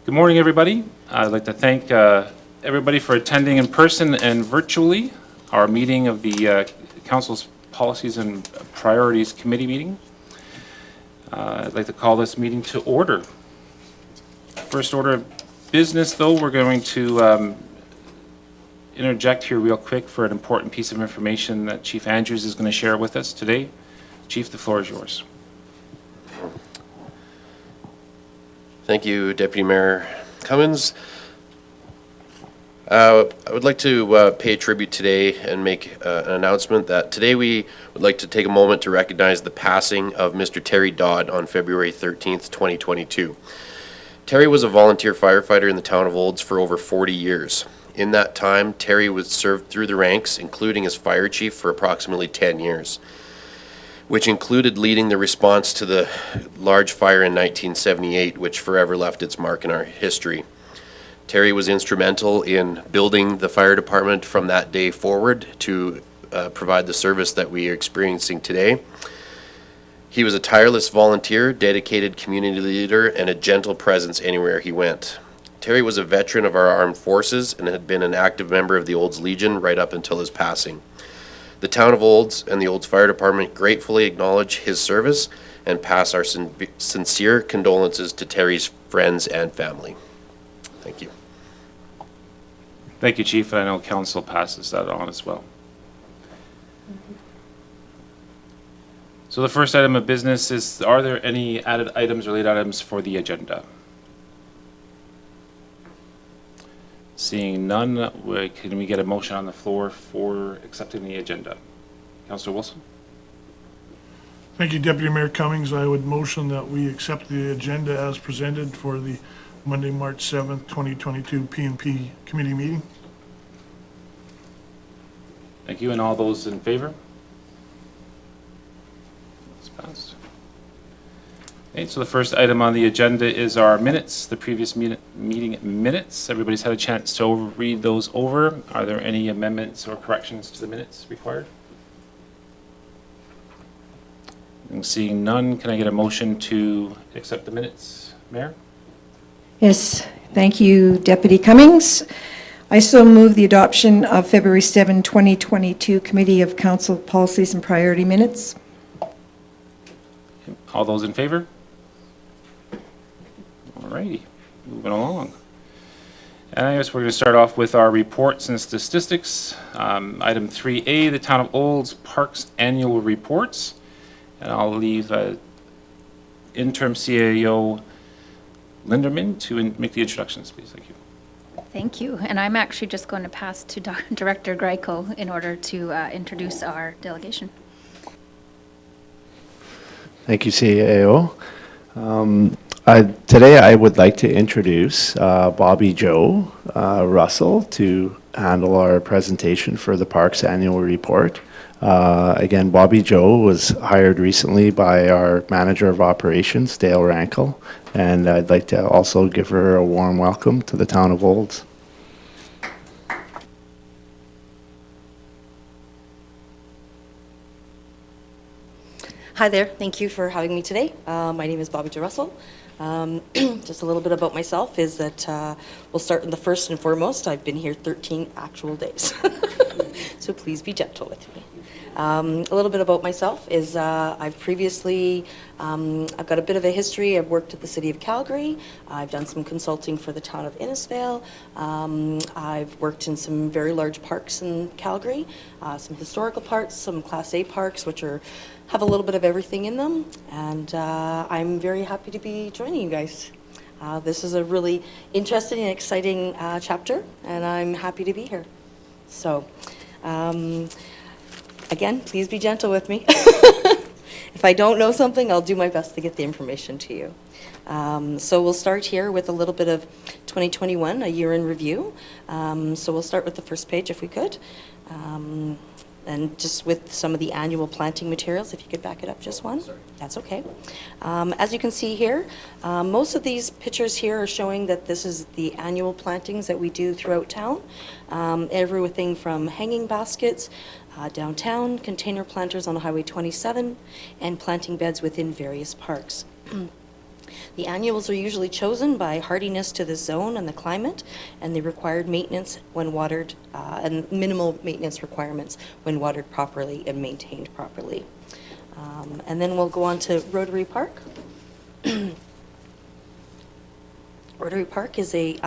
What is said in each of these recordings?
Good morning, everybody. I'd like to thank everybody for attending in person and virtually our meeting of the Council's Policies and Priorities Committee meeting. I'd like to call this meeting to order. First order of business, though, we're going to interject here real quick for an important piece of information that Chief Andrews is going to share with us today. Chief, the floor is yours. Thank you, Deputy Mayor Cummins. I would like to pay tribute today and make an announcement that today we would like to take a moment to recognize the passing of Mr. Terry Dodd on February 13th, 2022. Terry was a volunteer firefighter in the town of Olds for over 40 years. In that time, Terry was served through the ranks, including as fire chief for approximately 10 years. Which included leading the response to the large fire in 1978, which forever left its mark in our history. Terry was instrumental in building the fire department from that day forward to provide the service that we are experiencing today. He was a tireless volunteer, dedicated community leader, and a gentle presence anywhere he went. Terry was a veteran of our armed forces and had been an active member of the Olds Legion right up until his passing. The town of Olds and the Olds Fire Department gratefully acknowledge his service and pass our sincere condolences to Terry's friends and family. Thank you. Thank you, Chief. I know Council passes that on as well. So the first item of business is, are there any added items or late items for the agenda? Seeing none, can we get a motion on the floor for accepting the agenda? Councillor Wilson? Thank you, Deputy Mayor Cummings. I would motion that we accept the agenda as presented for the Monday, March 7th, 2022 P&P committee meeting. Thank you. And all those in favor? That's passed. Okay, so the first item on the agenda is our minutes, the previous meeting minutes. Everybody's had a chance to read those over. Are there any amendments or corrections to the minutes required? And seeing none, can I get a motion to accept the minutes, Mayor? Yes, thank you, Deputy Cummings. I so move the adoption of February 7, 2022 Committee of Council Policies and Priority Minutes. All those in favor? Alrighty, moving along. And I guess we're going to start off with our reports and statistics. Item 3A, the Town of Olds Parks Annual Reports. And I'll leave Interim CAO Linderman to make the introductions, please. Thank you. Thank you. And I'm actually just going to pass to Director Greco in order to introduce our delegation. Thank you, CAO. Today I would like to introduce Bobby Joe Russell to handle our presentation for the Parks Annual Report. Again, Bobby Joe was hired recently by our Manager of Operations, Dale Rankel, and I'd like to also give her a warm welcome to the Town of Olds. Hi there, thank you for having me today. My name is Bobby Joe Russell. Just a little bit about myself is that we'll start in the first and foremost. I've been here 13 actual days, so please be gentle with me. A little bit about myself is I've previously, I've got a bit of a history. I've worked at the City of Calgary. I've done some consulting for the town of Innisfail. I've worked in some very large parks in Calgary, some historical parks, some Class A parks, which have a little bit of everything in them. And I'm very happy to be joining you guys. This is a really interesting and exciting chapter, and I'm happy to be here. So, again, please be gentle with me. If I don't know something, I'll do my best to get the information to you. So we'll start here with a little bit of 2021, a year in review. So we'll start with the first page if we could. And just with some of the annual planting materials, if you could back it up just one. Sorry. That's okay. As you can see here, most of these pictures here are showing that this is the annual plantings that we do throughout town. Everything from hanging baskets, downtown, container planters on Highway 27, and planting beds within various parks. The annuals are usually chosen by hardiness to the zone and the climate, and the required maintenance when watered, and minimal maintenance requirements when watered properly and maintained properly. And then we'll go on to Rotary Park. Rotary Park is a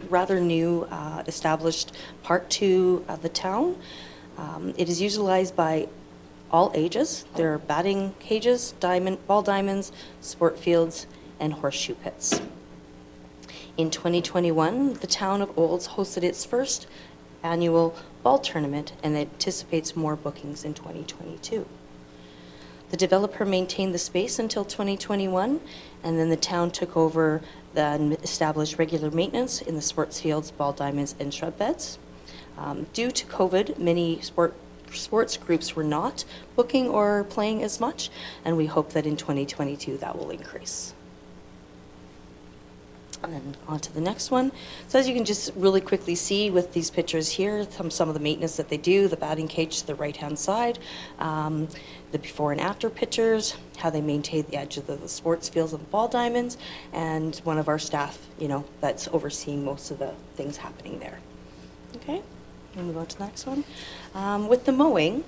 rather new established park to the town. It is utilized by all ages. There are batting cages, ball diamonds, sport fields, and horseshoe pits. In 2021, the town of Olds hosted its first annual ball tournament and anticipates more bookings in 2022. The developer maintained the space until 2021, and then the town took over and established regular maintenance in the sports fields, ball diamonds, and shrub beds. Due to COVID, many sports groups were not booking or playing as much, and we hope that in 2022 that will increase. And then on to the next one. So as you can just really quickly see with these pictures here, some of the maintenance that they do, the batting cage to the right-hand side, the before and after pictures, how they maintain the edge of the sports fields and the ball diamonds, and one of our staff, that's overseeing most of the things happening there. Okay, we'll move on to the next one. With the mowing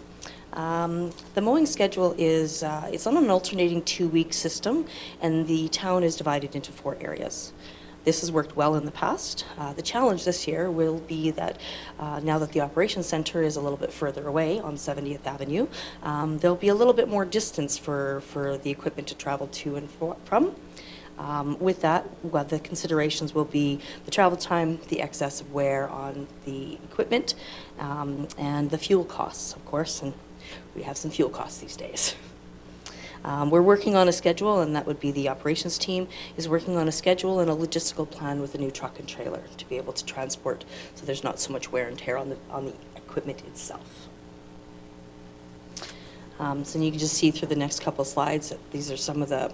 schedule is, it's on an alternating 2-week system, and the town is divided into 4 areas. This has worked well in the past. The challenge this year will be that now that the operations center is a little bit further away on 70th Avenue, there'll be a little bit more distance for the equipment to travel to and from. With that, the considerations will be the travel time, the excess of wear on the equipment, and the fuel costs, of course, and we have some fuel costs these days. We're working on a schedule, and that would be the operations team is working on a schedule and a logistical plan with a new truck and trailer to be able to transport, so there's not so much wear and tear on the equipment itself. So you can just see through the next couple slides that these are some of the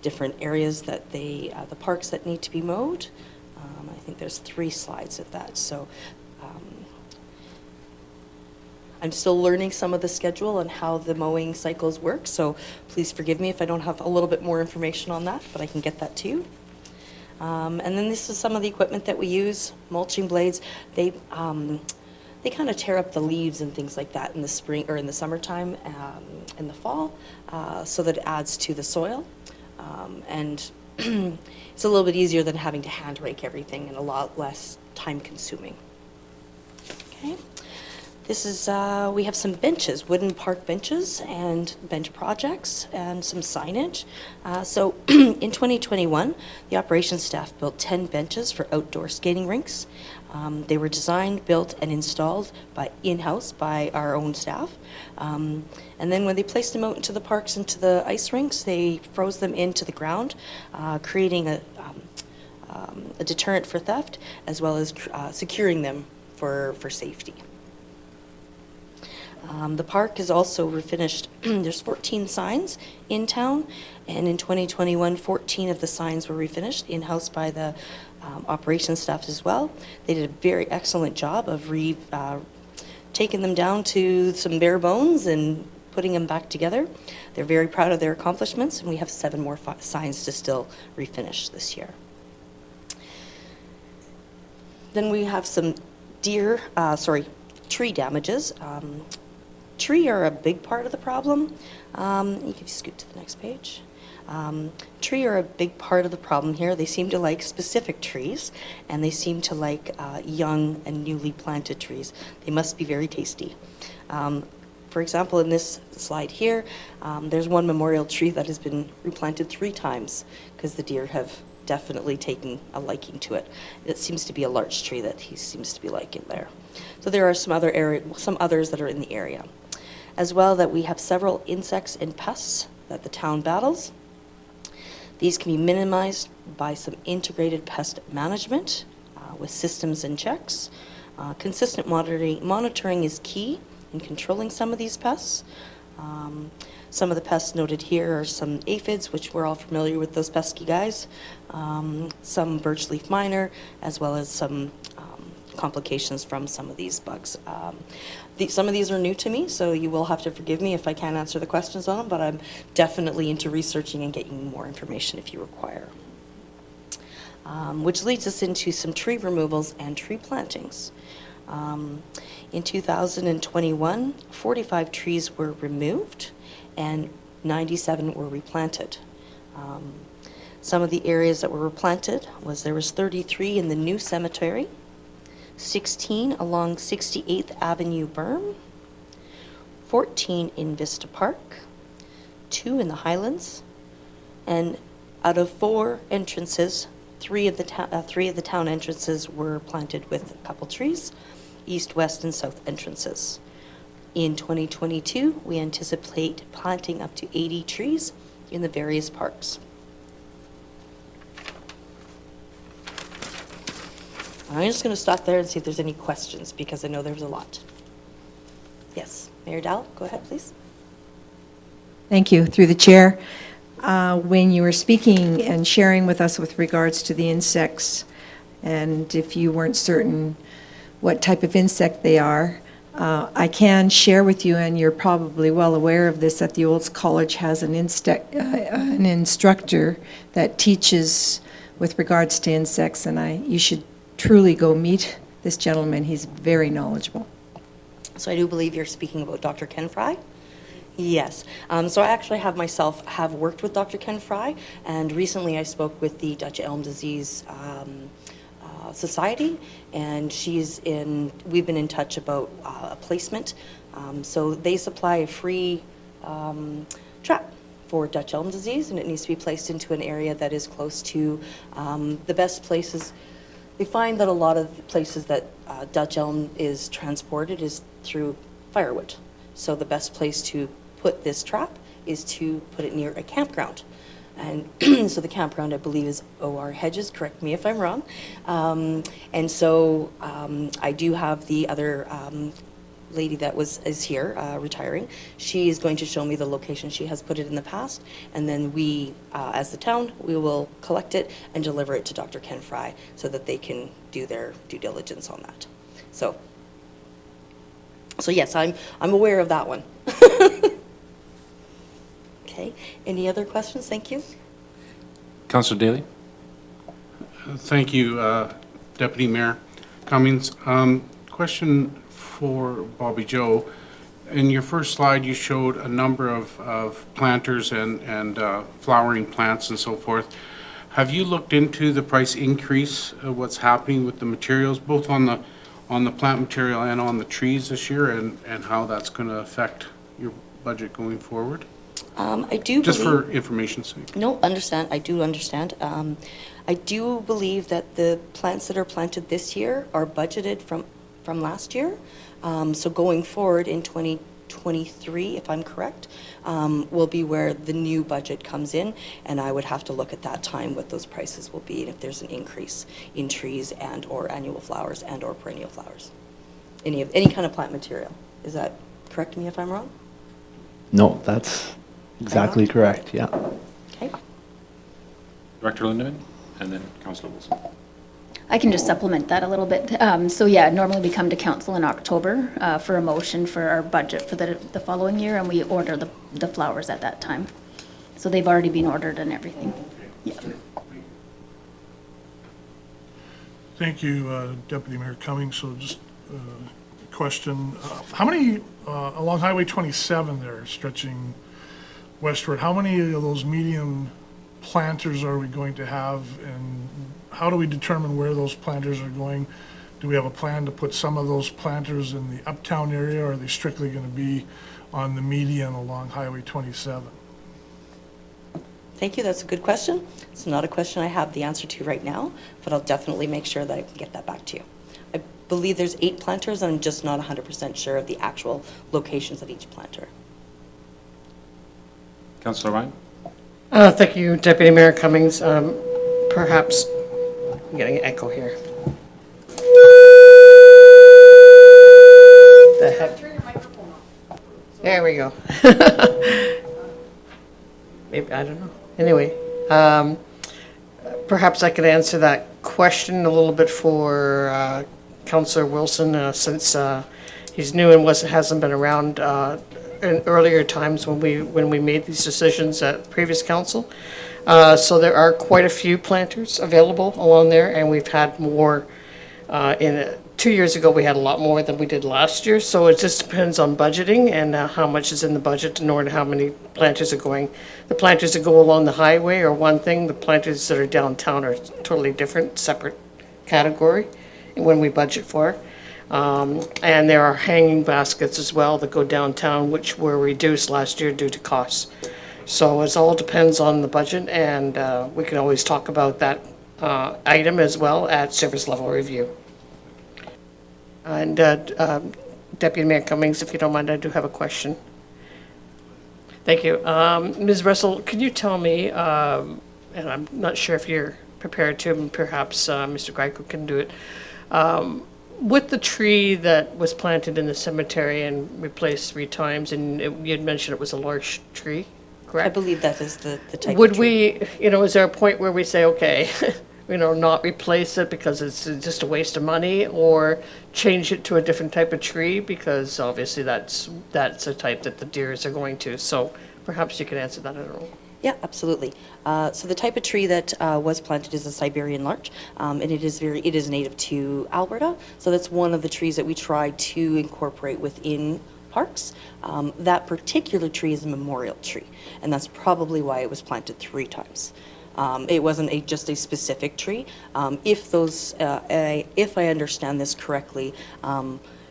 different areas that the parks that need to be mowed. I think there's 3 slides of that. So I'm still learning some of the schedule and how the mowing cycles work, so please forgive me if I don't have a little bit more information on that, but I can get that to you. And then this is some of the equipment that we use. Mulching blades, they kind of tear up the leaves and things like that in the spring or in the summertime, in the fall, so that it adds to the soil. And it's a little bit easier than having to hand rake everything and a lot less time consuming. Okay. This is, we have some benches, wooden park benches and bench projects and some signage. So in 2021, the operations staff built 10 benches for outdoor skating rinks. They were designed, built, and installed in-house by our own staff. And then when they placed them out into the parks, into the ice rinks, they froze them into the ground, creating a deterrent for theft, as well as securing them for safety. The park is also refinished. There's 14 signs in town, and in 2021, 14 of the signs were refinished in-house by the operations staff as well. They did a very excellent job of taking them down to some bare bones and putting them back together. They're very proud of their accomplishments, and we have 7 more signs to still refinish this year. Then we have some tree damages. Tree are a big part of the problem. You can scoot to the next page. Tree are a big part of the problem here. They seem to like specific trees, and they seem to like young and newly planted trees. They must be very tasty. For example, in this slide here, there's one memorial tree that has been replanted 3 times because the deer have definitely taken a liking to it. It seems to be a large tree that he seems to be liking there. So there are some others that are in the area. As well, that we have several insects and pests that the town battles. These can be minimized by some integrated pest management with systems and checks. Consistent monitoring is key in controlling some of these pests. Some of the pests noted here are some aphids, which we're all familiar with those pesky guys, some birch leaf miner, as well as some complications from some of these bugs. some of these are new to me, so you will have to forgive me if I can't answer the questions on them, but I'm definitely into researching and getting more information if you require. Which leads us into some tree removals and tree plantings. In 2021, 45 trees were removed and 97 were replanted. Some of the areas that were replanted there was 33 in the new cemetery, 16 along 68th Avenue berm, 14 in Vista Park, 2 in the Highlands, and out of 4 entrances, 3 of the town entrances were planted with a couple trees, east, west, and south entrances. In 2022, we anticipate planting up to 80 trees in the various parks. I'm just going to stop there and see if there's any questions, because I know there's a lot. Yes, Mayor Dowell, go ahead, please. Thank you. Through the chair, when you were speaking and sharing with us with regards to the insects, and if you weren't certain what type of insect they are, I can share with you, and you're probably well aware of this, that the Olds College has an instructor that teaches with regards to insects, and you should truly go meet this gentleman. He's very knowledgeable. So I do believe you're speaking about Dr. Ken Fry? Yes. So I actually have worked with Dr. Ken Fry, and recently I spoke with the Dutch Elm Disease Society, and we've been in touch about a placement. So they supply a free trap for Dutch elm disease, and it needs to be placed into an area that is close to the best places. They find that a lot of the places that Dutch elm is transported is through firewood. So the best place to put this trap is to put it near a campground. And so the campground, I believe, is O.R. Hedges, correct me if I'm wrong. And so I do have the other lady that is here, retiring. She is going to show me the location. She has put it in the past, and then we, as the town, we will collect it and deliver it to Dr. Ken Fry so that they can do their due diligence on that. So yes, I'm aware of that one. Okay, any other questions? Thank you. Councillor Daly? Thank you, Deputy Mayor Cummings. Question for Bobby Joe. In your first slide, you showed a number of planters and flowering plants and so forth. Have you looked into the price increase, what's happening with the materials, both on the plant material and on the trees this year, and how that's going to affect your budget going forward? I do just believe, for information's sake. No, understand. I do understand. I do believe that the plants that are planted this year are budgeted from last year. So going forward in 2023, if I'm correct, will be where the new budget comes in, and I would have to look at that time what those prices will be and if there's an increase in trees and or annual flowers and or perennial flowers. Any kind of plant material. Is that, correct me if I'm wrong? No, that's exactly correct, yeah. Okay. Director Lindeman, and then Councillor Wilson. I can just supplement that a little bit. So yeah, normally we come to council in October for a motion for our budget for the following year, and we order the flowers at that time. So they've already been ordered and everything. Yeah. Thank you, Deputy Mayor Cummings. So just a question. How many, along Highway 27 there, stretching westward, how many of those medium planters are we going to have, and how do we determine where those planters are going? Do we have a plan to put some of those planters in the uptown area, or are they strictly going to be on the median along Highway 27? Thank you. That's a good question. It's not a question I have the answer to right now, but I'll definitely make sure that I can get that back to you. I believe there's 8 planters, and I'm just not 100% sure of the actual locations of each planter. Councillor Ryan? Thank you, Deputy Mayor Cummings. Perhaps, I'm getting an echo here. The heck? There we go. Maybe, I don't know. Anyway, perhaps I could answer that question a little bit for Councillor Wilson, since He's new and hasn't been around in earlier times when we made these decisions at previous council. So there are quite a few planters available along there, and we've had more. 2 years ago, we had a lot more than we did last year, so it just depends on budgeting and how much is in the budget in order how many planters are going. The planters that go along the highway are one thing, the planters that are downtown are totally different, separate category when we budget for. And there are hanging baskets as well that go downtown, which were reduced last year due to costs. So it all depends on the budget, and we can always talk about that item as well at service level review. And Deputy Mayor Cummings, if you don't mind, I do have a question. Thank you. Ms. Russell, could you tell me, and I'm not sure if you're prepared to, and perhaps Mr. Greco can do it, with the tree that was planted in the cemetery and replaced 3 times, and you'd mentioned it was a large tree, correct? I believe that is the type Would of tree. we, is there a point where we say, okay, not replace it because it's just a waste of money, or change it to a different type of tree? Because obviously that's a type that the deers are going to. So perhaps you could answer that, I don't know. Yeah, absolutely. So the type of tree that was planted is a Siberian larch, and it is native to Alberta. So that's one of the trees that we try to incorporate within parks. That particular tree is a memorial tree, and that's probably why it was planted 3 times. It wasn't just a specific tree. If I understand this correctly,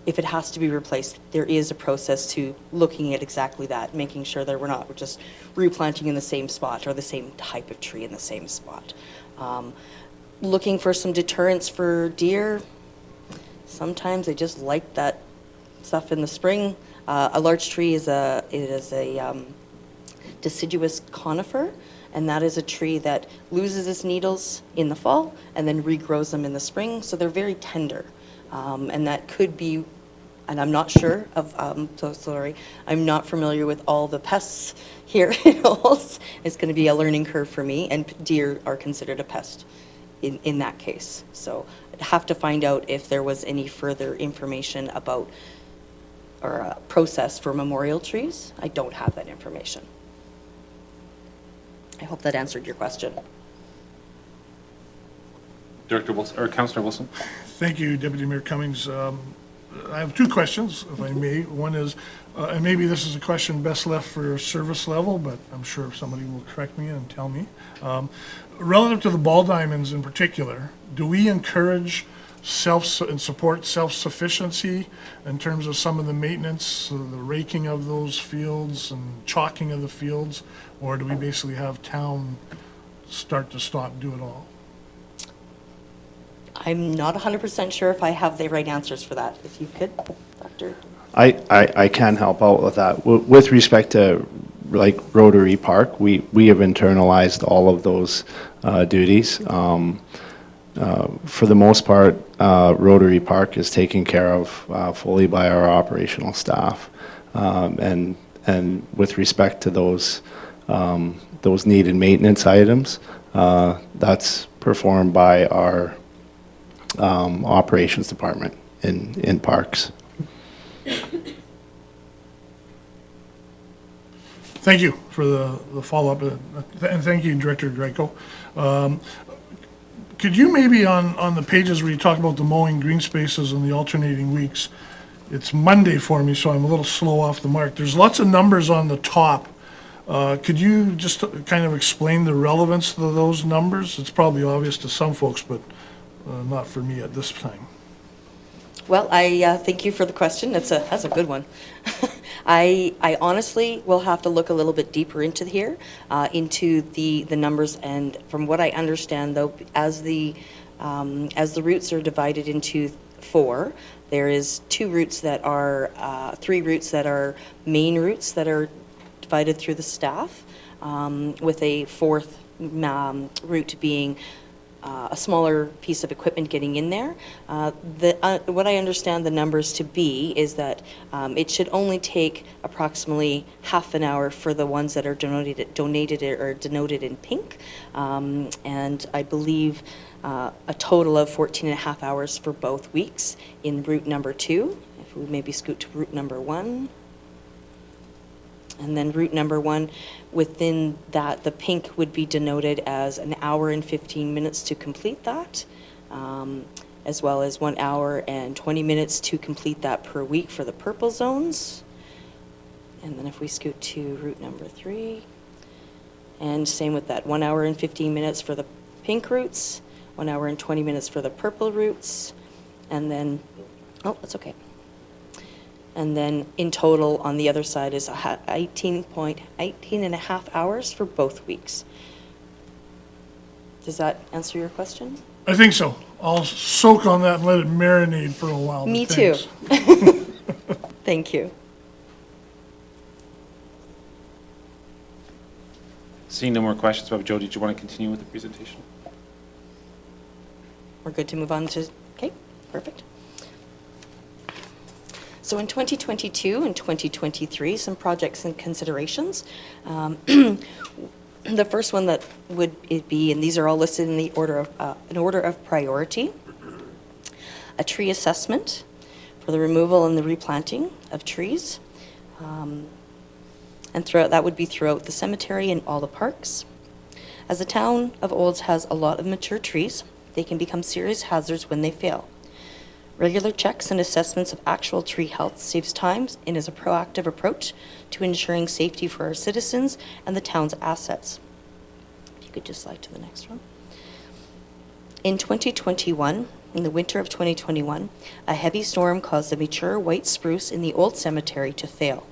if it has to be replaced, there is a process to looking at exactly that, making sure that we're not just replanting in the same spot or the same type of tree in the same spot. Looking for some deterrence for deer. Sometimes they just like that stuff in the spring. A large tree is a deciduous conifer, and that is a tree that loses its needles in the fall and then regrows them in the spring, so they're very tender. And that could be, and I'm not sure of, so sorry, I'm not familiar with all the pests here in Olds. It's going to be a learning curve for me, and deer are considered a pest in that case. So I'd have to find out if there was any further information about or a process for memorial trees. I don't have that information. I hope that answered your question. Director Wilson, or Councillor Wilson? Thank you, Deputy Mayor Cummings. I have 2 questions, if I may. One is, and maybe this is a question best left for service level, but I'm sure somebody will correct me and tell me. Relative to the ball diamonds in particular, do we encourage and support self-sufficiency in terms of some of the maintenance, the raking of those fields and chalking of the fields, or do we basically have town start to stop, do it all? I'm not 100% sure if I have the right answers for that. If you could, Doctor. I can help out with that. With respect to like Rotary Park, we have internalized all of those duties. For the most part, Rotary Park is taken care of fully by our operational staff. And with respect to those needed maintenance items, that's performed by our operations department in parks. Thank you for the follow-up, and thank you, Director Greco. Could you maybe on the pages where you talk about the mowing green spaces and the alternating weeks, it's Monday for me, so I'm a little slow off the mark. There's lots of numbers on the top. Could you just kind of explain the relevance of those numbers? It's probably obvious to some folks, but not for me at this time. Well, I thank you for the question. That's a good one. I honestly will have to look a little bit deeper into here, into the numbers, and from what I understand, though, as the routes are divided into 4, there is 2 routes that are 3 routes that are main routes that are divided through the staff, with a 4th route being a smaller piece of equipment getting in there. What I understand the numbers to be is that it should only take approximately half an hour for the ones that are donated or denoted in pink, and I believe a total of 14 and a half hours for both weeks in route number 2. If we maybe scoot to route number 1. And then route number 1, within that, the pink would be denoted as an hour and 15 minutes to complete that, as well as 1 hour and 20 minutes to complete that per week for the purple zones. And then if we scoot to route number 3, and same with that, 1 hour and 15 minutes for the pink routes, 1 hour and 20 minutes for the purple routes, and then, oh, that's okay. And then in total on the other side is 18 and a half hours for both weeks. Does that answer your question? I think so. I'll soak on that and let it marinate for a while. but Me too. thanks. Thank you. Seeing no more questions, Bob Joe, did you want to continue with the presentation? We're good to move on to, okay, perfect. So in 2022 and 2023, some projects and considerations. The first one that would it be, and these are all listed in the order of priority, a tree assessment for the removal and the replanting of trees. And that would be throughout the cemetery and all the parks. As the town of Olds has a lot of mature trees, they can become serious hazards when they fail. Regular checks and assessments of actual tree health saves time and is a proactive approach to ensuring safety for our citizens and the town's assets. If you could just slide to the next one. In 2021, in the winter of 2021, a heavy storm caused the mature white spruce in the old cemetery to fail.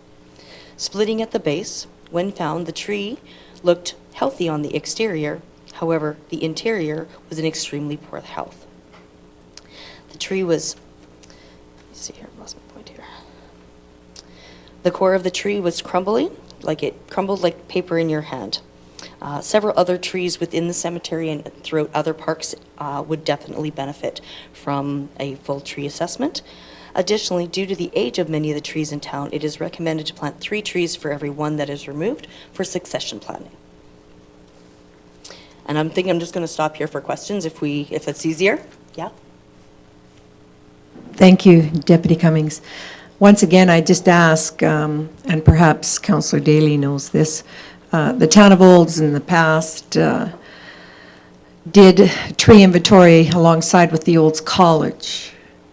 Splitting at the base, when found, the tree looked healthy on the exterior. However, the interior was in extremely poor health. The tree was, let's see here, I lost my point here. The core of the tree was crumbled like paper in your hand. Several other trees within the cemetery and throughout other parks would definitely benefit from a full tree assessment. Additionally, due to the age of many of the trees in town, it is recommended to plant 3 trees for every one that is removed for succession planting. And I'm just going to stop here for questions if it's easier. Yeah? Thank you, Deputy Cummings. Once again, I just ask, and perhaps Councillor Daly knows this, the town of Olds in the past did tree inventory alongside with the Olds College.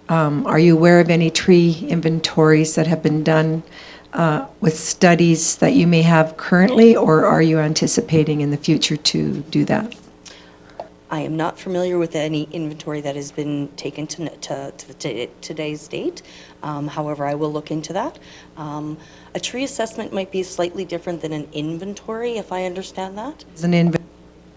Are you aware of any tree inventories that have been done with studies that you may have currently, or are you anticipating in the future to do that? I am not familiar with any inventory that has been taken to today's date. However, I will look into that. A tree assessment might be slightly different than an inventory, if I understand that. As an inventory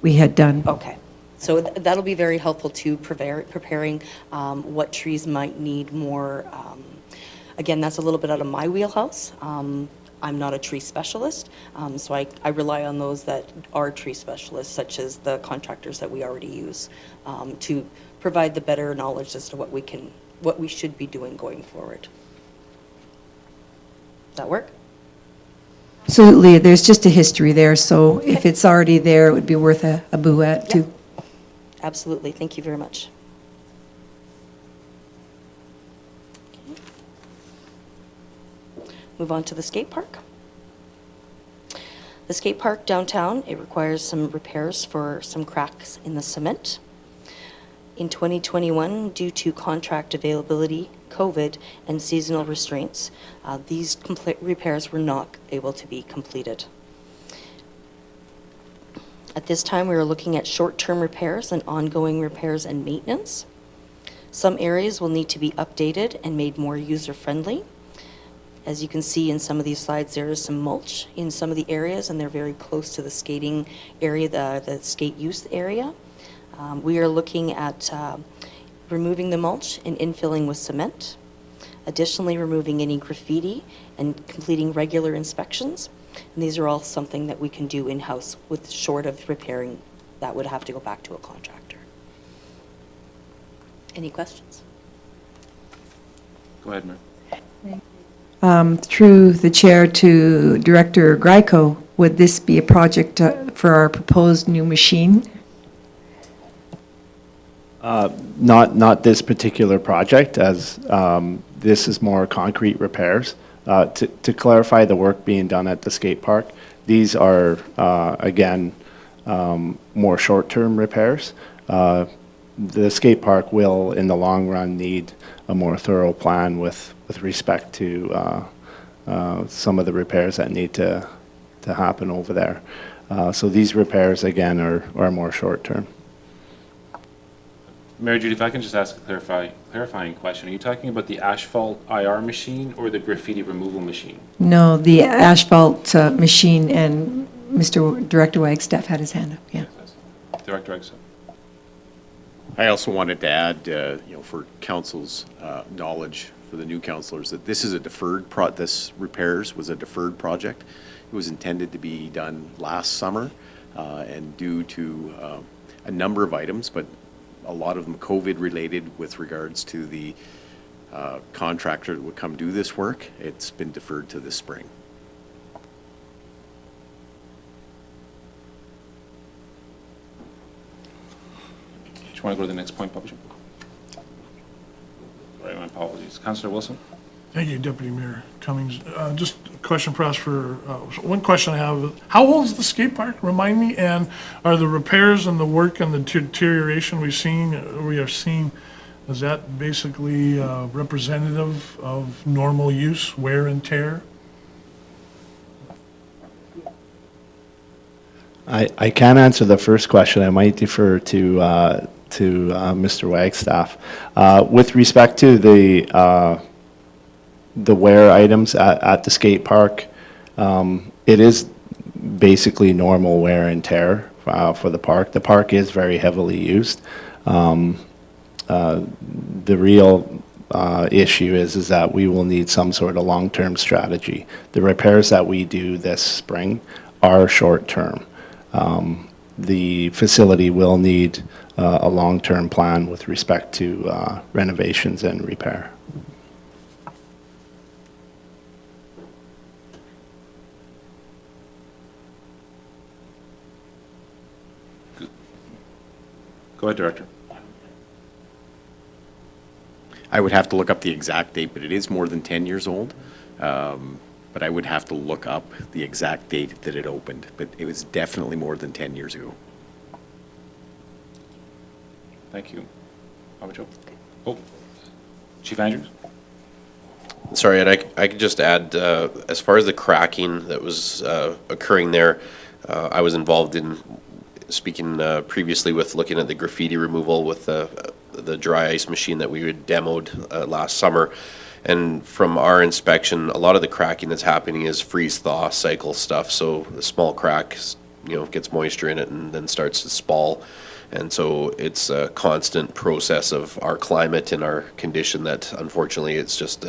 we had done. Okay. So that'll be very helpful to preparing what trees might need more. Again, that's a little bit out of my wheelhouse. I'm not a tree specialist, so I rely on those that are tree specialists, such as the contractors that we already use, to provide the better knowledge as to what we should be doing going forward. Does that work? Absolutely. There's just a history there, so if it's already there, it would be worth a boo at too. Absolutely. Thank you very much. Move on to the skate park. The skate park downtown, it requires some repairs for some cracks in the cement. In 2021, due to contract availability, COVID, and seasonal restraints, these repairs were not able to be completed. At this time, we are looking at short-term repairs and ongoing repairs and maintenance. Some areas will need to be updated and made more user-friendly. As you can see in some of these slides, there is some mulch in some of the areas, and they're very close to the skating area, the skate use area. We are looking at removing the mulch and infilling with cement. Additionally, removing any graffiti and completing regular inspections. And these are all something that we can do in-house with short of repairing. That would have to go back to a contractor. Any questions? Go ahead, Mayor. Through the chair to Director Gryko, would this be a project for our proposed new machine? Not this particular project, as this is more concrete repairs. To clarify the work being done at the skate park, these are, again, more short-term repairs. The skate park will, in the long run, need a more thorough plan with respect to some of the repairs that need to happen over there. So these repairs, again, are more short-term. Mary Judy, if I can just ask a clarifying question. Are you talking about the asphalt IR machine or the graffiti removal machine? No, the asphalt machine, and Mr. Director Wagstaff had his hand up, yeah. Director Exum. I also wanted to add, for council's knowledge for the new councilors, that this is a this repairs was a deferred project. It was intended to be done last summer, and due to a number of items, but a lot of them COVID-related with regards to the contractor that would come do this work, it's been deferred to this spring. Do you want to go to the next point, Bobby? Sorry, my apologies. Councillor Wilson? Thank you, Deputy Mayor Cummings. Just a question perhaps for, one question I have, how old is the skate park? Remind me, and are the repairs and the work and the deterioration we are seeing, is that basically representative of normal use, wear and tear? I can't answer the first question. I might defer to Mr. Wagstaff. With respect to the wear items at the skate park, it is basically normal wear and tear for the park. The park is very heavily used. The real issue is that we will need some sort of long-term strategy. The repairs that we do this spring are short-term. The facility will need a long-term plan with respect to renovations and repair. Go ahead, Director. I would have to look up the exact date, but it is more than 10 years old. But I would have to look up the exact date that it opened, but it was definitely more than 10 years ago. Thank you. Bobby Joe? Oh, Chief Andrews? Sorry, and I could just add, as far as the cracking that was occurring there, I was involved in speaking previously with looking at the graffiti removal with the dry ice machine that we had demoed last summer. And from our inspection, a lot of the cracking that's happening is freeze-thaw cycle stuff. So the small crack, gets moisture in it and then starts to spall. And so it's a constant process of our climate and our condition that unfortunately it's just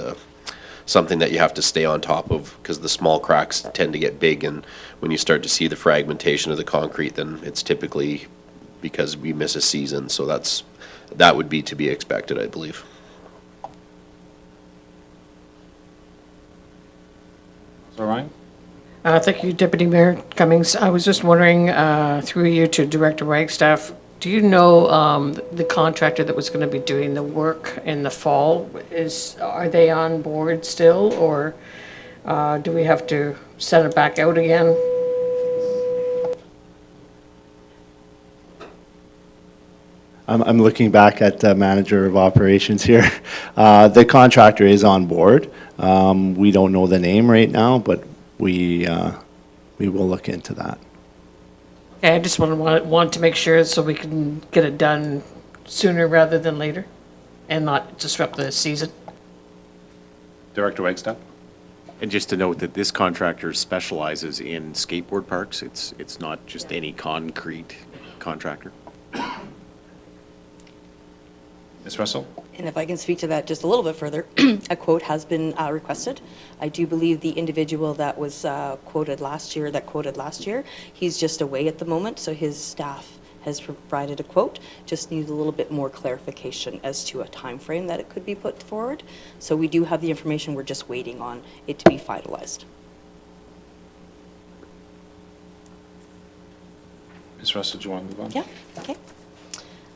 something that you have to stay on top of, because the small cracks tend to get big, and when you start to see the fragmentation of the concrete, then it's typically because we miss a season. So that would be to be expected, I believe. So Ryan? Thank you, Deputy Mayor Cummings. I was just wondering, through you to Director Wagstaff, do you know the contractor that was going to be doing the work in the fall? Are they on board still, or do we have to send it back out again? I'm looking back at the manager of operations here. The contractor is on board. We don't know the name right now, but we will look into that. Okay, I just want to make sure so we can get it done sooner rather than later and not disrupt the season. Director Wagstaff? And just to note that this contractor specializes in skateboard parks. It's not just any concrete contractor. Ms. Russell? And if I can speak to that just a little bit further, a quote has been requested. I do believe the individual that was quoted last year, he's just away at the moment, so his staff has provided a quote, just needs a little bit more clarification as to a time frame that it could be put forward. So we do have the information, we're just waiting on it to be finalized. Ms. Russell, do you want to move on? Yeah, okay.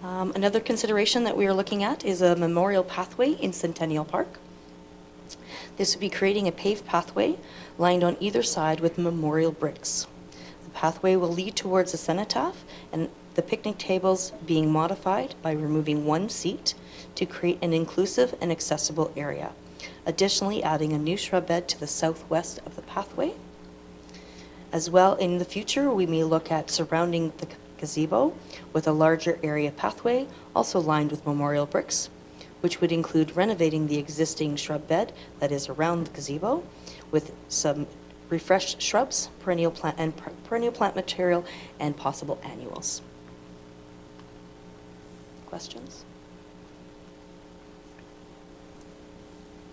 Another consideration that we are looking at is a memorial pathway in Centennial Park. This would be creating a paved pathway lined on either side with memorial bricks. The pathway will lead towards the cenotaph and the picnic tables being modified by removing one seat to create an inclusive and accessible area. Additionally, adding a new shrub bed to the southwest of the pathway. As well, in the future, we may look at surrounding the gazebo with a larger area pathway, also lined with memorial bricks, which would include renovating the existing shrub bed that is around the gazebo with some refreshed shrubs, perennial plant material, and possible annuals. Questions?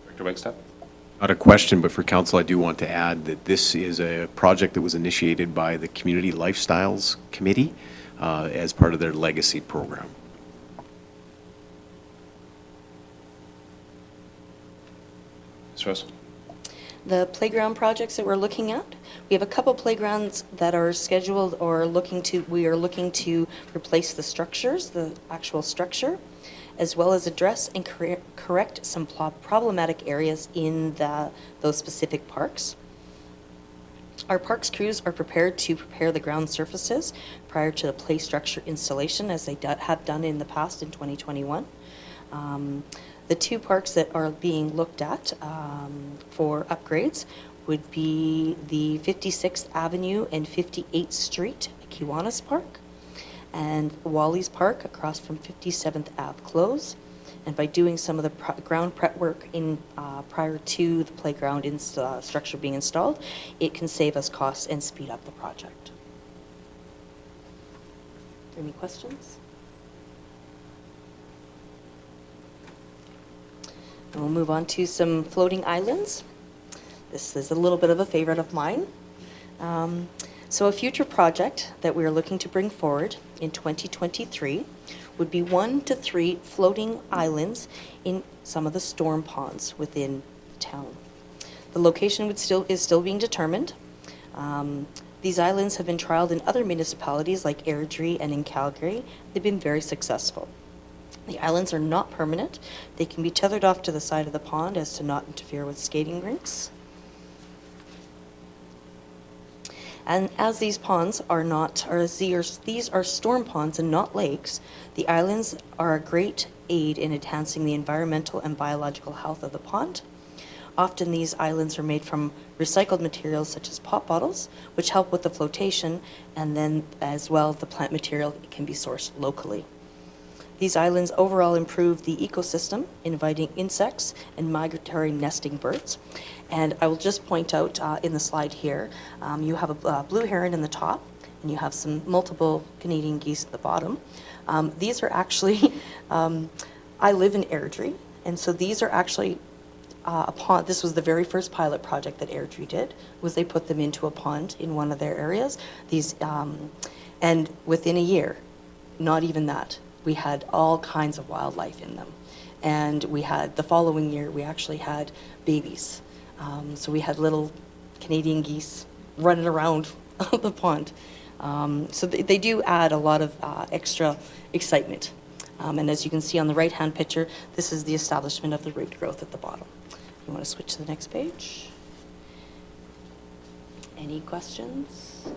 Director Wagstaff? Not a question, but for council, I do want to add that this is a project that was initiated by the Community Lifestyles Committee as part of their legacy program. Ms. Russell? The playground projects that we're looking at, we have a couple playgrounds that are scheduled or we are looking to replace the structures, the actual structure, as well as address and correct some problematic areas in those specific parks. Our parks crews are prepared to prepare the ground surfaces prior to the play structure installation, as they have done in the past in 2021. The two parks that are being looked at for upgrades would be the 56th Avenue and 58th Street, Kiwanis Park, and Wally's Park across from 57th Ave Close. And by doing some of the ground prep work prior to the playground structure being installed, it can save us costs and speed up the project. Any questions? And we'll move on to some floating islands. This is a little bit of a favorite of mine. So a future project that we are looking to bring forward in 2023 would be 1 to 3 floating islands in some of the storm ponds within the town. The location is still being determined. These islands have been trialed in other municipalities like Airdrie and in Calgary. They've been very successful. The islands are not permanent. They can be tethered off to the side of the pond as to not interfere with skating rinks. And as these ponds are not, or as these are storm ponds and not lakes, the islands are a great aid in enhancing the environmental and biological health of the pond. Often these islands are made from recycled materials such as pop bottles, which help with the flotation, and then as well the plant material can be sourced locally. These islands overall improve the ecosystem, inviting insects and migratory nesting birds. And I will just point out in the slide here, you have a blue heron in the top, and you have some multiple Canadian geese at the bottom. These are actually, I live in Airdrie, and so these are actually a pond. This was the very first pilot project that Airdrie did, was they put them into a pond in one of their areas. And within a year, not even that, we had all kinds of wildlife in them. And we had, the following year, we actually had babies. So we had little Canadian geese running around the pond. So they do add a lot of extra excitement. And as you can see on the right-hand picture, this is the establishment of the root growth at the bottom. You want to switch to the next page? Any questions?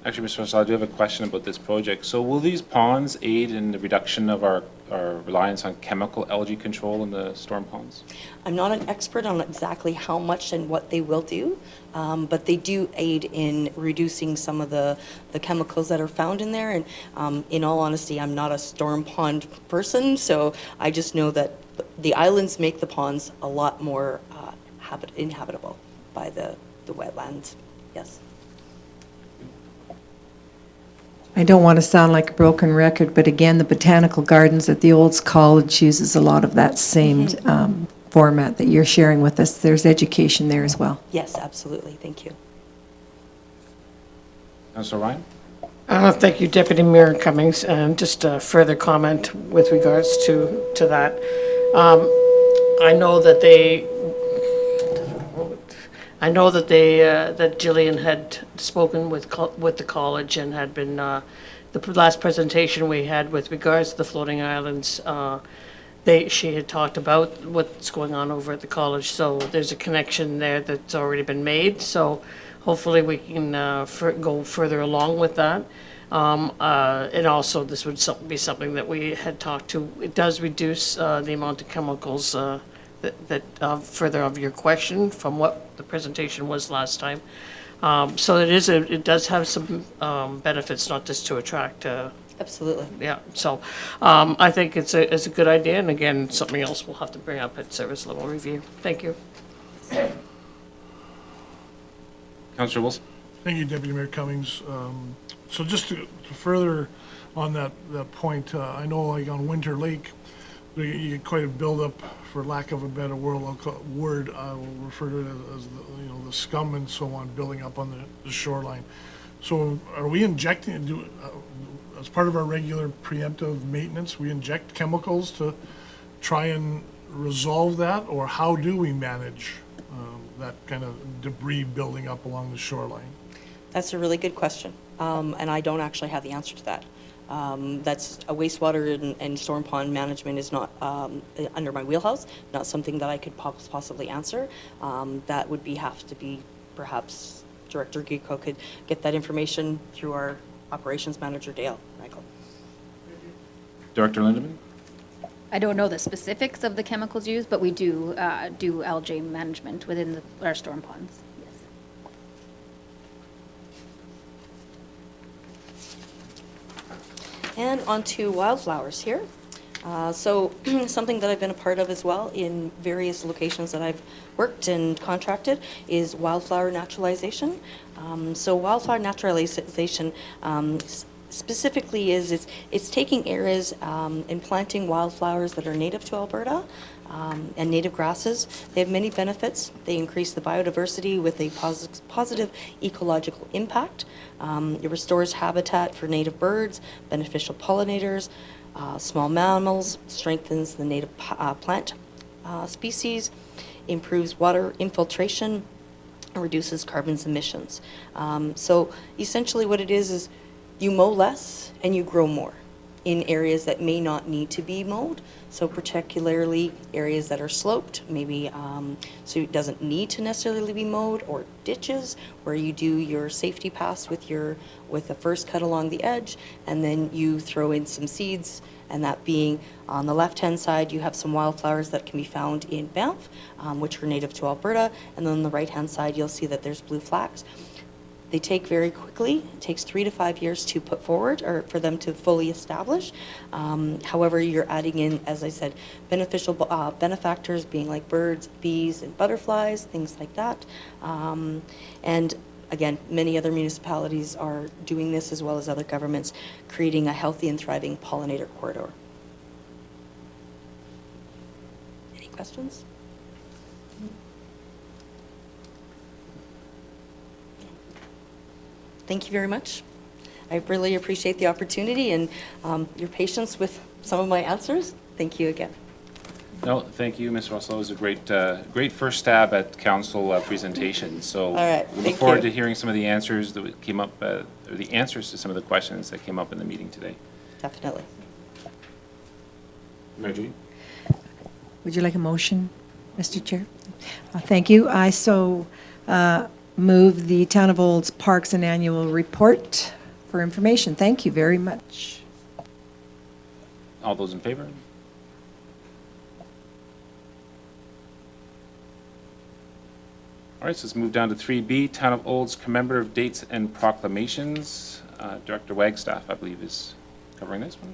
Actually, Mr. Russell, I do have a question about this project. So will these ponds aid in the reduction of our reliance on chemical algae control in the storm ponds? I'm not an expert on exactly how much and what they will do, but they do aid in reducing some of the chemicals that are found in there. And in all honesty, I'm not a storm pond person, so I just know that the islands make the ponds a lot more inhabitable by the wetlands. Yes. I don't want to sound like a broken record, but again, the botanical gardens at the Olds College uses a lot of that same format that you're sharing with us. There's education there as well. Yes, absolutely. Thank you. Councilor Ryan? Thank you, Deputy Mayor Cummings. And just a further comment with regards to that. I know that that Jillian had spoken with the college and had been, the last presentation we had with regards to the floating islands, she had talked about what's going on over at the college, so there's a connection there that's already been made, so hopefully we can go further along with that. And also, this would be something that we had talked to. It does reduce the amount of chemicals further of your question from what the presentation was last time. So it does have some benefits, not just to attract. Absolutely. Yeah, so I think it's a good idea, and again, something else we'll have to bring up at service level review. Thank you. Councillor Wilson? Thank you, Deputy Mayor Cummings. So just to further on that point, I know like on Winter Lake, you get quite a buildup, for lack of a better word, I will refer to it as the scum and so on building up on the shoreline. So are we injecting, as part of our regular preemptive maintenance, we inject chemicals to try and resolve that, or how do we manage that kind of debris building up along the shoreline? That's a really good question, and I don't actually have the answer to that. That's a wastewater and storm pond management is not under my wheelhouse, not something that I could possibly answer. That would have to be, perhaps Director Gico could get that information through our operations manager, Dale Michael. Director Lindeman? I don't know the specifics of the chemicals used, but we do do algae management within our storm ponds. Yes. And on to wildflowers here. So something that I've been a part of as well in various locations that I've worked and contracted is wildflower naturalization. So wildflower naturalization specifically it's taking areas and planting wildflowers that are native to Alberta and native grasses. They have many benefits. They increase the biodiversity with a positive ecological impact. It restores habitat for native birds, beneficial pollinators, small mammals, strengthens the native plant species, improves water infiltration, and reduces carbon emissions. So essentially what it is you mow less and you grow more in areas that may not need to be mowed. So particularly areas that are sloped, maybe so it doesn't need to necessarily be mowed, or ditches where you do your safety pass with the first cut along the edge, and then you throw in some seeds, and that being on the left-hand side, you have some wildflowers that can be found in Banff, which are native to Alberta, and then on the right-hand side, you'll see that there's blue flax. They take very quickly. It takes 3 to 5 years to put forward or for them to fully establish. However, you're adding in, as I said, beneficial benefactors being like birds, bees, and butterflies, things like that. And again, many other municipalities are doing this as well as other governments, creating a healthy and thriving pollinator corridor. Any questions? Thank you very much. I really appreciate the opportunity and your patience with some of my answers. Thank you again. No, thank you, Ms. Russell. It was a great first stab at council presentation. So All right, we look thank forward you. to hearing some of the answers that came up, or the answers to some of the questions that came up in the meeting today. Definitely. Mayor Judy? Would you like a motion, Mr. Chair? Thank you. I move the Town of Old's Parks and Annual Report for information. Thank you very much. All those in favor? All right, so let's move down to 3B, Town of Old's commemorative dates and proclamations. Director Wagstaff, I believe, is covering this one.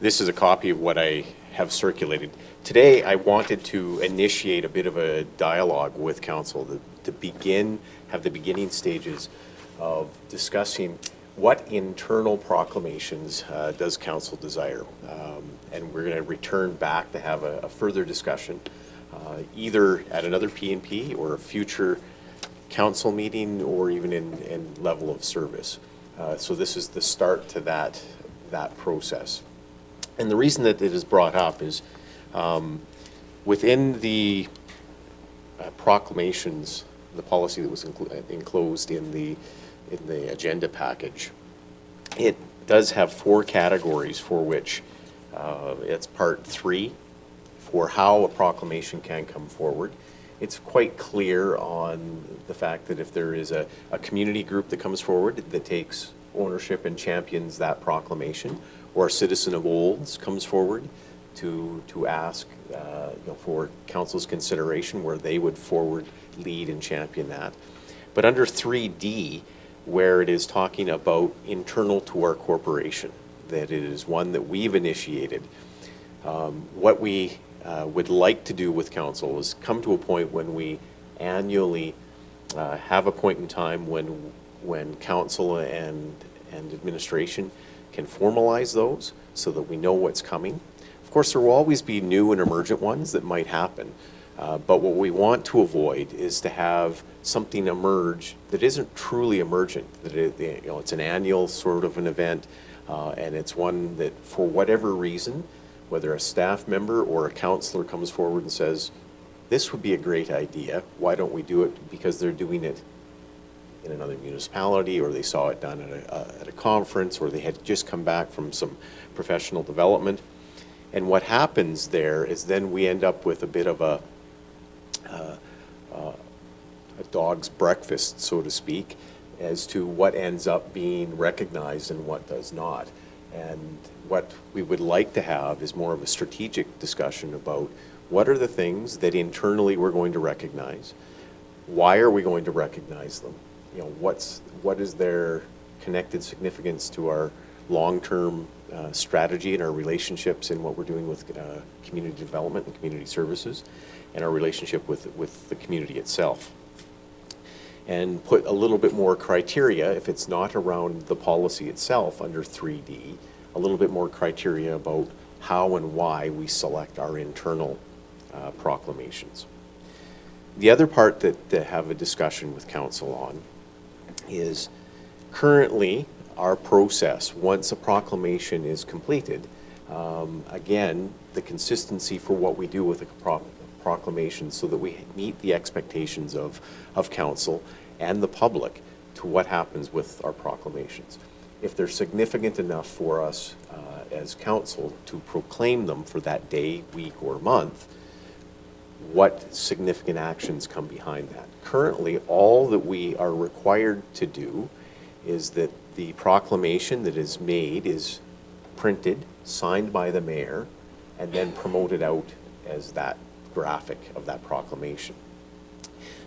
This is a copy of what I have circulated. Today, I wanted to initiate a bit of a dialogue with council to have the beginning stages of discussing what internal proclamations does council desire. And we're going to return back to have a further discussion, either at another P&P or a future council meeting, or even in level of service. So this is the start to that process. And the reason that it is brought up is within the proclamations, the policy that was enclosed in the agenda package, it does have 4 categories for which it's part 3 for how a proclamation can come forward. It's quite clear on the fact that if there is a community group that comes forward that takes ownership and champions that proclamation, or a citizen of Olds comes forward to ask for council's consideration, where they would forward, lead, and champion that. But under 3D, where it is talking about internal to our corporation, that it is one that we've initiated, what we would like to do with council is come to a point when we annually have a point in time when council and administration can formalize those so that we know what's coming. Of course, there will always be new and emergent ones that might happen, but what we want to avoid is to have something emerge that isn't truly emergent, that it's an annual sort of an event, and it's one that, for whatever reason, whether a staff member or a councillor comes forward and says, this would be a great idea, why don't we do it? Because they're doing it in another municipality, or they saw it done at a conference, or they had just come back from some professional development. And what happens there is then we end up with a bit of a dog's breakfast, so to speak, as to what ends up being recognized and what does not. And what we would like to have is more of a strategic discussion about what are the things that internally we're going to recognize, why are we going to recognize them, what is their connected significance to our long-term strategy and our relationships in what we're doing with community development and community services, and our relationship with the community itself. And put a little bit more criteria, if it's not around the policy itself under 3D, a little bit more criteria about how and why we select our internal proclamations. The other part that have a discussion with council on is currently our process, once a proclamation is completed, again, the consistency for what we do with a proclamation so that we meet the expectations of council and the public to what happens with our proclamations. If they're significant enough for us as council to proclaim them for that day, week, or month, what significant actions come behind that? Currently, all that we are required to do is that the proclamation that is made is printed, signed by the mayor, and then promoted out as that graphic of that proclamation.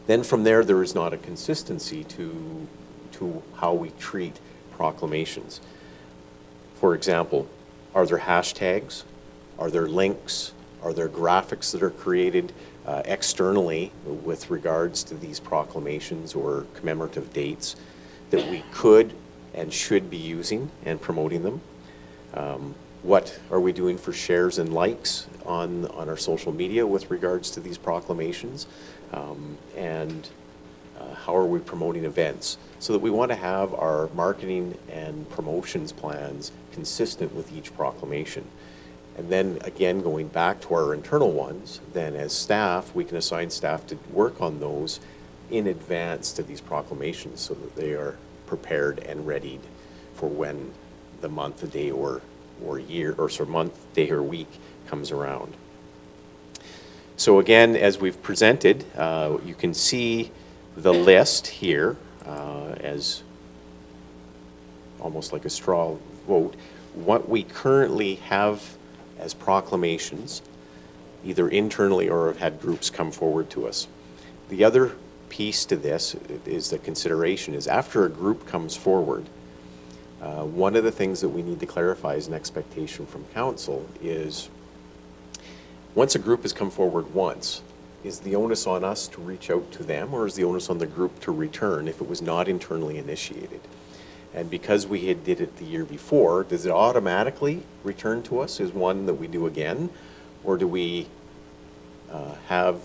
Then from there is not a consistency to how we treat proclamations. For example, are there hashtags? Are there links? Are there graphics that are created externally with regards to these proclamations or commemorative dates that we could and should be using and promoting them? What are we doing for shares and likes on our social media with regards to these proclamations? And how are we promoting events? So that we want to have our marketing and promotions plans consistent with each proclamation. And then again, going back to our internal ones, then as staff, we can assign staff to work on those in advance to these proclamations so that they are prepared and readied for when the month, the day, or year, or so month, day, or week comes around. So again, as we've presented, you can see the list here as almost like a straw vote. What we currently have as proclamations, either internally or have had groups come forward to us. The other piece to this is the consideration is after a group comes forward, One of the things that we need to clarify as an expectation from council is, once a group has come forward once, is the onus on us to reach out to them, or is the onus on the group to return if it was not internally initiated? And because we had did it the year before, does it automatically return to us as one that we do again? Or do we have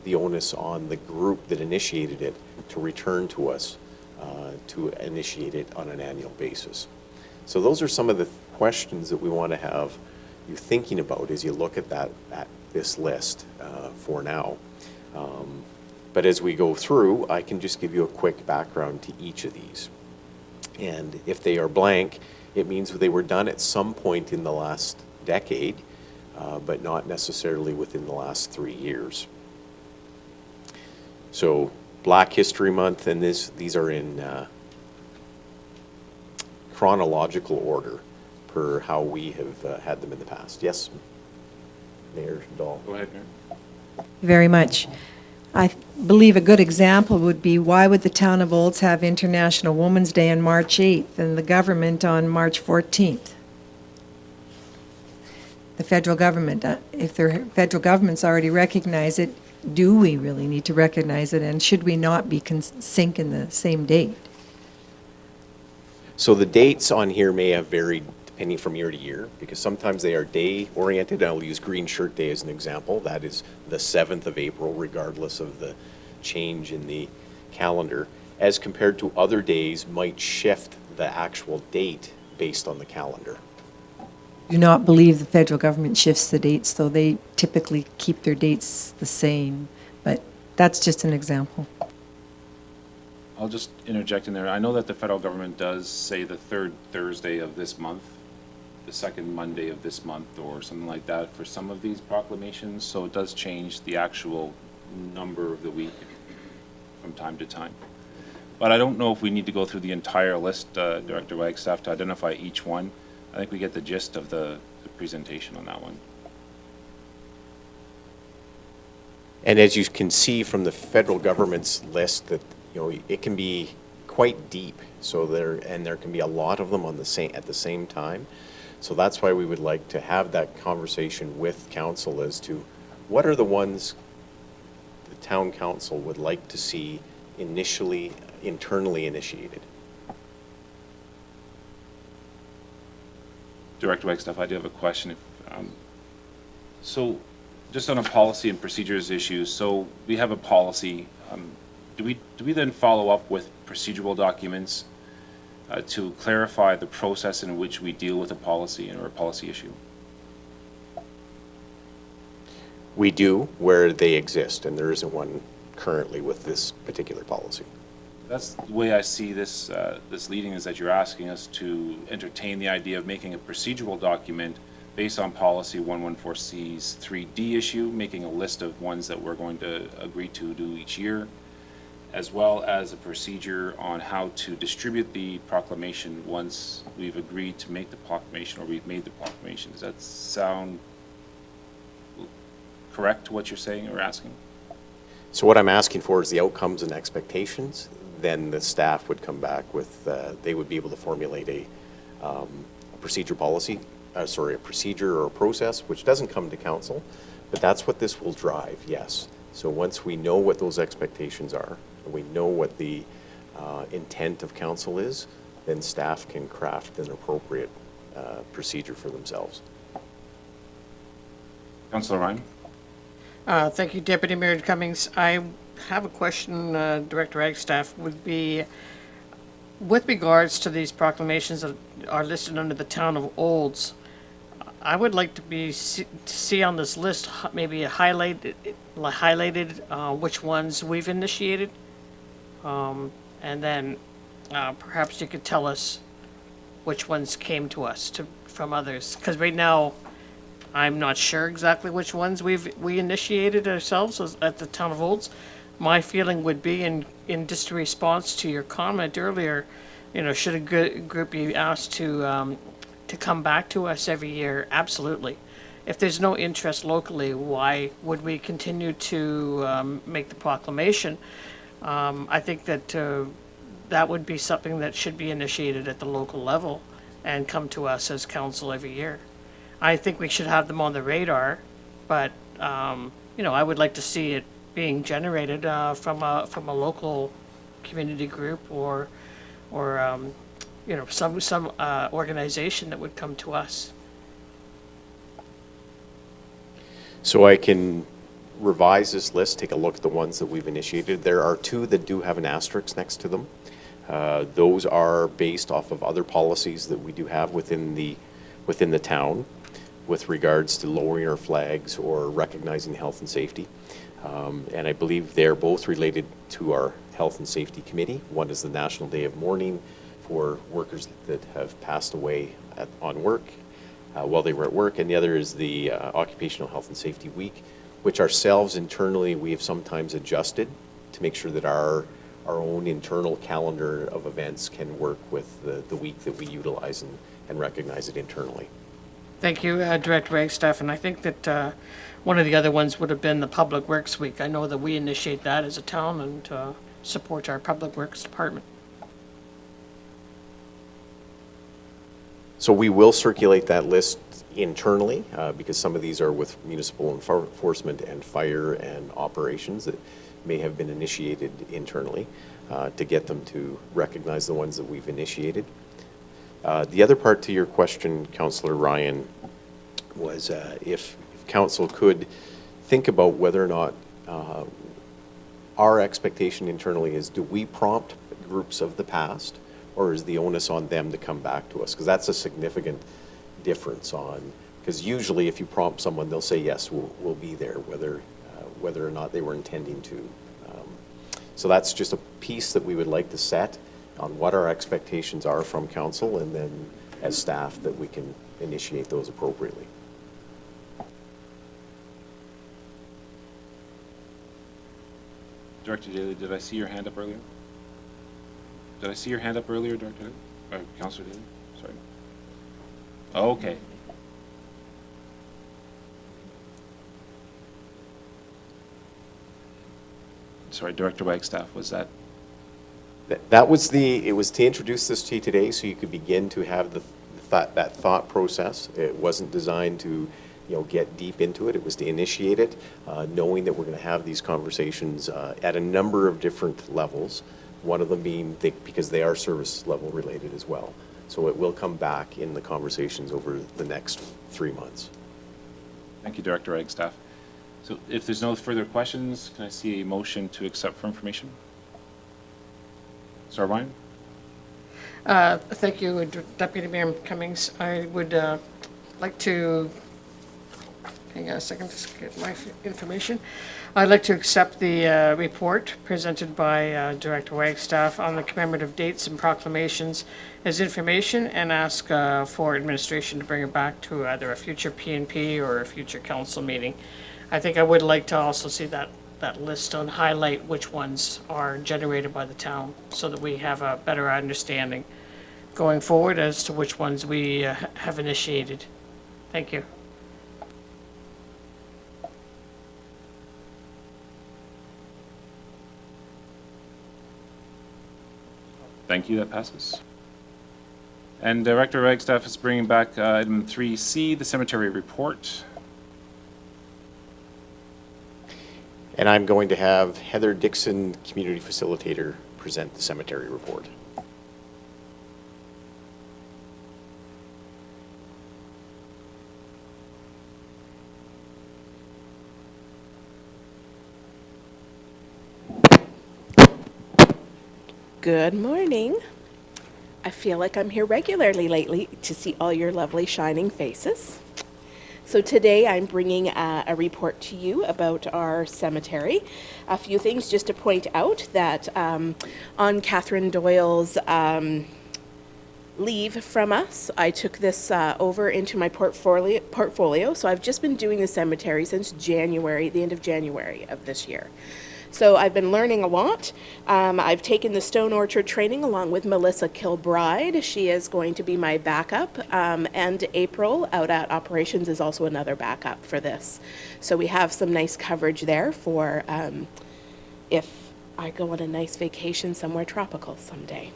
the onus on the group that initiated it to return to us to initiate it on an annual basis? So those are some of the questions that we want to have you thinking about as you look at this list for now. But as we go through, I can just give you a quick background to each of these. And if they are blank, it means they were done at some point in the last decade, but not necessarily within the last 3 years. So Black History Month, and these are in chronological order per how we have had them in the past. Yes, Mayor Dahl. Go ahead, Mayor. Very much. I believe a good example would be, why would the town of Olds have International Women's Day on March 8th and the government on March 14th? The federal government, if the federal government's already recognized it, do we really need to recognize it, and should we not be sync in the same date? So the dates on here may have varied depending from year to year, because sometimes they are day-oriented. I'll use Green Shirt Day as an example. That is the 7th of April, regardless of the change in the calendar, as compared to other days might shift the actual date based on the calendar. Do not believe the federal government shifts the dates, though they typically keep their dates the same, but that's just an example. I'll just interject in there. I know that the federal government does say the third Thursday of this month, the second Monday of this month, or something like that for some of these proclamations, so it does change the actual number of the week from time to time. But I don't know if we need to go through the entire list, Director Wagstaff, to identify each one. I think we get the gist of the presentation on that one. And as you can see from the federal government's list, that it can be quite deep. So there can be a lot of them at the same time. So that's why we would like to have that conversation with council as to what are the ones the town council would like to see internally initiated. Director Wagstaff, I do have a question. So just on a policy and procedures issue, so we have a policy. Do we then follow up with procedural documents to clarify the process in which we deal with a policy or a policy issue? We do, where they exist, and there isn't one currently with this particular policy. That's the way I see this, this leading, is that you're asking us to entertain the idea of making a procedural document based on policy 114C's 3D issue, making a list of ones that we're going to agree to do each year, as well as a procedure on how to distribute the proclamation once we've agreed to make the proclamation or we've made the proclamation. Does that sound correct to what you're saying or asking? So what I'm asking for is the outcomes and expectations. Then the staff would come back with, they would be able to formulate a procedure policy, a procedure or a process, which doesn't come to council, but that's what this will drive, yes. So once we know what those expectations are, and we know what the intent of council is, then staff can craft an appropriate procedure for themselves. Councillor Ryan? Thank you, Deputy Mayor Cummings. I have a question, Director Wagstaff, would be with regards to these proclamations that are listed under the town of Olds. I would like to see on this list maybe highlighted which ones we've initiated, and then perhaps you could tell us which ones came to us from others, because right now I'm not sure exactly which ones we initiated ourselves at the town of Olds. My feeling would be, in just a response to your comment earlier, should a good group be asked to come back to us every year? Absolutely. If there's no interest locally, why would we continue to make the proclamation? I think that that would be something that should be initiated at the local level and come to us as council every year. I think we should have them on the radar, but, I would like to see it being generated from a local community group or some organization that would come to us. So I can revise this list, take a look at the ones that we've initiated. There are 2 that do have an asterisk next to them. Those are based off of other policies that we do have within the town with regards to lowering our flags or recognizing health and safety. And I believe they're both related to our Health and Safety Committee. One is the National Day of Mourning for workers that have passed away on work while they were at work, and the other is the Occupational Health and Safety Week, which ourselves internally we have sometimes adjusted to make sure that our own internal calendar of events can work with the week that we utilize and recognize it internally. Thank you, Director Wagstaff, and I think that one of the other ones would have been the Public Works Week. I know that we initiate that as a town and support our Public Works Department. So we will circulate that list internally because some of these are with municipal enforcement and fire and operations that may have been initiated internally to get them to recognize the ones that we've initiated. The other part to your question, Councillor Ryan, was if council could think about whether or not our expectation internally is, do we prompt groups of the past, or is the onus on them to come back to us? Because that's a significant difference because usually if you prompt someone, they'll say, yes, we'll be there, whether or not they were intending to. So that's just a piece that we would like to set on what our expectations are from council, and then as staff that we can initiate those appropriately. Director Daly, did I see your hand up earlier? Did I see your hand up earlier, Director Daly? Or Councillor Daly? Sorry. Oh, okay. Sorry, Director Wagstaff, was that? It was to introduce this to you today so you could begin to have that thought process. It wasn't designed to get deep into it. It was to initiate it, knowing that we're going to have these conversations at a number of different levels, one of them being because they are service level related as well. So it will come back in the conversations over the next 3 months. Thank you, Director Wagstaff. So if there's no further questions, can I see a motion to accept for information? Sarwine? Thank you, Deputy Mayor Cummings. I would like to, hang on a second, just get my information. I'd like to accept the report presented by Director Wagstaff on the commemorative dates and proclamations as information, and ask for administration to bring it back to either a future P&P or a future council meeting. I think I would like to also see that list and highlight which ones are generated by the town so that we have a better understanding going forward as to which ones we have initiated. Thank you. Thank you, that passes. And Director Wagstaff is bringing back item 3C, the cemetery report. And I'm going to have Heather Dixon, Community Facilitator, present the cemetery report. Good morning. I feel like I'm here regularly lately to see all your lovely shining faces. So today I'm bringing a report to you about our cemetery. A few things just to point out that on Catherine Doyle's leave from us, I took this over into my portfolio. So I've just been doing the cemetery since January, the end of January of this year. So I've been learning a lot. I've taken the Stone Orchard training along with Melissa Kilbride. She is going to be my backup. And April out at Operations is also another backup for this. So we have some nice coverage there for if I go on a nice vacation somewhere tropical someday.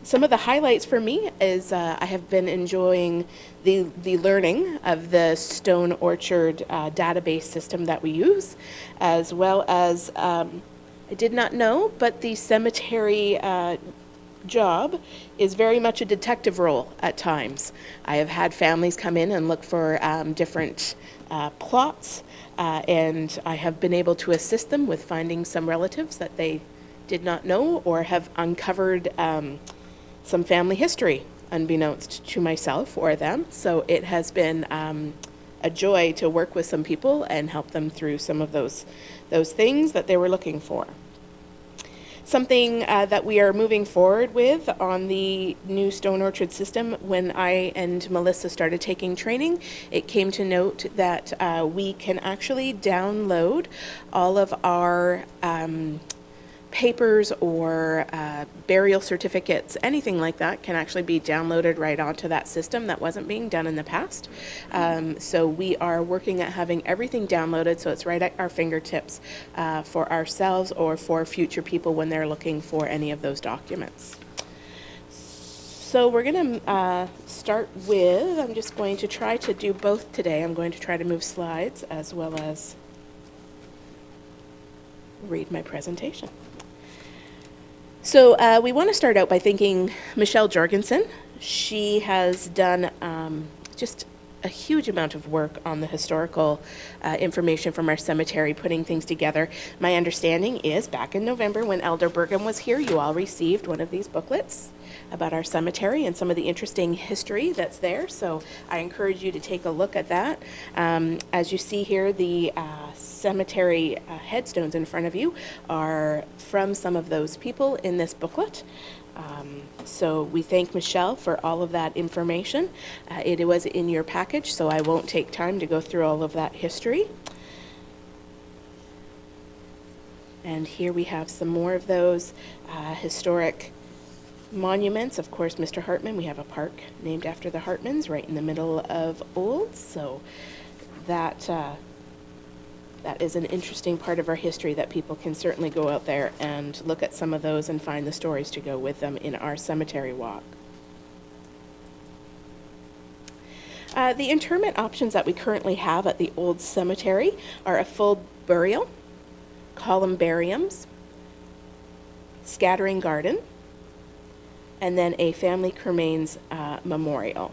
Some of the highlights for me is I have been enjoying the learning of the Stone Orchard database system that we use, as well as I did not know, but the cemetery job is very much a detective role at times. I have had families come in and look for different plots, and I have been able to assist them with finding some relatives that they did not know, or have uncovered some family history unbeknownst to myself or them. So it has been a joy to work with some people and help them through some of those things that they were looking for. Something that we are moving forward with on the new Stone Orchard system, when I and Melissa started taking training, it came to note that we can actually download all of our papers or burial certificates, anything like that can actually be downloaded right onto that system. That wasn't being done in the past. So we are working at having everything downloaded so it's right at our fingertips for ourselves or for future people when they're looking for any of those documents. So we're going to start with, I'm just going to try to do both today. I'm going to try to move slides as well as read my presentation. So we want to start out by thanking Michelle Jorgensen. She has done just a huge amount of work on the historical information from our cemetery, putting things together. My understanding is back in November when Elder Burgum was here, you all received one of these booklets about our cemetery and some of the interesting history that's there. So I encourage you to take a look at that. As you see here, the cemetery headstones in front of you are from some of those people in this booklet. So we thank Michelle for all of that information. It was in your package, so I won't take time to go through all of that history. And here we have some more of those historic monuments. Of course, Mr. Hartman, we have a park named after the Hartmans right in the middle of Olds, so that is an interesting part of our history that people can certainly go out there and look at some of those and find the stories to go with them in our cemetery walk. The interment options that we currently have at the Old Cemetery are a full burial, columbariums, scattering garden, and then a family cremains memorial.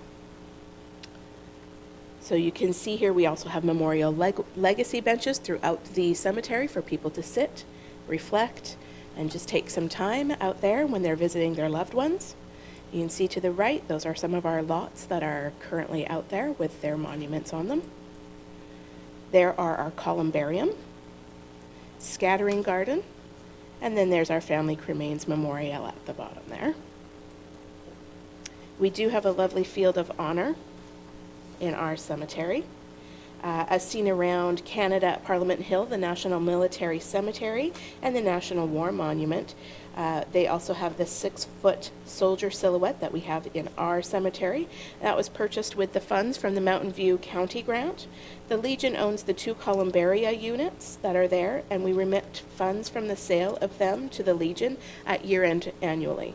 So you can see here we also have memorial legacy benches throughout the cemetery for people to sit, reflect, and just take some time out there when they're visiting their loved ones. You can see to the right, those are some of our lots that are currently out there with their monuments on them. There are our columbarium, scattering garden, and then there's our family cremains memorial at the bottom there. We do have a lovely field of honor in our cemetery. As seen around Canada at Parliament Hill, the National Military Cemetery, and the National War Monument. They also have the 6-foot soldier silhouette that we have in our cemetery. That was purchased with the funds from the Mountain View County grant. The Legion owns the 2 columbaria units that are there, and we remit funds from the sale of them to the Legion at year-end annually.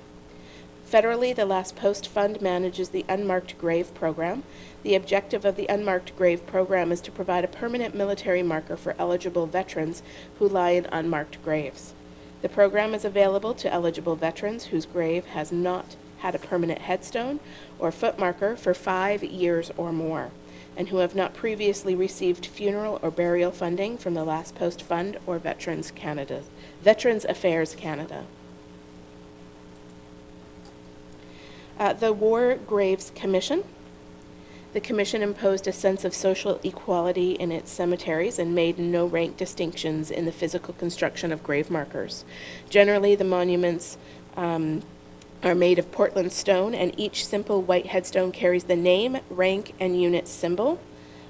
Federally, the Last Post Fund manages the Unmarked Grave Program. The objective of the Unmarked Grave Program is to provide a permanent military marker for eligible veterans who lie in unmarked graves. The program is available to eligible veterans whose grave has not had a permanent headstone or foot marker for 5 years or more, and who have not previously received funeral or burial funding from the Last Post Fund or Veterans Affairs Canada. The War Graves Commission. The Commission imposed a sense of social equality in its cemeteries and made no rank distinctions in the physical construction of grave markers. Generally, the monuments are made of Portland stone, and each simple white headstone carries the name, rank, and unit symbol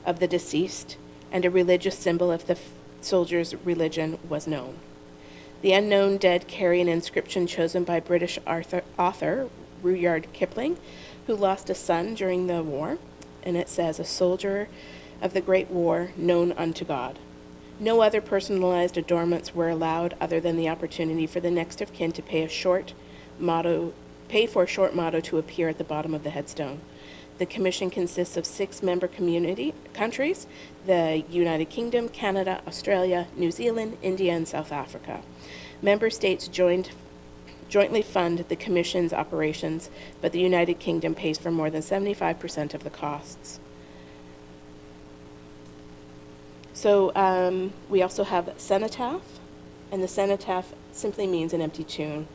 of the deceased and a religious symbol if the soldier's religion was known. The unknown dead carry an inscription chosen by British author Rudyard Kipling, who lost a son during the war, and it says, "A soldier of the Great War, known unto God." No other personalized adornments were allowed other than the opportunity for the next of kin to pay for a short motto to appear at the bottom of the headstone. The commission consists of 6 member countries, the United Kingdom, Canada, Australia, New Zealand, India, and South Africa. Member states jointly fund the commission's operations, but the United Kingdom pays for more than 75% of the costs. So we also have cenotaph, and the cenotaph simply means an empty tomb.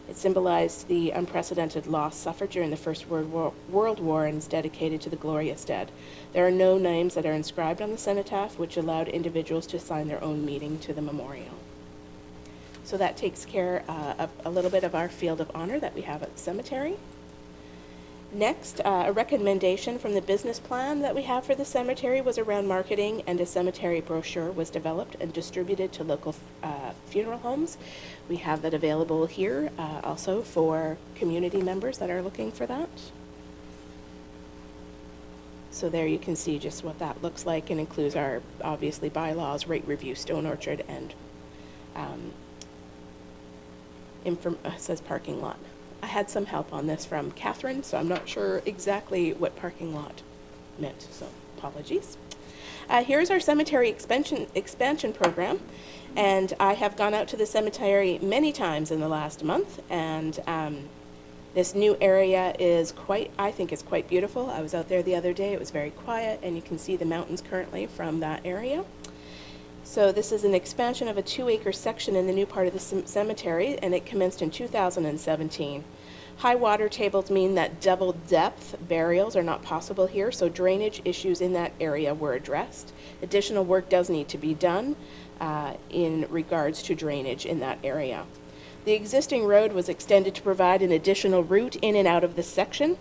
It symbolized the unprecedented loss suffered during the First World War and is dedicated to the glorious dead. There are no names that are inscribed on the cenotaph, which allowed individuals to assign their own meaning to the memorial. So that takes care of a little bit of our field of honor that we have at the cemetery. Next, a recommendation from the business plan that we have for the cemetery was around marketing, and a cemetery brochure was developed and distributed to local funeral homes. We have that available here also for community members that are looking for that. So there you can see just what that looks like, and includes our, obviously, bylaws, rate review, Stone Orchard, and says parking lot. I had some help on this from Catherine, so I'm not sure exactly what parking lot meant, so apologies. Here's our cemetery expansion program, and I have gone out to the cemetery many times in the last month, and this new area is I think it's quite beautiful. I was out there the other day, it was very quiet, and you can see the mountains currently from that area. So this is an expansion of a 2-acre section in the new part of the cemetery, and it commenced in 2017. High water tables mean that double depth burials are not possible here, so drainage issues in that area were addressed. Additional work does need to be done in regards to drainage in that area. The existing road was extended to provide an additional route in and out of this section,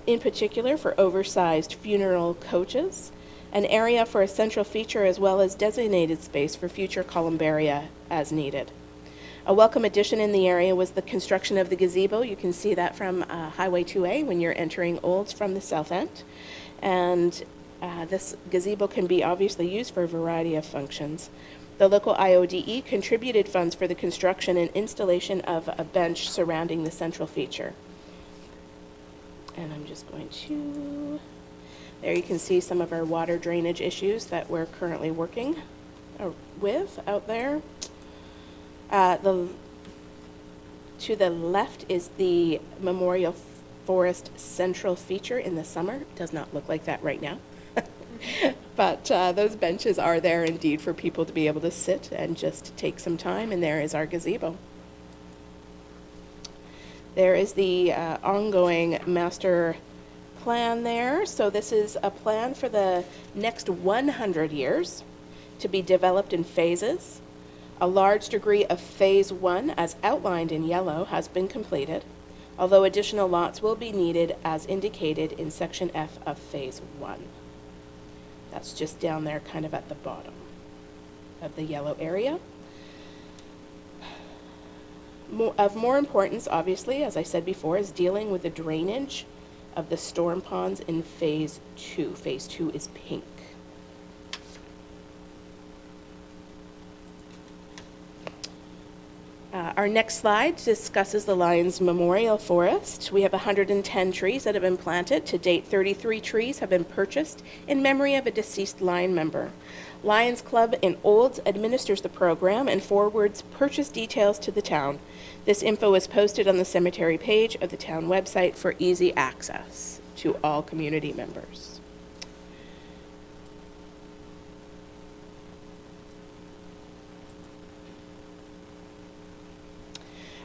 in particular for oversized funeral coaches, an area for a central feature, as well as designated space for future columbaria as needed. A welcome addition in the area was the construction of the gazebo. You can see that from Highway 2A when you're entering Olds from the south end. And this gazebo can be obviously used for a variety of functions. The local IODE contributed funds for the construction and installation of a bench surrounding the central feature. And I'm just going to... There you can see some of our water drainage issues that we're currently working with out there. To the left is the Memorial Forest Central feature in the summer. It does not look like that right now. But those benches are there indeed for people to be able to sit and just take some time, and there is our gazebo. There is the ongoing master plan there. So this is a plan for the next 100 years to be developed in phases. A large degree of phase 1, as outlined in yellow, has been completed, although additional lots will be needed as indicated in section F of phase 1. That's just down there kind of at the bottom of the yellow area. Of more importance, obviously, as I said before, is dealing with the drainage of the storm ponds in phase 2. Phase 2 is pink. Our next slide discusses the Lions Memorial Forest. We have 110 trees that have been planted. To date, 33 trees have been purchased in memory of a deceased Lion member. Lions Club in Olds administers the program and forwards purchase details to the town. This info is posted on the cemetery page of the town website for easy access to all community members.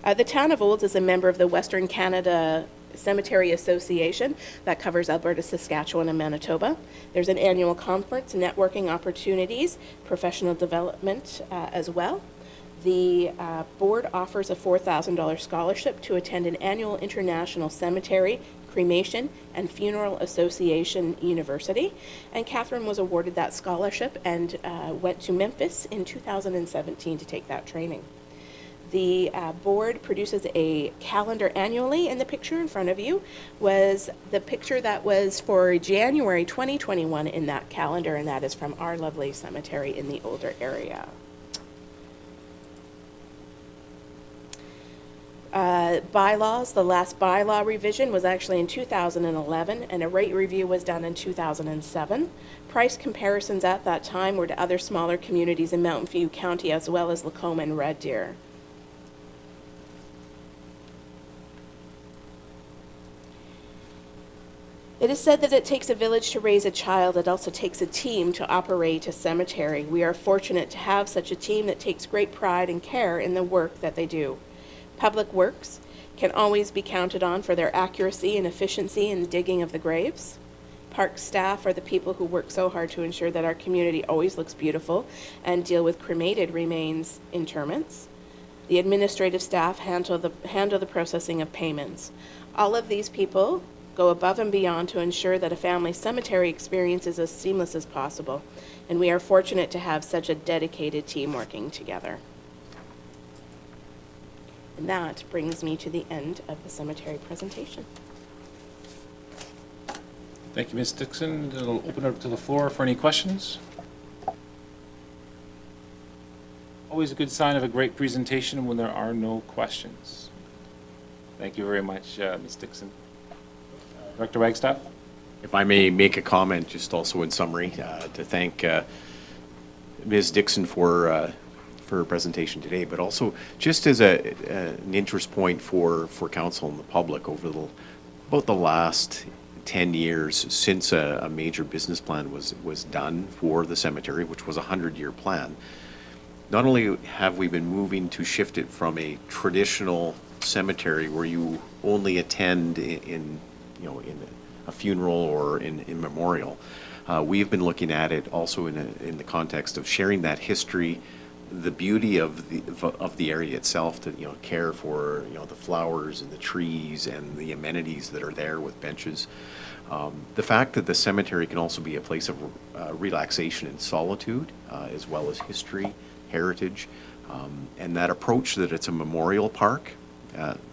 The town of Olds is a member of the Western Canada Cemetery Association that covers Alberta, Saskatchewan, and Manitoba. There's an annual conference, networking opportunities, professional development as well. The board offers a $4,000 scholarship to attend an annual International Cemetery, Cremation, and Funeral Association University. And Catherine was awarded that scholarship and went to Memphis in 2017 to take that training. The board produces a calendar annually, and the picture in front of you was the picture that was for January 2021 in that calendar, and that is from our lovely cemetery in the older area. Bylaws, the last bylaw revision was actually in 2011, and a rate review was done in 2007. Price comparisons at that time were to other smaller communities in Mountain View County, as well as Lacombe and Red Deer. It is said that it takes a village to raise a child. It also takes a team to operate a cemetery. We are fortunate to have such a team that takes great pride and care in the work that they do. Public Works can always be counted on for their accuracy and efficiency in the digging of the graves. Park staff are the people who work so hard to ensure that our community always looks beautiful and deal with cremated remains interments. The administrative staff handle the processing of payments. All of these people go above and beyond to ensure that a family cemetery experience is as seamless as possible, and we are fortunate to have such a dedicated team working together. And that brings me to the end of the cemetery presentation. Thank you, Ms. Dixon. I'll open it up to the floor for any questions. Always a good sign of a great presentation when there are no questions. Thank you very much, Ms. Dixon. Director Wagstaff? If I may make a comment, just also in summary, to thank Ms. Dixon for her presentation today, but also just as an interest point for council and the public over about the last 10 years since a major business plan was done for the cemetery, which was a 100-year plan. Not only have we been moving to shift it from a traditional cemetery where you only attend in a funeral or in memorial, we've been looking at it also in the context of sharing that history, the beauty of the area itself, to care for the flowers and the trees and the amenities that are there with benches. The fact that the cemetery can also be a place of relaxation and solitude, as well as history, heritage, and that approach that it's a memorial park,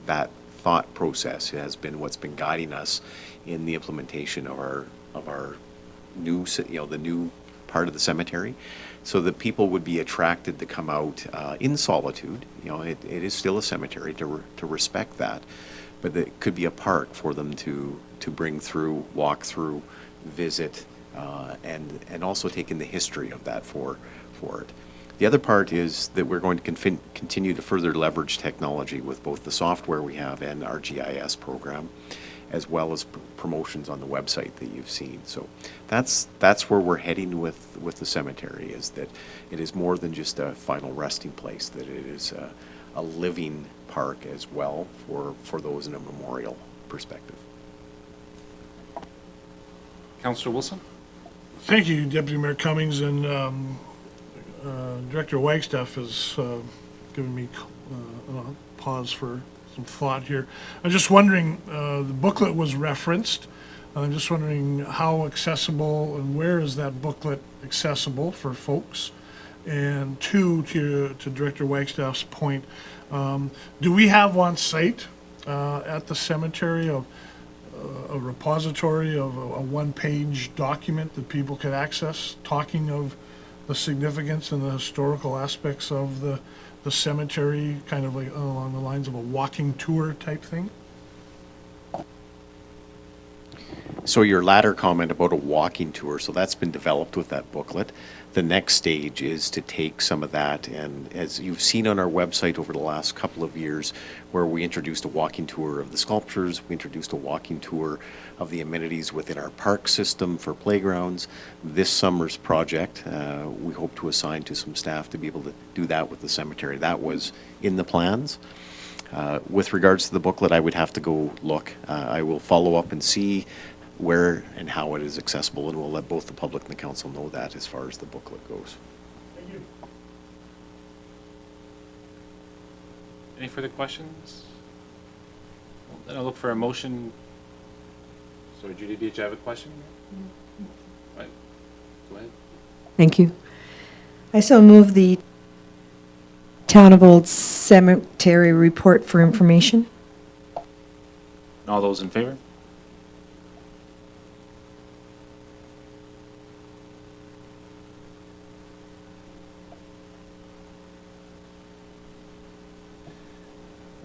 that thought process has been what's been guiding us in the implementation of our new, the new part of the cemetery, so that people would be attracted to come out in solitude. It is still a cemetery, to respect that, but it could be a park for them to bring through, walk through, visit, and also take in the history of that for it. The other part is that we're going to continue to further leverage technology with both the software we have and our GIS program, as well as promotions on the website that you've seen. So that's where we're heading with the cemetery, is that it is more than just a final resting place, that it is a living park as well for those in a memorial perspective. Councillor Wilson? Thank you, Deputy Mayor Cummings, and Director Wagstaff has given me pause for some thought here. I'm just wondering, the booklet was referenced. I'm just wondering how accessible and where is that booklet accessible for folks? And two, to Director Wagstaff's point, do we have on site at the cemetery a repository of a one-page document that people could access, talking of the significance and the historical aspects of the cemetery, kind of like along the lines of a walking tour type thing? So your latter comment about a walking tour, so that's been developed with that booklet. The next stage is to take some of that, and as you've seen on our website over the last couple of years, where we introduced a walking tour of the sculptures, we introduced a walking tour of the amenities within our park system for playgrounds. This summer's project, we hope to assign to some staff to be able to do that with the cemetery. That was in the plans. With regards to the booklet, I would have to go look. I will follow up and see where and how it is accessible, and we'll let both the public and the council know that as far as the booklet goes. Thank you. Any further questions? Well, then I'll look for a motion. Sorry, Judy, did you have a question? Right. Go ahead. Thank you. I so move the Town of Old cemetery report for information. All those in favor?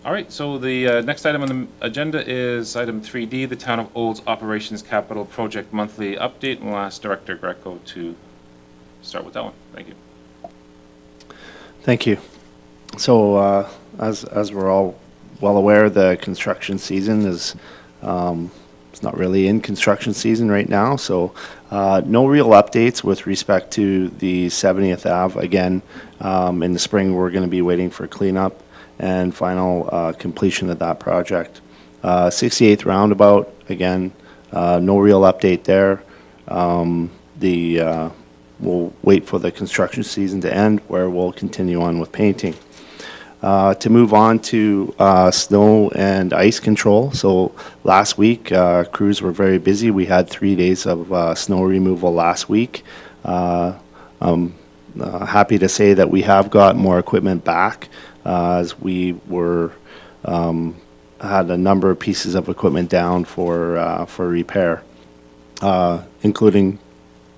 All right, so the next item on the agenda is item 3D, the Town of Olds Operations Capital Project Monthly Update. And we'll ask Director Greco to start with that one. Thank you. Thank you. So, as we're all well aware, the construction season is, it's not really in construction season right now, so no real updates with respect to the 70th Ave. Again, in the spring, we're going to be waiting for cleanup and final completion of that project. 68th Roundabout, again, no real update there. We'll wait for the construction season to end, where we'll continue on with painting. To move on to snow and ice control. So last week, crews were very busy. We had 3 days of snow removal last week. I'm happy to say that we have got more equipment back, as we were had a number of pieces of equipment down for repair, including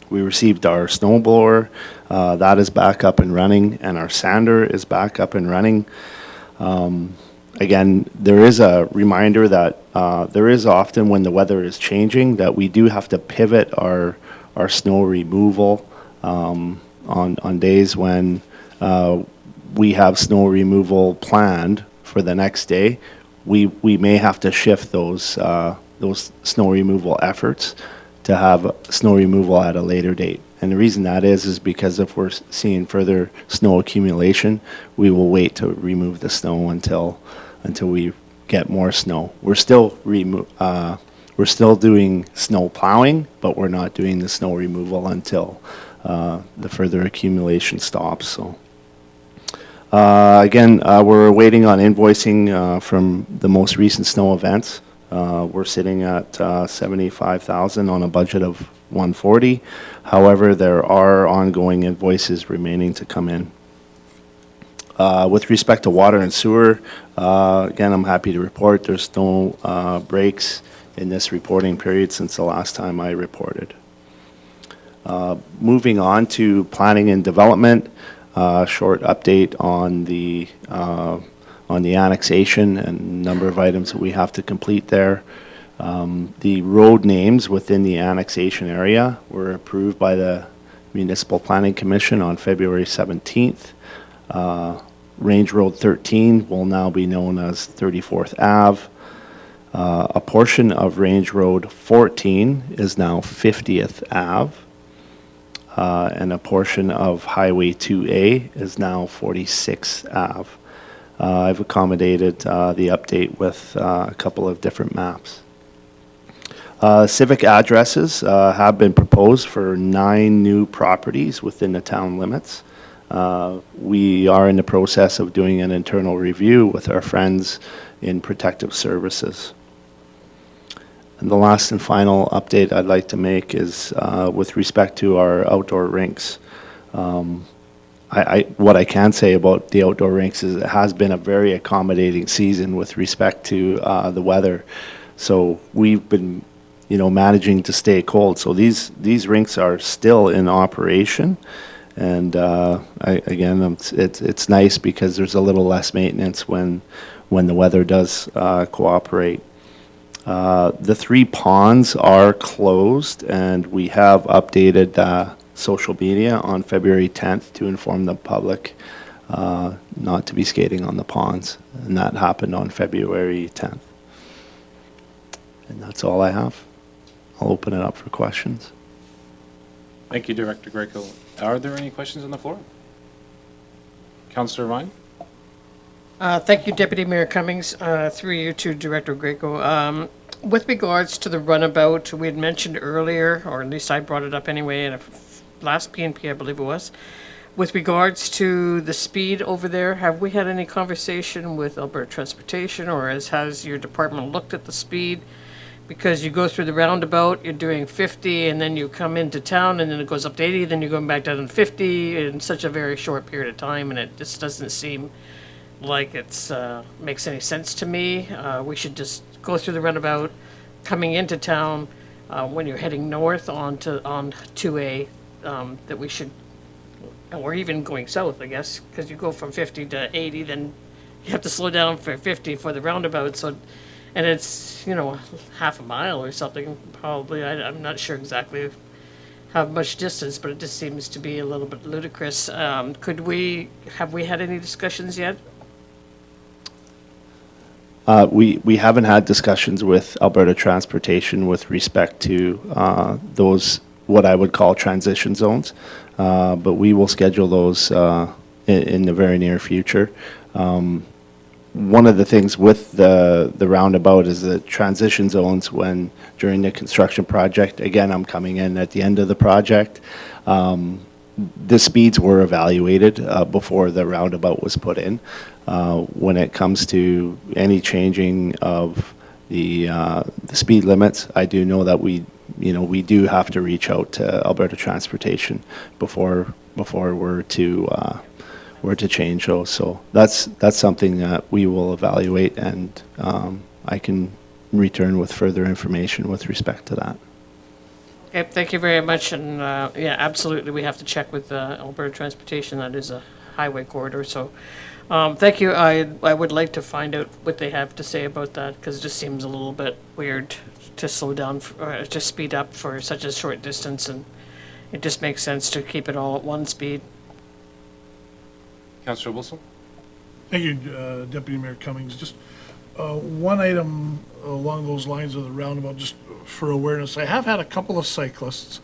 we received our snow blower. That is back up and running, and our sander is back up and running. Again, there is a reminder that there is often, when the weather is changing, that we do have to pivot our snow removal on days when we have snow removal planned for the next day. We may have to shift those snow removal efforts to have snow removal at a later date. And the reason that is because if we're seeing further snow accumulation, we will wait to remove the snow until we get more snow. We're still doing snow plowing, but we're not doing the snow removal until the further accumulation stops. So again, we're waiting on invoicing from the most recent snow events. We're sitting at 75,000 on a budget of 140. However, there are ongoing invoices remaining to come in. With respect to water and sewer, again, I'm happy to report there's no breaks in this reporting period since the last time I reported. Moving on to planning and development, short update on the annexation and number of items that we have to complete there. The road names within the annexation area were approved by the Municipal Planning Commission on February 17th. Range Road 13 will now be known as 34th Ave. A portion of Range Road 14 is now 50th Ave. And a portion of Highway 2A is now 46th Ave. I've accommodated the update with a couple of different maps. Civic addresses have been proposed for 9 new properties within the town limits. We are in the process of doing an internal review with our friends in protective services. And the last and final update I'd like to make is with respect to our outdoor rinks. What I can say about the outdoor rinks is it has been a very accommodating season with respect to the weather. So we've been, managing to stay cold. So these rinks are still in operation, and it's nice because there's a little less maintenance when the weather does cooperate. The 3 ponds are closed, and we have updated social media on February 10th to inform the public not to be skating on the ponds, and that happened on February 10th. And that's all I have. I'll open it up for questions. Thank you, Director Greco. Are there any questions on the floor? Councillor Ryan? Thank you, Deputy Mayor Cummings, through you to Director Greco. With regards to the runabout, we had mentioned earlier, or at least I brought it up anyway, in a last PNP, I believe it was. With regards to the speed over there, have we had any conversation with Alberta Transportation, or has your department looked at the speed? Because you go through the roundabout, you're doing 50, and then you come into town, and then it goes up to 80, then you're going back down to 50 in such a very short period of time, and it just doesn't seem like it's, makes any sense to me. We should just go through the roundabout coming into town, when you're heading north on 2A, that we should, or even going south, I guess, because you go from 50 to 80, then you have to slow down for 50 for the roundabout, so, and it's, half a mile or something, probably. I'm not sure exactly how much distance, but it just seems to be a little bit ludicrous. Have we had any discussions yet? We haven't had discussions with Alberta Transportation with respect to those, what I would call transition zones, but we will schedule those in the very near future. One of the things with the roundabout is the transition zones when, during the construction project, again, I'm coming in at the end of the project, the speeds were evaluated before the roundabout was put in. When it comes to any changing of the speed limits, I do know that we do have to reach out to Alberta Transportation before we're to change those. So that's something that we will evaluate, and I can return with further information with respect to that. Okay, thank you very much, and yeah, absolutely, we have to check with Alberta Transportation. That is a highway corridor, so thank you. I would like to find out what they have to say about that, because it just seems a little bit weird to slow down or to speed up for such a short distance, and it just makes sense to keep it all at one speed. Councillor Wilson? Thank you, Deputy Mayor Cummings. Just one item along those lines of the roundabout, just for awareness. I have had a couple of cyclists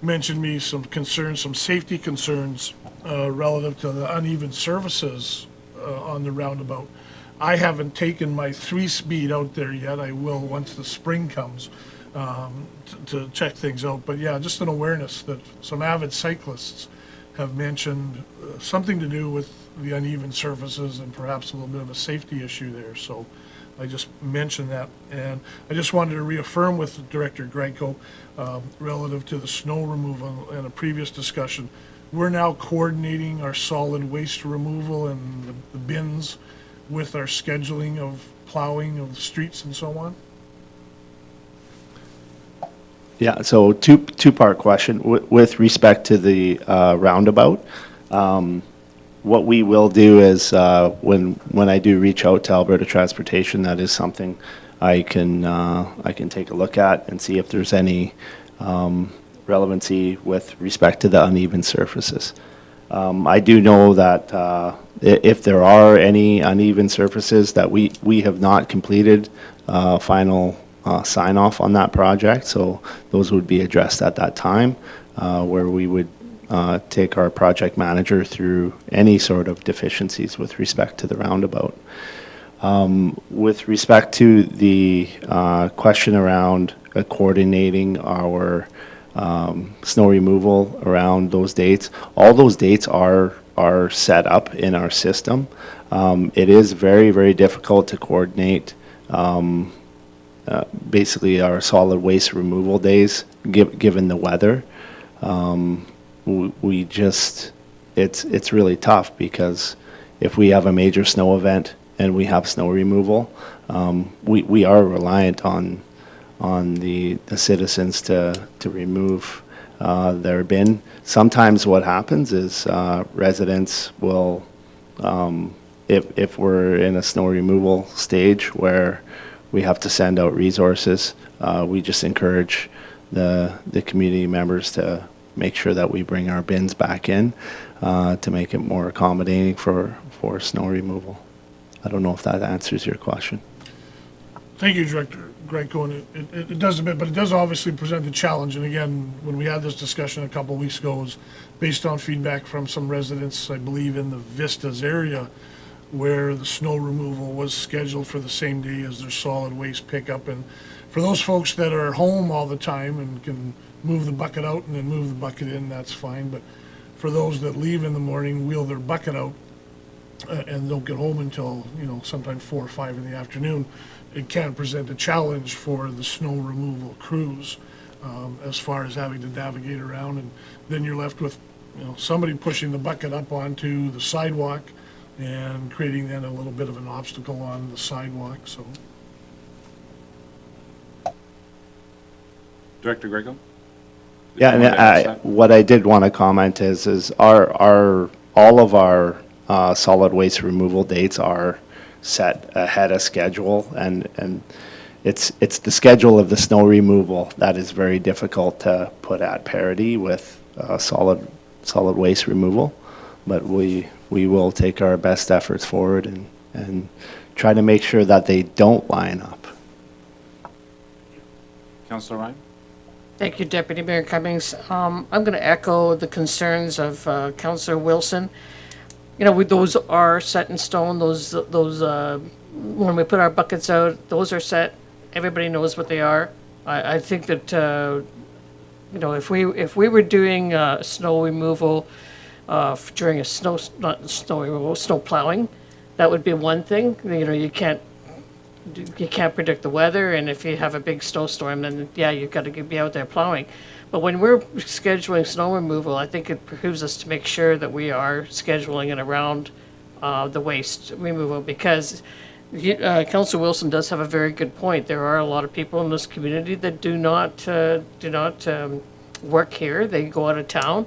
mention me some concerns, some safety concerns relative to the uneven surfaces on the roundabout. I haven't taken my 3-speed out there yet. I will once the spring comes to check things out. But yeah, just an awareness that some avid cyclists have mentioned something to do with the uneven surfaces and perhaps a little bit of a safety issue there. So I just mentioned that. And I just wanted to reaffirm with Director Greco relative to the snow removal in a previous discussion. We're now coordinating our solid waste removal and the bins with our scheduling of plowing of the streets and so on. Yeah, so two-part question. With respect to the roundabout, what we will do is when I do reach out to Alberta Transportation, that is something I can take a look at and see if there's any relevancy with respect to the uneven surfaces. I do know that if there are any uneven surfaces that we have not completed final sign off on that project, so those would be addressed at that time, where we would take our project manager through any sort of deficiencies with respect to the roundabout. With respect to the question around coordinating our snow removal around those dates, all those dates are set up in our system. It is very, very difficult to coordinate basically our solid waste removal days, given the weather. We just, it's really tough, because if we have a major snow event and we have snow removal, we are reliant on the citizens to remove their bin. Sometimes what happens is residents will, if we're in a snow removal stage where we have to send out resources, we just encourage the community members to make sure that we bring our bins back in to make it more accommodating for snow removal. I don't know if that answers your question. Thank you, Director Greco, and it does a bit, but it does obviously present a challenge. And again, when we had this discussion a couple of weeks ago, it was based on feedback from some residents, I believe, in the Vistas area, where the snow removal was scheduled for the same day as their solid waste pickup. And for those folks that are home all the time and can move the bucket out and then move the bucket in, that's fine. But for those that leave in the morning, wheel their bucket out, and don't get home until, sometime 4 or 5 in the afternoon, it can present a challenge for the snow removal crews as far as having to navigate around. And then you're left with, somebody pushing the bucket up onto the sidewalk and creating then a little bit of an obstacle on the sidewalk, so. Director Greco? Yeah, and what I did want to comment is all of our solid waste removal dates are set ahead of schedule, and it's the schedule of the snow removal that is very difficult to put at parity with solid waste removal. But we will take our best efforts forward and try to make sure that they don't line up. Councillor Ryan? Thank you, Deputy Mayor Cummings. I'm going to echo the concerns of Councillor Wilson. You know, those are set in stone. Those when we put our buckets out, those are set. Everybody knows what they are. I think that you know, if we were doing snow removal during a snow plowing, that would be one thing. You know, you can't predict the weather, and if you have a big snowstorm, then yeah, you've got to be out there plowing. But when we're scheduling snow removal, I think it behooves us to make sure that we are scheduling it around the waste removal, because Councillor Wilson does have a very good point. There are a lot of people in this community that do not work here. They go out of town,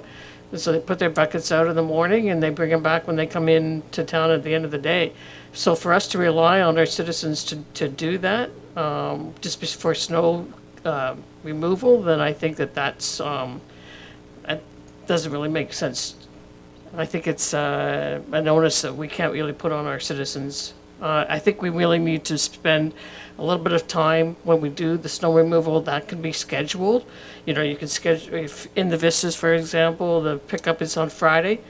and so they put their buckets out in the morning and they bring them back when they come in to town at the end of the day. So for us to rely on our citizens to do that, just for snow removal, then I think that that doesn't really make sense. I think it's an onus that we can't really put on our citizens. I think we really need to spend a little bit of time when we do the snow removal. That can be scheduled. You know, you can schedule, if in the Vistas, for example, the pickup is on Friday.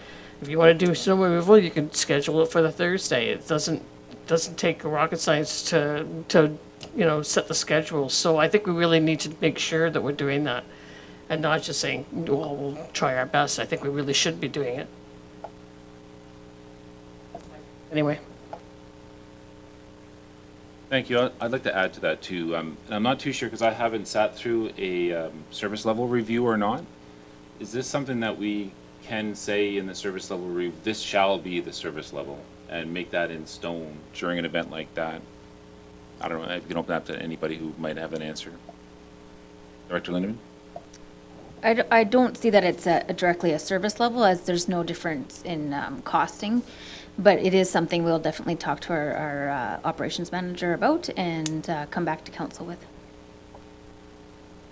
If you want to do snow removal, you can schedule it for the Thursday. It doesn't take rocket science to you know, set the schedule. So I think we really need to make sure that we're doing that, and not just saying, well, we'll try our best. I think we really should be doing it. Anyway. Thank you. I'd like to add to that too. And I'm not too sure because I haven't sat through a service level review or not. Is this something that we can say in the service level review, this shall be the service level, and make that in stone during an event like that? I don't know. I can open that to anybody who might have an answer. Director Lindeman? I don't see that it's directly a service level, as there's no difference in costing, but it is something we'll definitely talk to our operations manager about and come back to council with.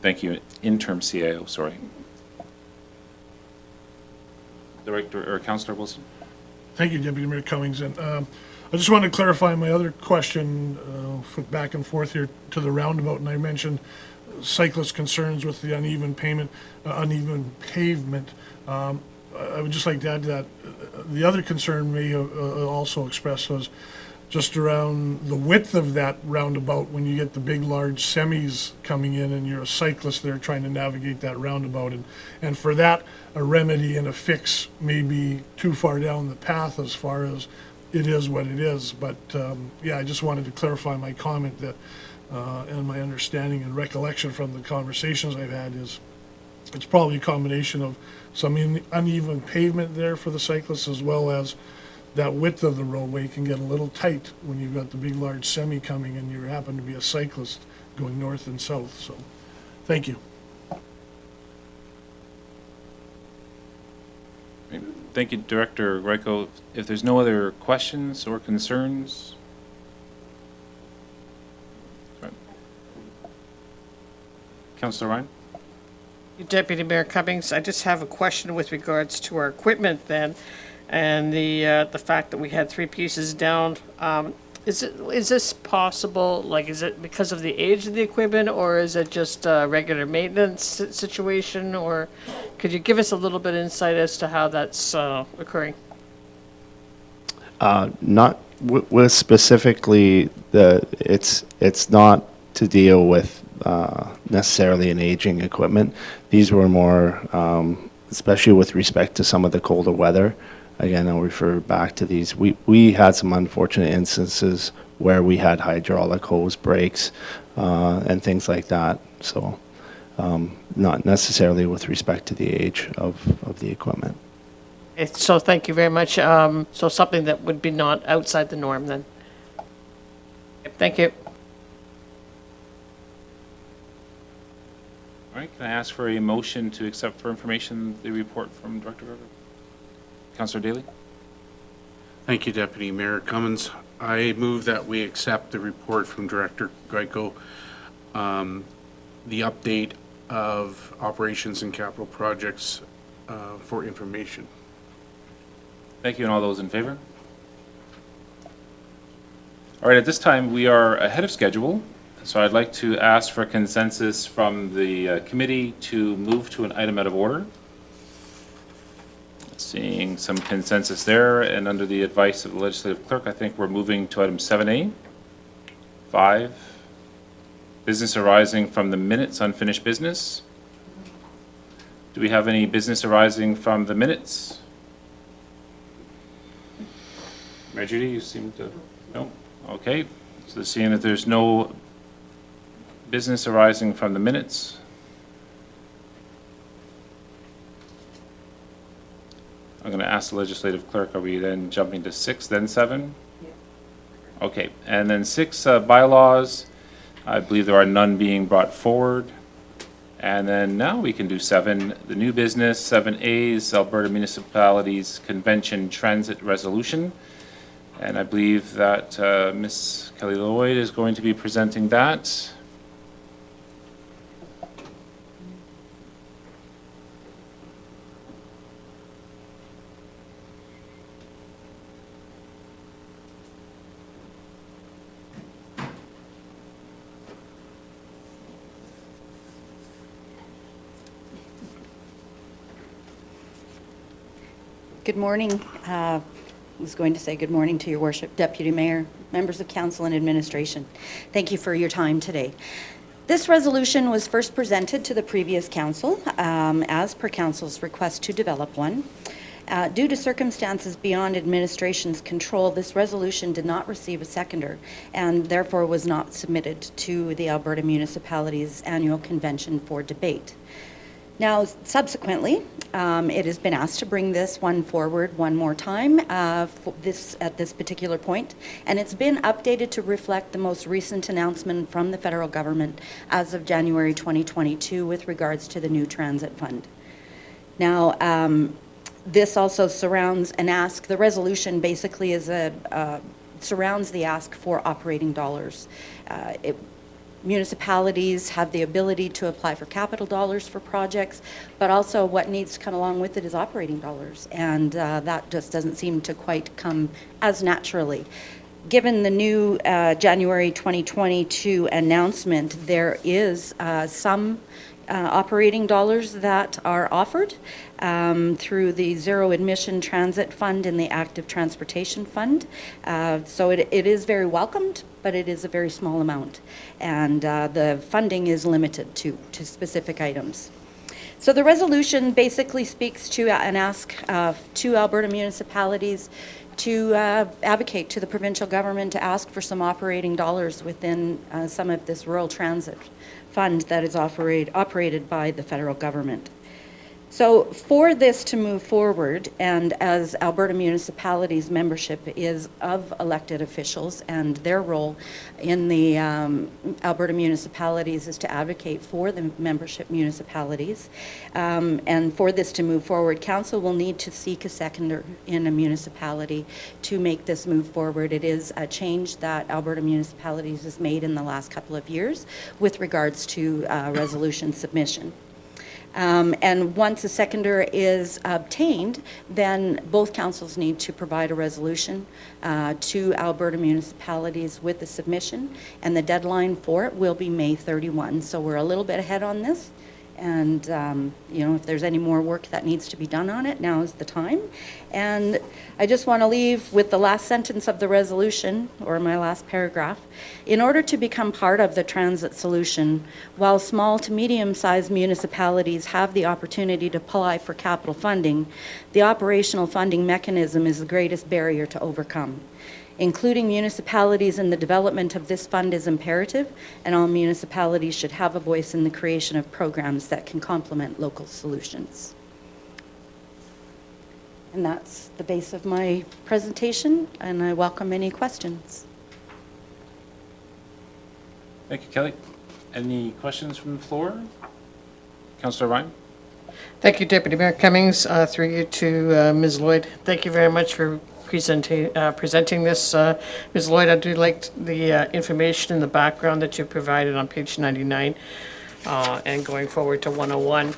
Thank you. Interim CAO, sorry. Director or Councillor Wilson? Thank you, Deputy Mayor Cummings. And I just want to clarify my other question, back and forth here to the roundabout, and I mentioned cyclist concerns with the uneven pavement. I would just like to add to that, the other concern may have also expressed was just around the width of that roundabout when you get the big, large semis coming in and you're a cyclist there trying to navigate that roundabout. And for that, a remedy and a fix may be too far down the path as far as it is what it is. But yeah, I just wanted to clarify my comment that, and my understanding and recollection from the conversations I've had is it's probably a combination of some uneven pavement there for the cyclists, as well as that width of the roadway can get a little tight when you've got the big, large semi coming and you happen to be a cyclist going north and south. So, thank you. Thank you, Director Greco. If there's no other questions or concerns, Councillor Ryan? Deputy Mayor Cummings, I just have a question with regards to our equipment then, and the fact that we had 3 pieces down. Is this possible, like, is it because of the age of the equipment, or is it just a regular maintenance situation, or could you give us a little bit of insight as to how that's occurring? Not with specifically it's not to deal with necessarily an aging equipment. These were more, especially with respect to some of the colder weather. Again, I'll refer back to these. We had some unfortunate instances where we had hydraulic hose breaks and things like that. So not necessarily with respect to the age of the equipment. So thank you very much. So something that would be not outside the norm then. Thank you. All right, can I ask for a motion to accept for information the report from Director River? Councillor Daly? Thank you, Deputy Mayor Cummins. I move that we accept the report from Director Geico, the update of operations and capital projects for information. Thank you, and all those in favor? All right, at this time, we are ahead of schedule, so I'd like to ask for consensus from the committee to move to an item out of order. Seeing some consensus there, and under the advice of the legislative clerk, I think we're moving to item 7A. 5, business arising from the minutes, unfinished business. Do we have any business arising from the minutes? Mary Judy, you seem to, no? Okay, so seeing that there's no business arising from the minutes, I'm going to ask the legislative clerk, are we then jumping to 6, then 7? Okay, and then 6, bylaws. I believe there are none being brought forward. And then now we can do 7, the new business. 7A is Alberta Municipalities Convention Transit Resolution. And I believe that Ms. Kelly Lloyd is going to be presenting that. Good morning. I was going to say good morning to your worship, Deputy Mayor, members of council and administration. Thank you for your time today. This resolution was first presented to the previous council as per council's request to develop one. Due to circumstances beyond administration's control, this resolution did not receive a seconder and therefore was not submitted to the Alberta Municipalities Annual Convention for debate. Now, subsequently, it has been asked to bring this one forward one more time at this particular point, and it's been updated to reflect the most recent announcement from the federal government as of January 2022 with regards to the new transit fund. Now, this also surrounds an ask. The resolution basically is surrounds the ask for operating dollars. Municipalities have the ability to apply for capital dollars for projects, but also what needs to come along with it is operating dollars, and that just doesn't seem to quite come as naturally. Given the new January 2022 announcement, there is some operating dollars that are offered through the Zero Admission Transit Fund and the Active Transportation Fund. So it is very welcomed, but it is a very small amount. And the funding is limited to specific items. So the resolution basically speaks to an ask to Alberta municipalities to advocate to the provincial government to ask for some operating dollars within some of this rural transit fund that is operated by the federal government. So for this to move forward, and as Alberta municipalities membership is of elected officials, and their role in the Alberta municipalities is to advocate for the membership municipalities, and for this to move forward, council will need to seek a seconder in a municipality to make this move forward. It is a change that Alberta municipalities has made in the last couple of years with regards to resolution submission. And once a seconder is obtained, then both councils need to provide a resolution to Alberta municipalities with the submission, and the deadline for it will be May 31. So we're a little bit ahead on this, and you know, if there's any more work that needs to be done on it, now is the time. And I just want to leave with the last sentence of the resolution, or my last paragraph. In order to become part of the transit solution, while small to medium-sized municipalities have the opportunity to apply for capital funding, the operational funding mechanism is the greatest barrier to overcome. Including municipalities in the development of this fund is imperative, and all municipalities should have a voice in the creation of programs that can complement local solutions. And that's the base of my presentation, and I welcome any questions. Thank you, Kelly. Any questions from the floor? Councillor Ryan? Thank you, Deputy Mayor Cummings, through you to Ms. Lloyd. Thank you very much for presenting this. Ms. Lloyd, I do like the information in the background that you provided on page 99 and going forward to 101.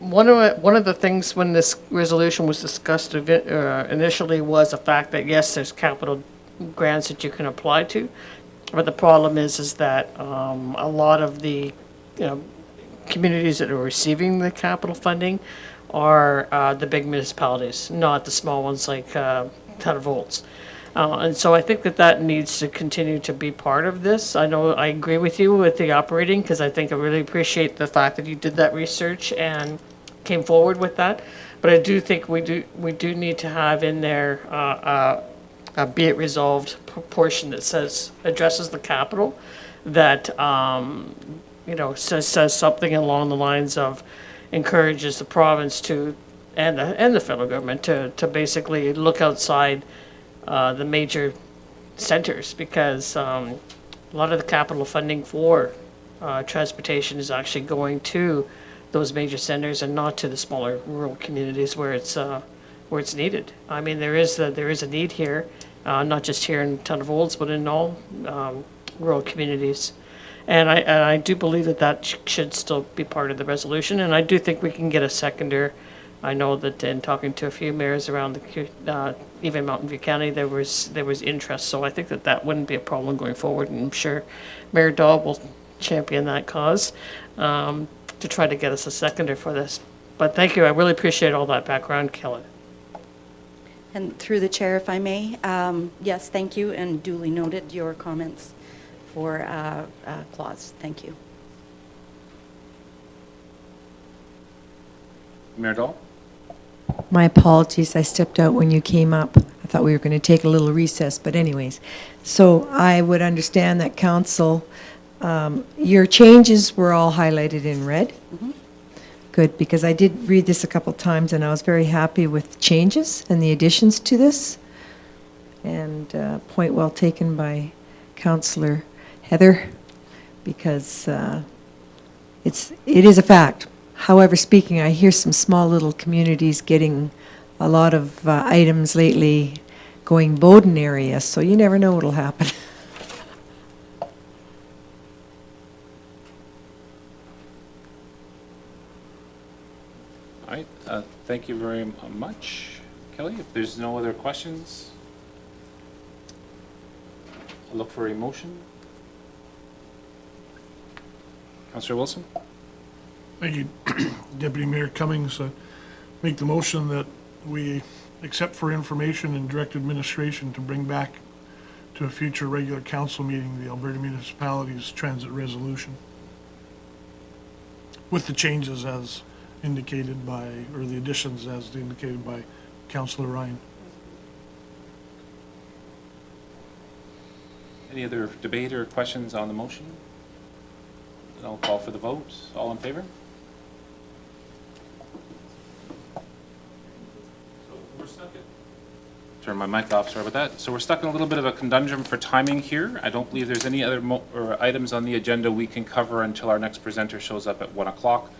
One of the things when this resolution was discussed initially was the fact that, yes, there's capital grants that you can apply to, but the problem is that a lot of the, communities that are receiving the capital funding are the big municipalities, not the small ones like Town of Olds. And so I think that needs to continue to be part of this. I know I agree with you with the operating, because I think I really appreciate the fact that you did that research and came forward with that. But I do think we do need to have in there a be it resolved portion that addresses the capital, that says something along the lines of encourages the province to and the federal government to basically look outside the major centers, because a lot of the capital funding for transportation is actually going to those major centers and not to the smaller rural communities where it's needed. I mean, there is a need here, not just here in Town of Olds, but in all rural communities. And I do believe that should still be part of the resolution, and I do think we can get a seconder. I know that in talking to a few mayors around even Mountain View County, there was interest, so I think that wouldn't be a problem going forward, and I'm sure Mayor Dahl will champion that cause to try to get us a seconder for this. But thank you, I really appreciate all that background, Kelly. And through the chair, if I may, yes, thank you, and duly noted your comments for clause. Thank you. Mayor Dahl? My apologies, I stepped out when you came up. I thought we were going to take a little recess, but anyways. So I would understand that council, your changes were all highlighted in red. Good, because I did read this a couple times and I was very happy with the changes and the additions to this. And point well taken by Councillor Heather, because it is a fact. However, speaking, I hear some small little communities getting a lot of items lately going Bowden area, so you never know what'll happen. All right, thank you very much, Kelly. If there's no other questions, I'll look for a motion. Councillor Wilson? Thank you, Deputy Mayor Cummings. Make the motion that we accept for information and direct administration to bring back to a future regular council meeting the Alberta Municipalities Transit Resolution, with the changes as indicated by, or the additions as indicated by Councillor Ryan. Any other debate or questions on the motion? Then I'll call for the vote. All in favor? So we're stuck at... Turn my mic off, sorry about that. So we're stuck in a little bit of a conundrum for timing here. I don't believe there's any other items on the agenda we can cover until our next presenter shows up at 1 o'clock.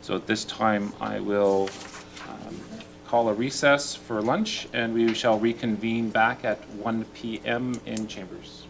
So at this time, I will call a recess for lunch, and we shall reconvene back at 1 p.m. in chambers.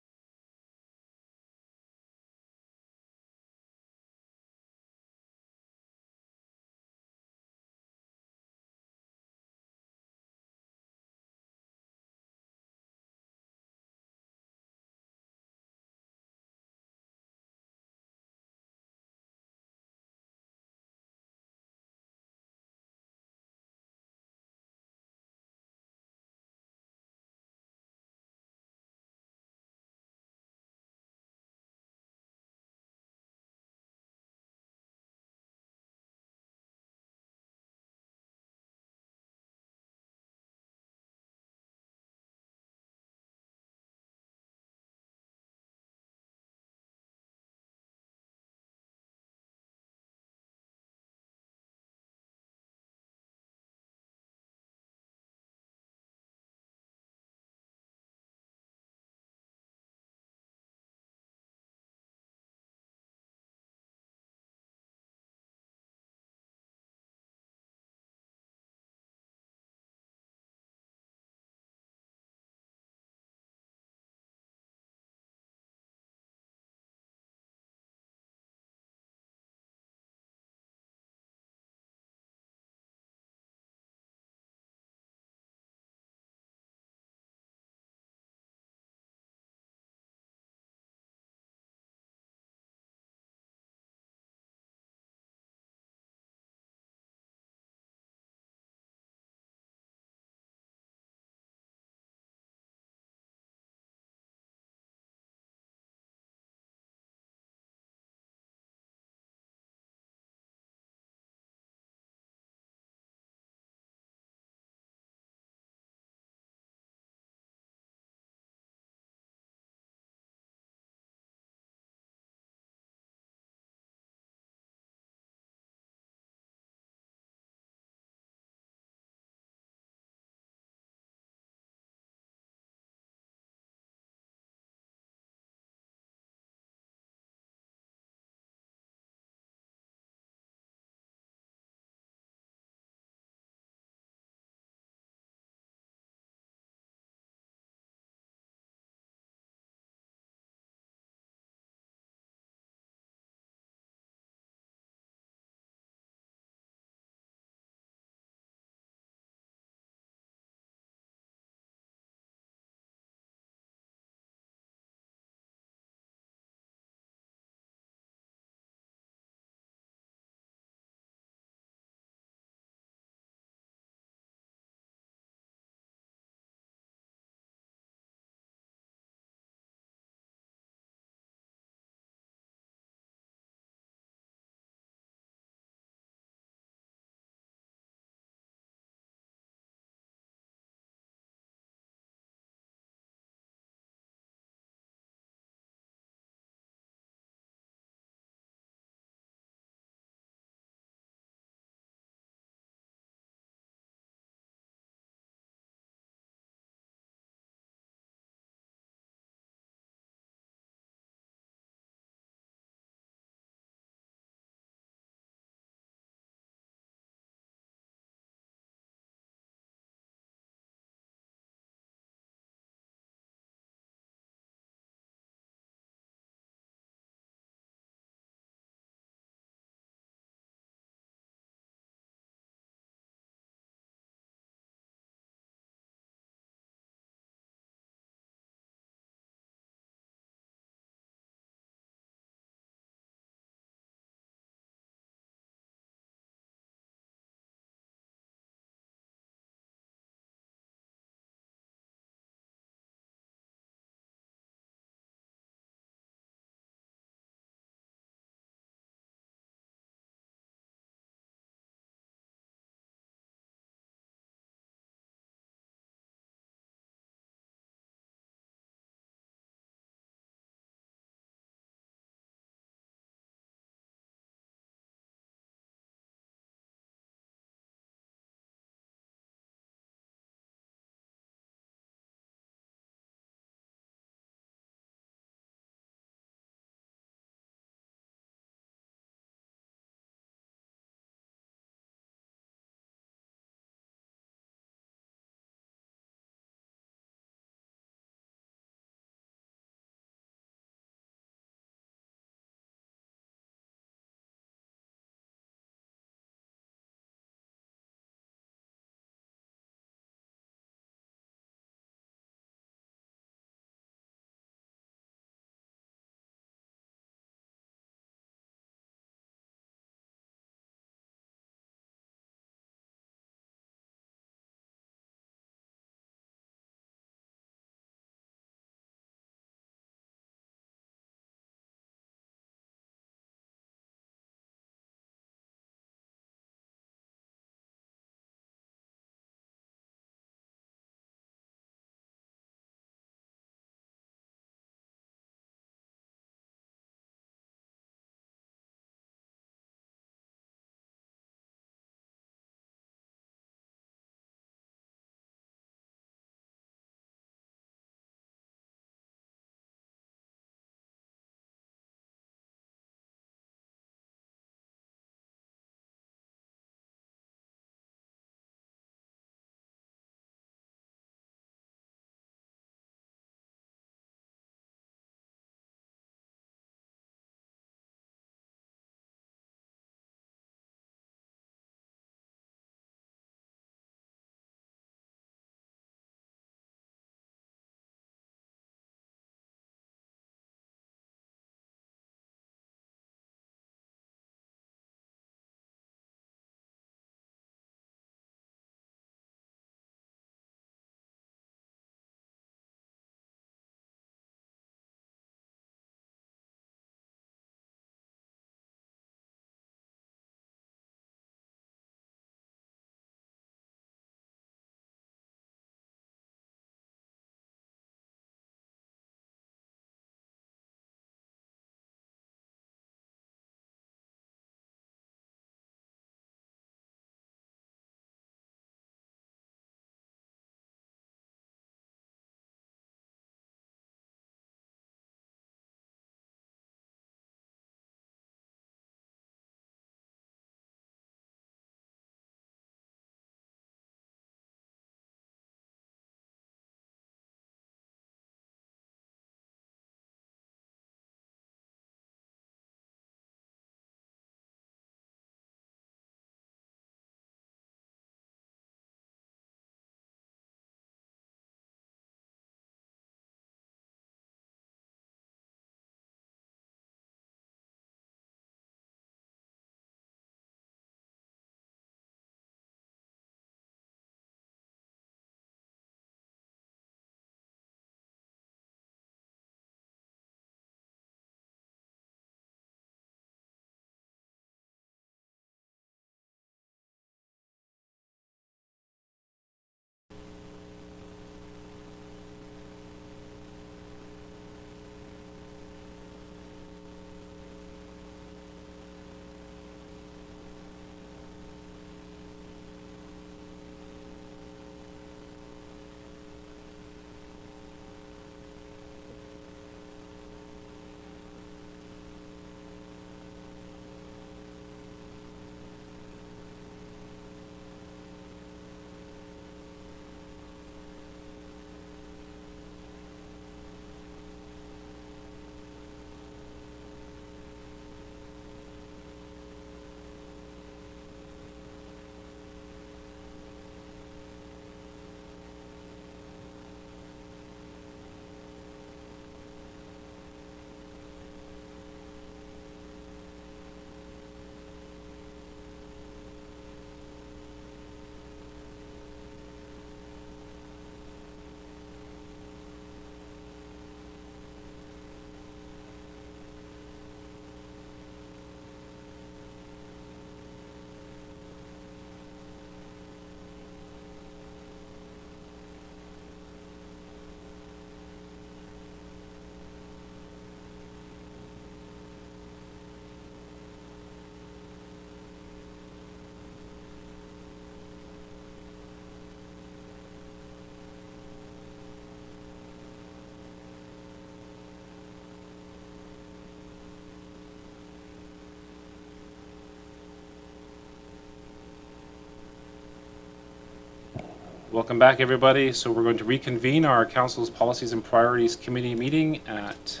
Welcome back, everybody. So we're going to reconvene our Council's Policies and Priorities Committee meeting at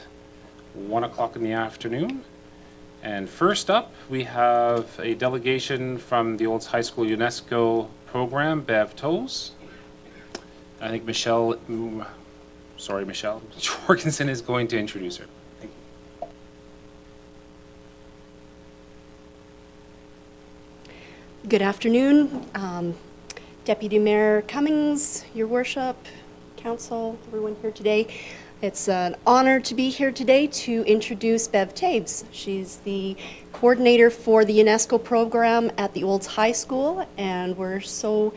1 o'clock in the afternoon. And first up, we have a delegation from the Olds High School UNESCO program, Bev Toes. I think Michelle Jorgensen is going to introduce her. Thank you. Good afternoon, Deputy Mayor Cummings, Your Worship, Council, everyone here today. It's an honor to be here today to introduce Bev Tabes. She's the coordinator for the UNESCO program at the Olds High School, and we're so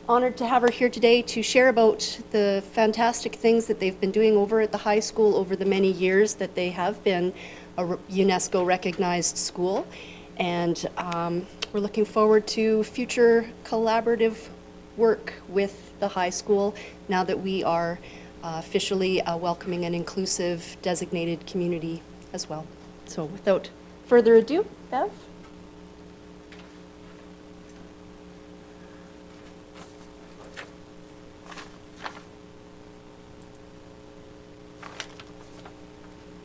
honored to have her here today to share about the fantastic things that they've been doing over at the high school over the many years that they have been a UNESCO recognized school. And we're looking forward to future collaborative work with the high school now that we are officially welcoming an inclusive designated community as well. So without further ado, Bev?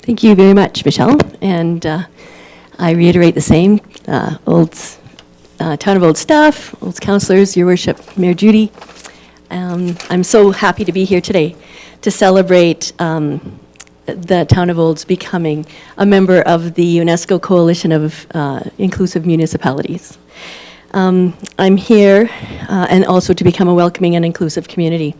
Thank you very much, Michelle. And I reiterate the same. Town of Olds staff, Olds councillors, Your Worship, Mayor Judy. I'm so happy to be here today to celebrate the Town of Olds becoming a member of the UNESCO Coalition of Inclusive Municipalities. I'm here and also to become a welcoming and inclusive community.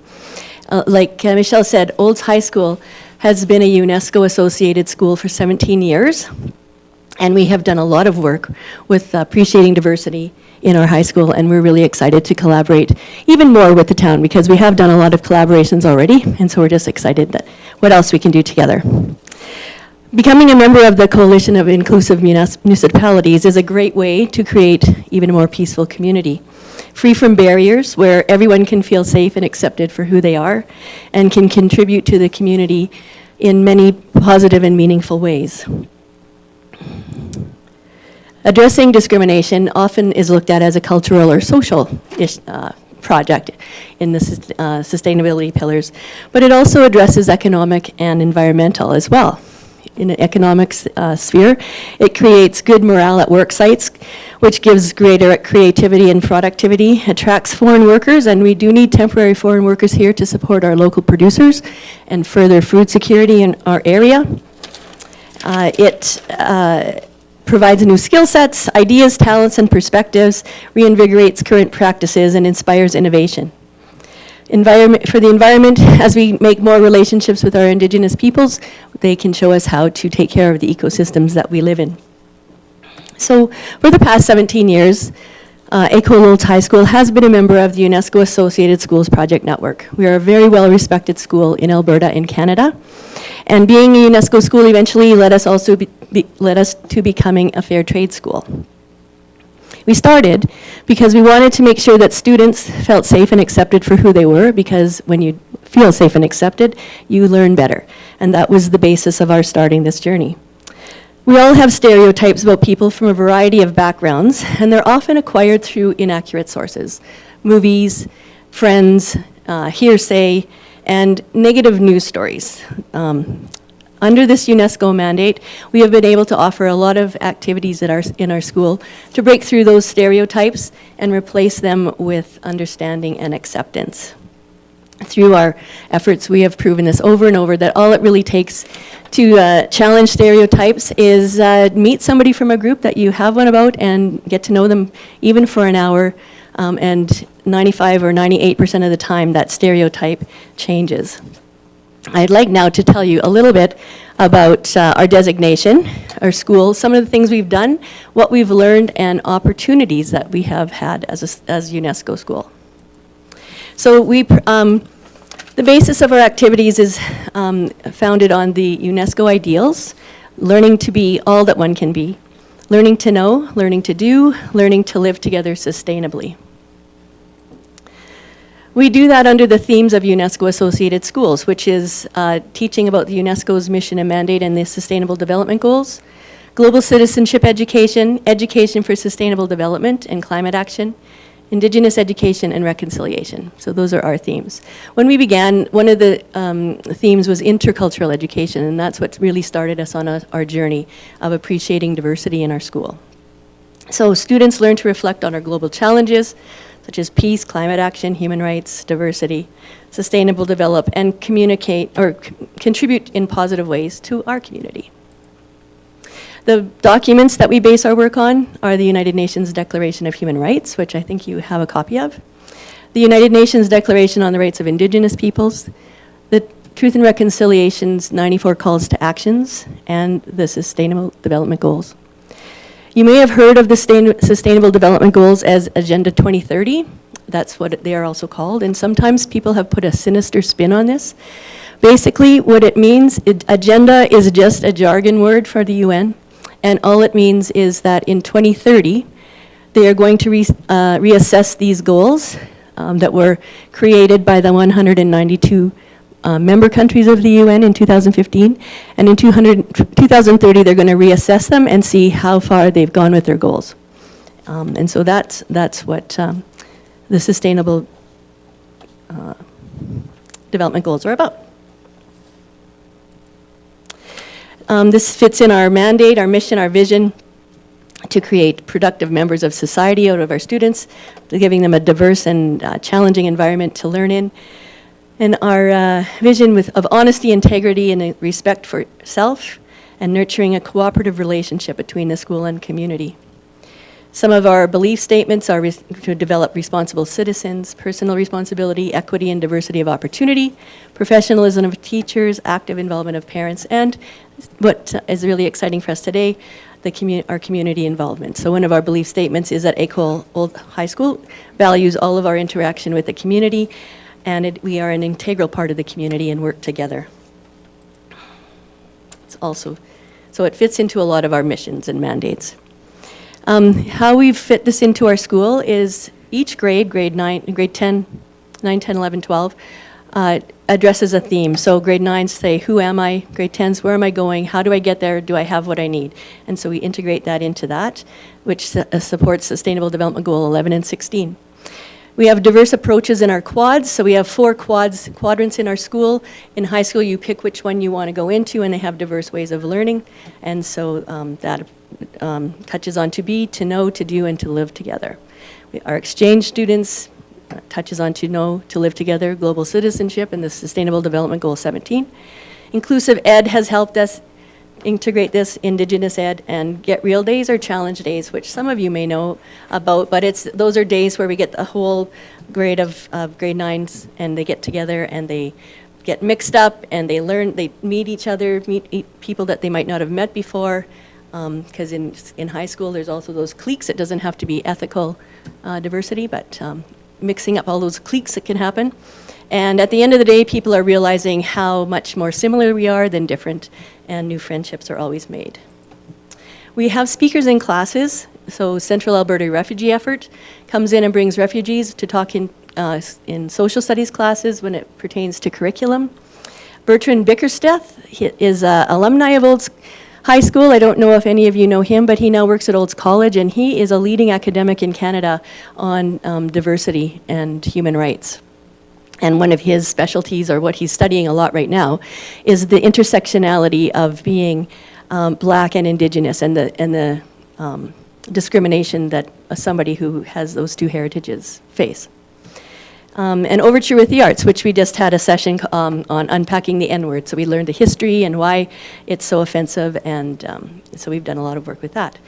Like Michelle said, Olds High School has been a UNESCO-associated school for 17 years, and we have done a lot of work with appreciating diversity in our high school, and we're really excited to collaborate even more with the town because we have done a lot of collaborations already, and so we're just excited that what else we can do together. Becoming a member of the Coalition of Inclusive Municipalities is a great way to create even a more peaceful community, free from barriers, where everyone can feel safe and accepted for who they are and can contribute to the community in many positive and meaningful ways. Addressing discrimination often is looked at as a cultural or social project in the sustainability pillars, but it also addresses economic and environmental as well. In the economic sphere, it creates good morale at work sites, which gives greater creativity and productivity, attracts foreign workers, and we do need temporary foreign workers here to support our local producers and further food security in our area. It provides new skill sets, ideas, talents, and perspectives, reinvigorates current practices, and inspires innovation. For the environment, as we make more relationships with our Indigenous peoples, they can show us how to take care of the ecosystems that we live in. So for the past 17 years, École Olds High School has been a member of the UNESCO Associated Schools Project Network. We are a very well-respected school in Alberta in Canada, and being a UNESCO school eventually led us to becoming a fair trade school. We started because we wanted to make sure that students felt safe and accepted for who they were, because when you feel safe and accepted, you learn better. And that was the basis of our starting this journey. We all have stereotypes about people from a variety of backgrounds, and they're often acquired through inaccurate sources: movies, friends, hearsay, and negative news stories. Under this UNESCO mandate, we have been able to offer a lot of activities in our school to break through those stereotypes and replace them with understanding and acceptance. Through our efforts, we have proven this over and over, that all it really takes to challenge stereotypes is meet somebody from a group that you have one about and get to know them even for an hour, and 95 or 98% of the time that stereotype changes. I'd like now to tell you a little bit about our designation, our school, some of the things we've done, what we've learned, and opportunities that we have had as UNESCO school. So the basis of our activities is founded on the UNESCO ideals: learning to be all that one can be, learning to know, learning to do, learning to live together sustainably. We do that under the themes of UNESCO-associated schools, which is teaching about the UNESCO's mission and mandate and the Sustainable Development Goals, global citizenship education, education for sustainable development and climate action, Indigenous education, and reconciliation. So those are our themes. When we began, one of the themes was intercultural education, and that's what really started us on our journey of appreciating diversity in our school. So students learn to reflect on our global challenges, such as peace, climate action, human rights, diversity, sustainable develop, and communicate or contribute in positive ways to our community. The documents that we base our work on are the United Nations Declaration of Human Rights, which I think you have a copy of, the United Nations Declaration on the Rights of Indigenous Peoples, the Truth and Reconciliation's 94 Calls to Actions, and the Sustainable Development Goals. You may have heard of the Sustainable Development Goals as Agenda 2030. That's what they are also called, and sometimes people have put a sinister spin on this. Basically, what it means, agenda is just a jargon word for the UN. And all it means is that in 2030, they are going to reassess these goals that were created by the 192 member countries of the UN in 2015. And in 2030, they're going to reassess them and see how far they've gone with their goals. And so that's what the Sustainable Development Goals are about. This fits in our mandate, our mission, our vision to create productive members of society out of our students, giving them a diverse and challenging environment to learn in. And our vision of honesty, integrity, and respect for self, and nurturing a cooperative relationship between the school and community. Some of our belief statements are to develop responsible citizens, personal responsibility, equity and diversity of opportunity, professionalism of teachers, active involvement of parents, and what is really exciting for us today, our community involvement. So one of our belief statements is that École Old High School values all of our interaction with the community, and we are an integral part of the community and work together. So it fits into a lot of our missions and mandates. How we've fit this into our school is each grade 9, 10, 11, 12, addresses a theme. So grade 9s say, who am I? Grade 10s, where am I going? How do I get there? Do I have what I need? And so we integrate that into that, which supports Sustainable Development Goal 11 and 16. We have diverse approaches in our quads. So we have 4 quadrants in our school. In high school, you pick which one you want to go into, and they have diverse ways of learning. And so that touches on to be, to know, to do, and to live together. Our exchange students touches on to know, to live together, global citizenship, and the Sustainable Development Goal 17. Inclusive Ed has helped us integrate this, Indigenous Ed, and Get Real Days are challenge days, which some of you may know about, but those are days where we get the whole grade of grade 9s, and they get together and they get mixed up and they learn, they meet each other, meet people that they might not have met before, because in high school there's also those cliques. It doesn't have to be ethical diversity, but mixing up all those cliques that can happen. And at the end of the day, people are realizing how much more similar we are than different, and new friendships are always made. We have speakers in classes. So Central Alberta Refugee Effort comes in and brings refugees to talk in social studies classes when it pertains to curriculum. Bertrand Bickersteth is an alumni of Olds High School. I don't know if any of you know him, but he now works at Olds College, and he is a leading academic in Canada on diversity and human rights. And one of his specialties, or what he's studying a lot right now, is the intersectionality of being Black and Indigenous, and the discrimination that somebody who has those two heritages face. And Overture with the Arts, which we just had a session on unpacking the N-word. So we learned the history and why it's so offensive, and so we've done a lot of work with that.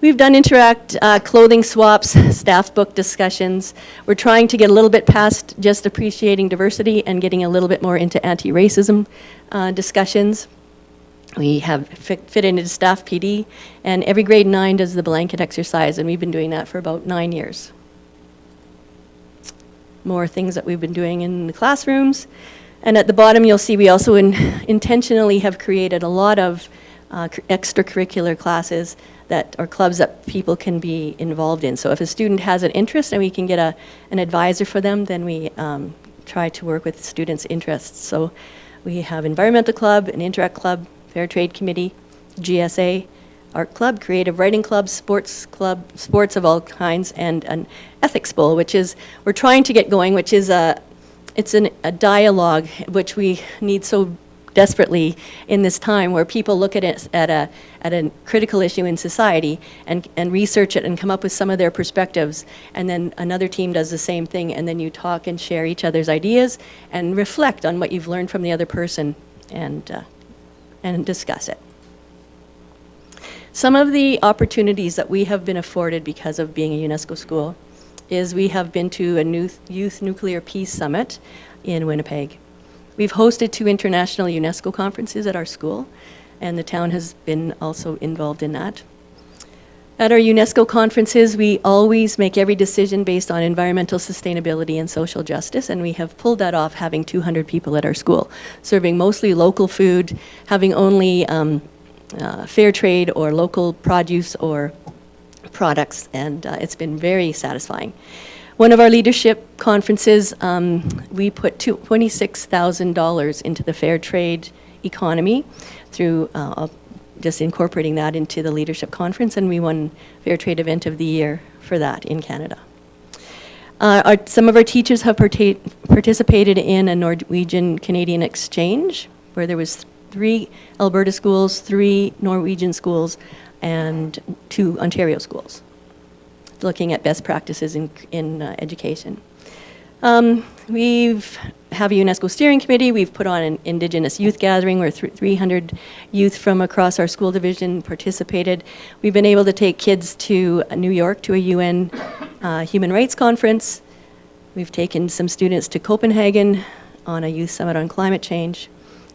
We've done interact clothing swaps, staff book discussions. We're trying to get a little bit past just appreciating diversity and getting a little bit more into anti-racism discussions. We have fit into staff PD, and every grade 9 does the blanket exercise, and we've been doing that for about 9 years. More things that we've been doing in the classrooms. And at the bottom, you'll see we also intentionally have created a lot of extracurricular classes that are clubs that people can be involved in. So if a student has an interest and we can get an advisor for them, then we try to work with students' interests. So we have Environmental Club, an Interact Club, Fair Trade Committee, GSA, art club, creative writing club, sports of all kinds, and an ethics bowl, which is, we're trying to get going, which is a dialogue which we need so desperately in this time, where people look at it at a critical issue in society and research it and come up with some of their perspectives, and then another team does the same thing, and then you talk and share each other's ideas and reflect on what you've learned from the other person and discuss it. Some of the opportunities that we have been afforded because of being a UNESCO school is we have been to a Youth Nuclear Peace Summit in Winnipeg. We've hosted 2 international UNESCO conferences at our school, and the town has been also involved in that. At our UNESCO conferences, we always make every decision based on environmental sustainability and social justice, and we have pulled that off having 200 people at our school, serving mostly local food, having only fair trade or local produce or products, and it's been very satisfying. One of our leadership conferences, we put $26,000 into the fair trade economy through just incorporating that into the leadership conference, and we won Fair Trade Event of the Year for that in Canada. Some of our teachers have participated in a Norwegian-Canadian exchange, where there was 3 Alberta schools, 3 Norwegian schools, and 2 Ontario schools, looking at best practices in education. We have a UNESCO steering committee. We've put on an Indigenous youth gathering where 300 youth from across our school division participated. We've been able to take kids to New York to a UN Human Rights Conference. We've taken some students to Copenhagen on a youth summit on climate change.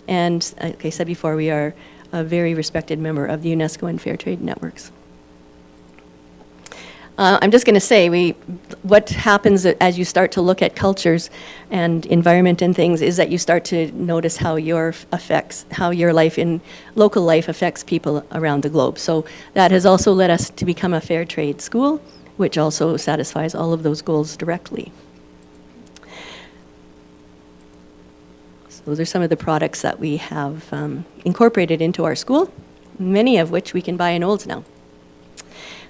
And like I said before, we are a very respected member of the UNESCO and Fair Trade networks. I'm just going to say, what happens as you start to look at cultures and environment and things is that you start to notice how your life in local life affects people around the globe. So that has also led us to become a fair trade school, which also satisfies all of those goals directly. So those are some of the products that we have incorporated into our school, many of which we can buy in Olds now.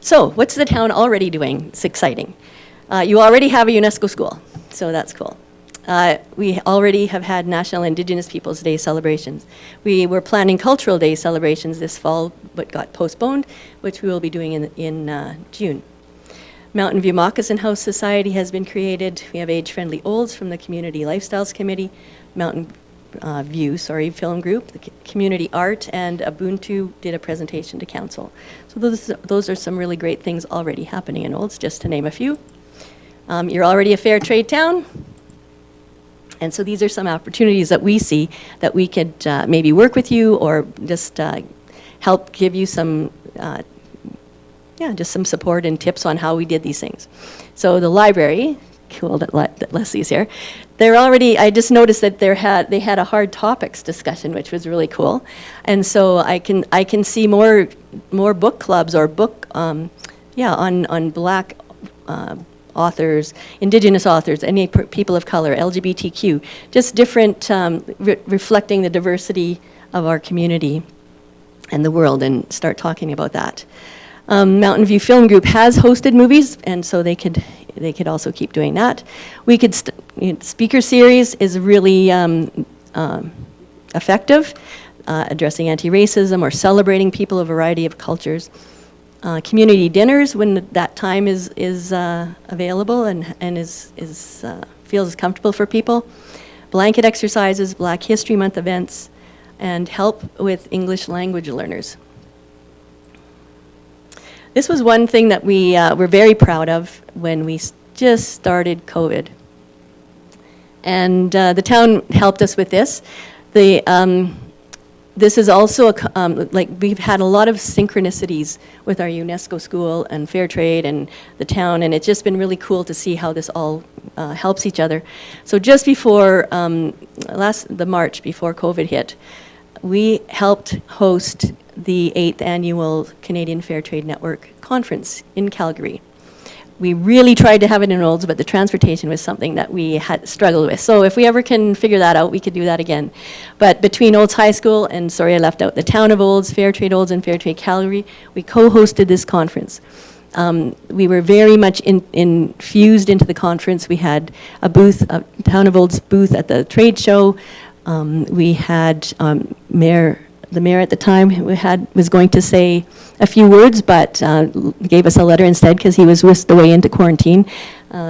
So what's the town already doing? It's exciting. You already have a UNESCO school, so that's cool. We already have had National Indigenous Peoples Day celebrations. We were planning Cultural Day celebrations this fall, but got postponed, which we will be doing in June. Mountain View Moccasin House Society has been created. We have Age-Friendly Olds from the Community Lifestyles Committee, Mountain View, film group, the community art, and Ubuntu did a presentation to council. So those are some really great things already happening in Olds, just to name a few. You're already a fair trade town, and so these are some opportunities that we see that we could maybe work with you or just help give you some just some support and tips on how we did these things. So the library, cool that Leslie's here. They're already, I just noticed that they had a hard topics discussion, which was really cool. And so I can see more book clubs or book, on Black authors, Indigenous authors, any people of color, LGBTQ, just different, reflecting the diversity of our community and the world, and start talking about that. Mountain View Film Group has hosted movies, and so they could also keep doing that. We could speaker series is really effective, addressing anti-racism or celebrating people of a variety of cultures. Community dinners when that time is available and feels comfortable for people. Blanket exercises, Black History Month events, and help with English language learners. This was one thing that we were very proud of when we just started COVID. And the town helped us with this. This is also, we've had a lot of synchronicities with our UNESCO school and Fair Trade and the town, and it's just been really cool to see how this all helps each other. So just before, the March before COVID hit, we helped host the 8th annual Canadian Fair Trade Network conference in Calgary. we really tried to have it in Olds, but the transportation was something that we had struggled with. So if we ever can figure that out, we could do that again. But between Olds High School, and sorry I left out the town of Olds, Fairtrade Olds, and Fairtrade Calgary, we co-hosted this conference. We were very much infused into the conference. We had a booth, a Town of Olds booth at the trade show. We had the mayor at the time was going to say a few words, but gave us a letter instead because he was whisked away into quarantine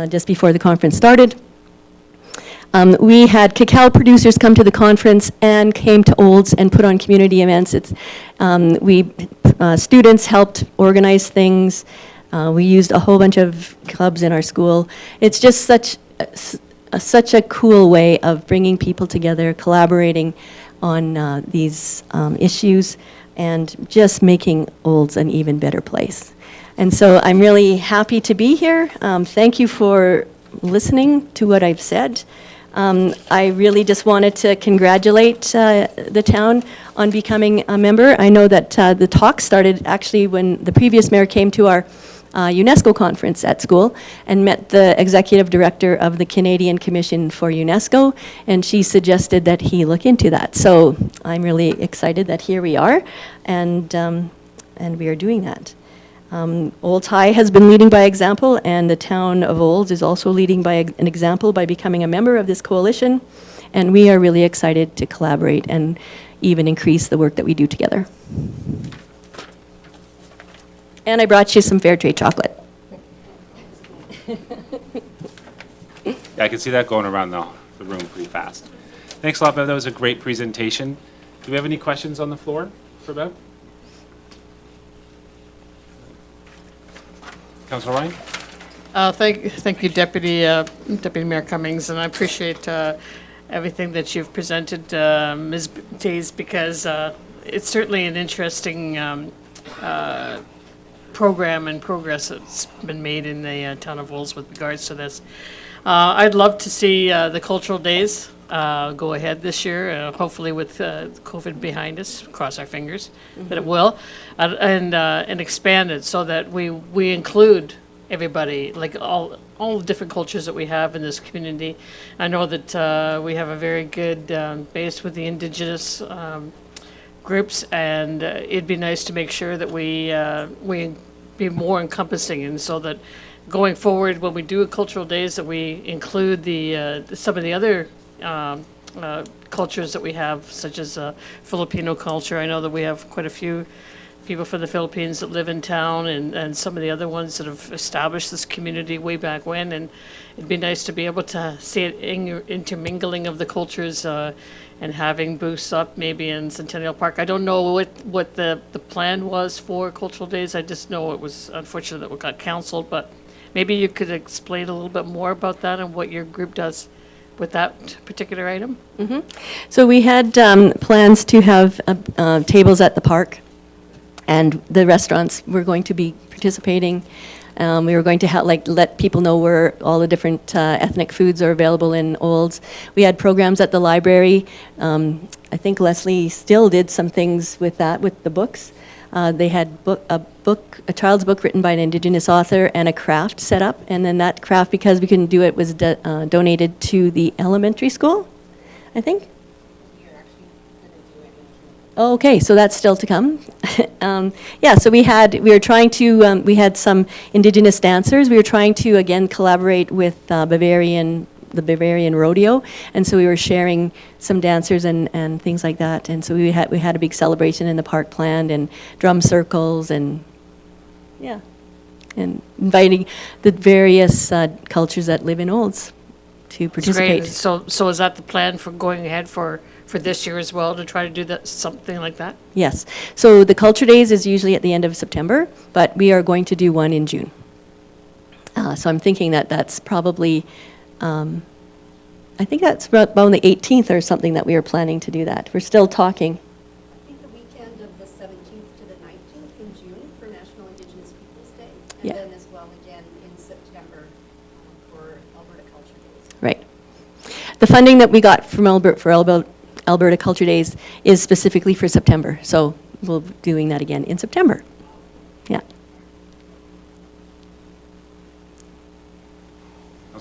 just before the conference started. We had cacao producers come to the conference and came to Olds and put on community events. Students helped organize things. We used a whole bunch of clubs in our school. It's just such a cool way of bringing people together, collaborating on these issues, and just making Olds an even better place. And so I'm really happy to be here. Thank you for listening to what I've said. I really just wanted to congratulate the town on becoming a member. I know that the talk started actually when the previous mayor came to our Unesco conference at school and met the executive director of the Canadian Commission for Unesco, and she suggested that he look into that. So I'm really excited that here we are, and we are doing that. Olds High has been leading by example, and the town of Olds is also leading by an example by becoming a member of this coalition, and we are really excited to collaborate and even increase the work that we do together. And I brought you some fair trade chocolate. Yeah, I can see that going around the room pretty fast. Thanks a lot, Bev. That was a great presentation. Do we have any questions on the floor for Bev? Councilor Ryan? Thank you, Deputy Mayor Cummings, and I appreciate everything that you've presented, Ms. Tays, because it's certainly an interesting program and progress that's been made in the town of Olds with regards to this. I'd love to see the cultural days go ahead this year, hopefully with COVID behind us, cross our fingers that it will, and expand it so that we include everybody, like all the different cultures that we have in this community. I know that we have a very good base with the Indigenous groups, and it'd be nice to make sure that we be more encompassing, and so that going forward, when we do cultural days, that we include some of the other cultures that we have, such as Filipino culture. I know that we have quite a few people from the Philippines that live in town, and some of the other ones that have established this community way back when, and it'd be nice to be able to see it intermingling of the cultures, and having booths up maybe in Centennial Park. I don't know what the plan was for cultural days. I just know it was unfortunate that it got canceled, but maybe you could explain a little bit more about that and what your group does with that particular item. So we had plans to have tables at the park, and the restaurants were going to be participating. We were going to let people know where all the different ethnic foods are available in Olds. We had programs at the library. I think Leslie still did some things with that, with the books. They had a child's book written by an Indigenous author and a craft set up. And then that craft, because we couldn't do it, was donated to the elementary school, I think. Okay, so that's still to come. Yeah, so we had some Indigenous dancers. We were trying to, again, collaborate with the Bavarian rodeo, and so we were sharing some dancers and things like that. And so we had a big celebration in the park planned, and drum circles, and yeah, and inviting the various cultures that live in Olds to participate. Great. So is that the plan for going ahead for this year as well, to try to do that, something like that? Yes. So the Culture Days is usually at the end of September, but we are going to do one in June. So I'm thinking that's probably, I think that's about the 18th or something that we are planning to do that. We're still talking. I think the weekend of the 17th to the 19th in June for National Indigenous Peoples Day, and Yeah. then as well again in September for Alberta Culture Days. Right. The funding that we got from Alberta Culture Days is specifically for September, so we'll be doing that again in September. Yeah.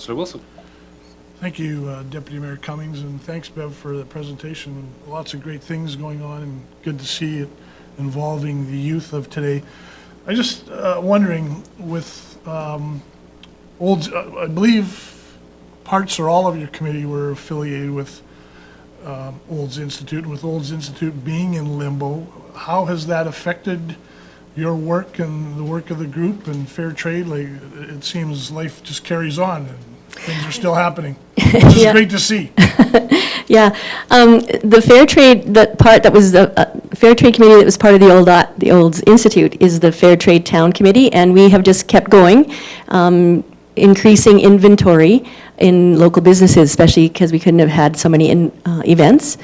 Councillor Wilson. Thank you, Deputy Mayor Cummings, and thanks, Bev, for the presentation. Lots of great things going on, and good to see it involving the youth of today. I just wondering, with I believe parts or all of your committee were affiliated with Olds Institute, and with Olds Institute being in limbo, how has that affected your work and the work of the group and fair trade? Like, it seems life just carries on and things are still happening, which is Yeah. great to see. Yeah, the fair trade, that part that was the fair trade committee that was part of the Olds Institute is the Fair Trade Town Committee, and we have just kept going, increasing inventory in local businesses, especially because we couldn't have had so many events.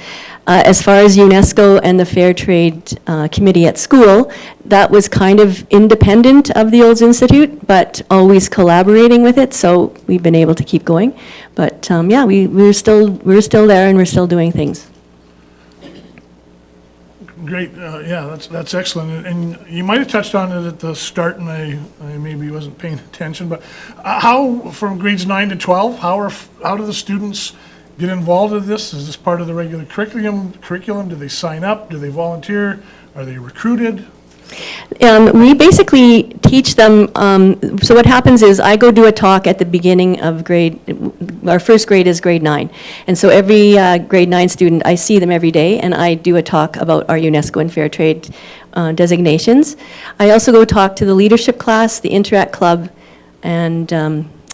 As far as UNESCO and the Fair Trade Committee at school, that was kind of independent of the Olds Institute, but always collaborating with it, so we've been able to keep going. But yeah, we're still there and we're still doing things. Great, yeah, that's excellent. And you might have touched on it at the start, and I maybe wasn't paying attention, but how, from grades 9 to 12, how do the students get involved in this? Is this part of the regular curriculum? Do they sign up? Do they volunteer? Are they recruited? We basically teach them, so what happens is I go do a talk at the beginning of our first grade is grade 9. And so every grade 9 student, I see them every day, and I do a talk about our UNESCO and Fair Trade designations. I also go talk to the leadership class, the Interact Club, and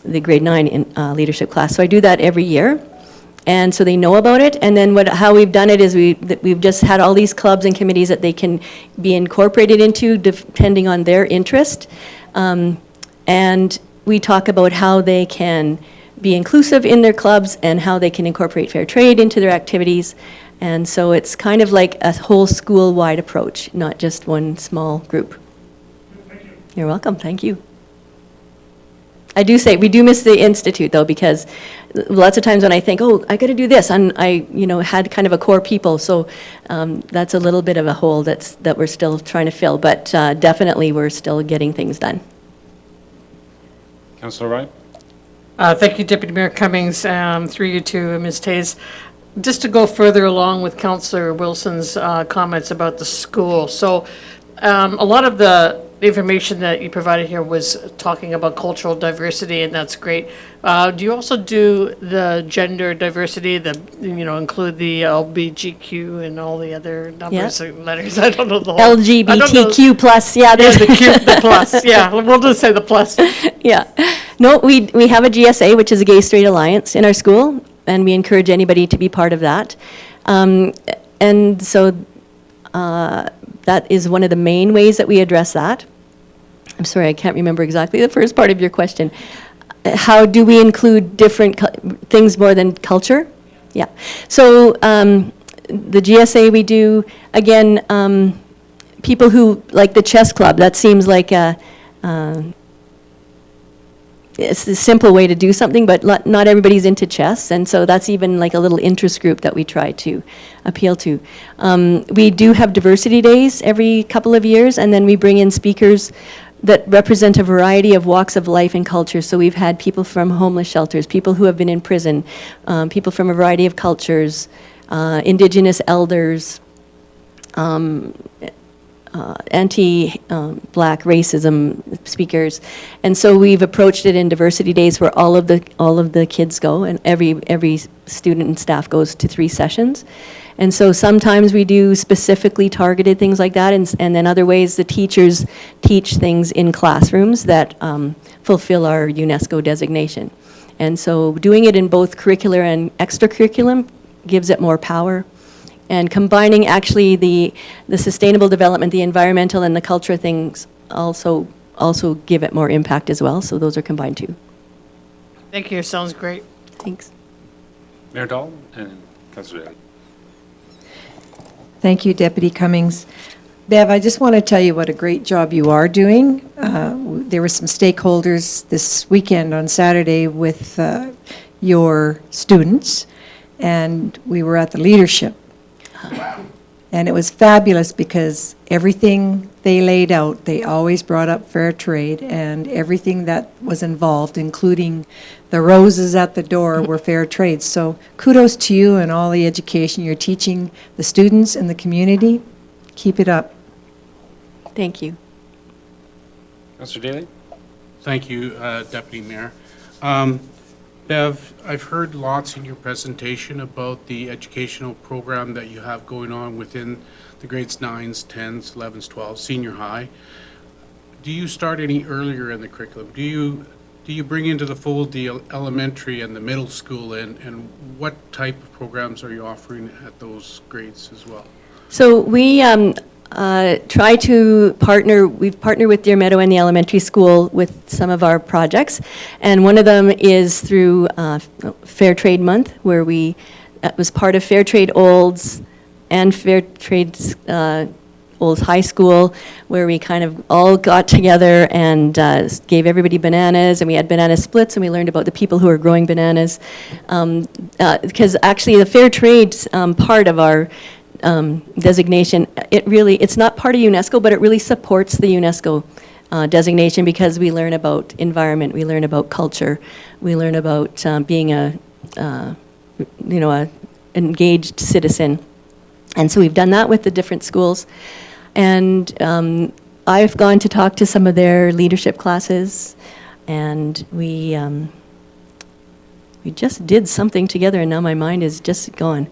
the grade 9 leadership class. So I do that every year. And so they know about it, and then how we've done it is we've just had all these clubs and committees that they can be incorporated into depending on their interest. And we talk about how they can be inclusive in their clubs and how they can incorporate fair trade into their activities. And so it's kind of like a whole school-wide approach, not just one small group. Thank you. You're welcome, thank you. I do say, we do miss the Institute, though, because lots of times when I think, oh, I got to do this, and I, had kind of a core people, so that's a little bit of a hole that we're still trying to fill, but definitely we're still getting things done. Councillor Ryan. Thank you, Deputy Mayor Cummings, through you to Ms. Tays. Just to go further along with Councillor Wilson's comments about the school. So a lot of the information that you provided here was talking about cultural diversity, and that's great. Do you also do the gender diversity, include the LGBTQ and all the other numbers and letters? I don't know the whole. LGBTQ plus, yeah. Yeah, the plus, yeah, we'll just say the plus. Yeah. No, we have a GSA, which is a Gay Straight Alliance in our school, and we encourage anybody to be part of that. And so that is one of the main ways that we address that. I'm sorry, I can't remember exactly the first part of your question. How do we include different things more than culture? Yeah. So the GSA we do, again, people who, like the chess club, that seems like it's the simple way to do something, but not everybody's into chess, and so that's even like a little interest group that we try to appeal to. We do have diversity days every couple of years, and then we bring in speakers that represent a variety of walks of life and culture. So we've had people from homeless shelters, people who have been in prison, people from a variety of cultures, Indigenous elders, anti-black racism speakers, and so we've approached it in diversity days where all of the kids go, and every student and staff goes to 3 sessions. And so sometimes we do specifically targeted things like that, and then other ways the teachers teach things in classrooms that fulfill our UNESCO designation. And so doing it in both curricular and extracurriculum gives it more power. And combining actually the sustainable development, the environmental and the culture things also give it more impact as well. So those are combined too. Thank you, sounds great. Thanks. Mayor Dahl and Councillor Daly. Thank you, Deputy Cummings. Bev, I just want to tell you what a great job you are doing. There were some stakeholders this weekend on Saturday with your students, and we were at the leadership And it was fabulous because everything they laid out, they always brought up fair trade, and everything that was involved, including the roses at the door, were fair trade. So kudos to you and all the education you're teaching the students and the community. Keep it up. Thank you. Councillor Daly? Thank you, Deputy Mayor. Bev, I've heard lots in your presentation about the educational program that you have going on within the grades 9s, 10s, 11s, 12s, senior high. Do you start any earlier in the curriculum? Do you bring into the fold the elementary and the middle school, and what type of programs are you offering at those grades as well? So we try to partner, we've partnered with Deer Meadow and the elementary school with some of our projects, and one of them is through Fair Trade Month, where that was part of Fair Trade Olds and Fair Trade Olds High School, where we kind of all got together and gave everybody bananas, and we had banana splits, and we learned about the people who are growing bananas, because actually the fair trade part of our designation, it's not part of UNESCO, but it really supports the UNESCO designation, because we learn about environment, we learn about culture, we learn about being a engaged citizen. And so we've done that with the different schools. And I've gone to talk to some of their leadership classes, and we just did something together, and now my mind is just gone.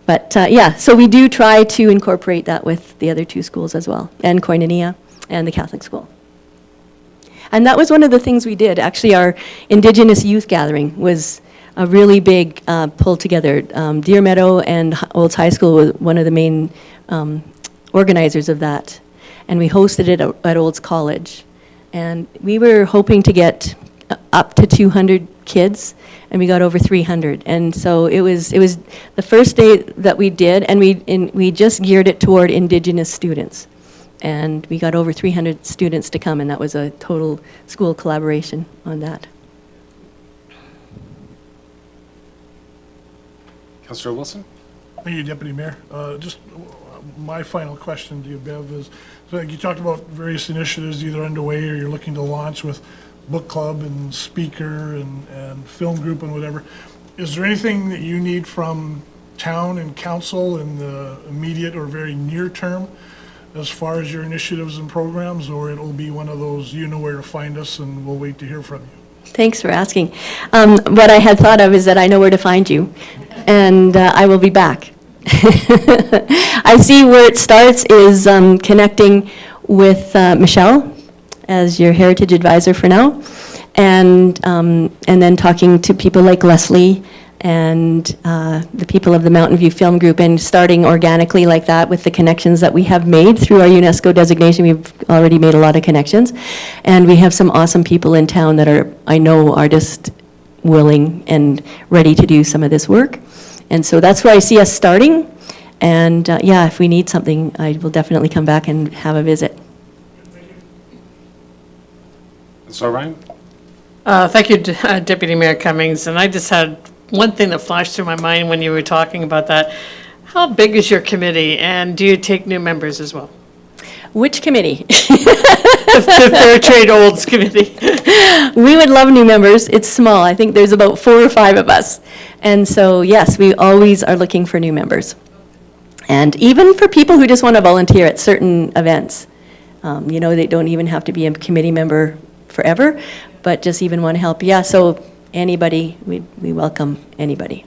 But yeah, so we do try to incorporate that with the other two schools as well, and Koinonia and the Catholic school. And that was one of the things we did. Actually, our Indigenous youth gathering was a really big pull together. Deer Meadow and Olds High School was one of the main organizers of that. And we hosted it at Olds College. And we were hoping to get up to 200 kids, and we got over 300. And so it was the first day that we did, and we just geared it toward Indigenous students. And we got over 300 students to come, and that was a total school collaboration on that. Councillor Wilson? Thank you, Deputy Mayor. Just my final question to you, Bev, is, so you talked about various initiatives either underway or you're looking to launch with book club and speaker and film group and whatever. Is there anything that you need from town and council in the immediate or very near term as far as your initiatives and programs, or it'll be one of those, you know where to find us and we'll wait to hear from you? Thanks for asking. What I had thought of is that I know where to find you, and I will be back. I see where it starts is connecting with Michelle as your heritage advisor for now, and then talking to people like Leslie and the people of the Mountain View Film Group, and starting organically like that with the connections that we have made through our UNESCO designation. We've already made a lot of connections, and we have some awesome people in town that I know are just willing and ready to do some of this work. And so that's where I see us starting. And yeah, if we need something, I will definitely come back and have a visit. So Ryan? Thank you, Deputy Mayor Cummings. And I just had one thing that flashed through my mind when you were talking about that. How big is your committee, and do you take new members as well? Which committee? The Fair Trade Olds Committee. We would love new members. It's small. I think there's about 4 or 5 of us. And so, yes, we always are looking for new members. And even for people who just want to volunteer at certain events. They don't even have to be a committee member forever, but just even want to help. Yeah, so anybody, we welcome anybody.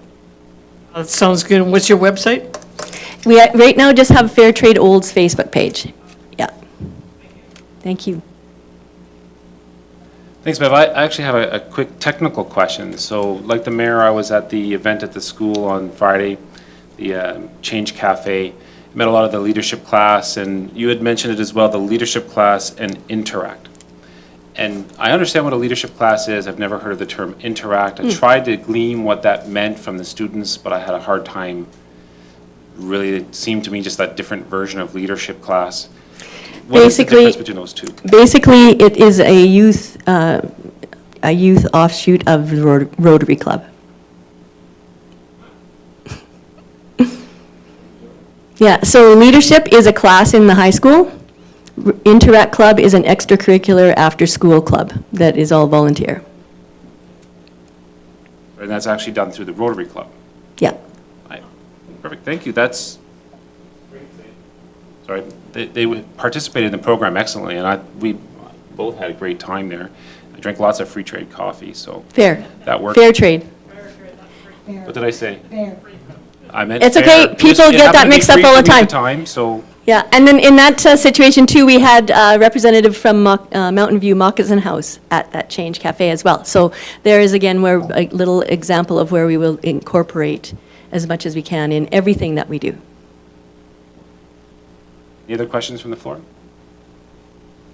That sounds good. And what's your website? We right now just have Fair Trade Olds Facebook page. Yeah. Thank you. Thanks, Bev. I actually have a quick technical question. So, like the mayor, I was at the event at the school on Friday, the Change Cafe. Met a lot of the leadership class, and you had mentioned it as well, the leadership class and interact. And I understand what a leadership class is. I've never heard of the term interact. I tried to glean what that meant from the students, but I had a hard time. Really, it seemed to me just that different version of leadership class. What is the difference between those two? Basically, it is a youth offshoot of the Rotary Club. Yeah, so leadership is a class in the high school. Interact Club is an extracurricular after-school club that is all volunteer. And that's actually done through the Rotary Club. Yeah. Perfect, thank you. That's, sorry, they participated in the program excellently, and we both had a great time there. I drank lots of free trade coffee, so. Fair. That worked. Fair trade. What did I say? Fair. I meant It's fair. okay. It People get that happened to be mixed up free all for the me at time. So, Yeah, and then in that situation too, we had a representative from Mountain View Moccasin House at that Change Cafe as well. So there is again where a little example of where we will incorporate as much as we can in everything that we do. any other questions from the floor?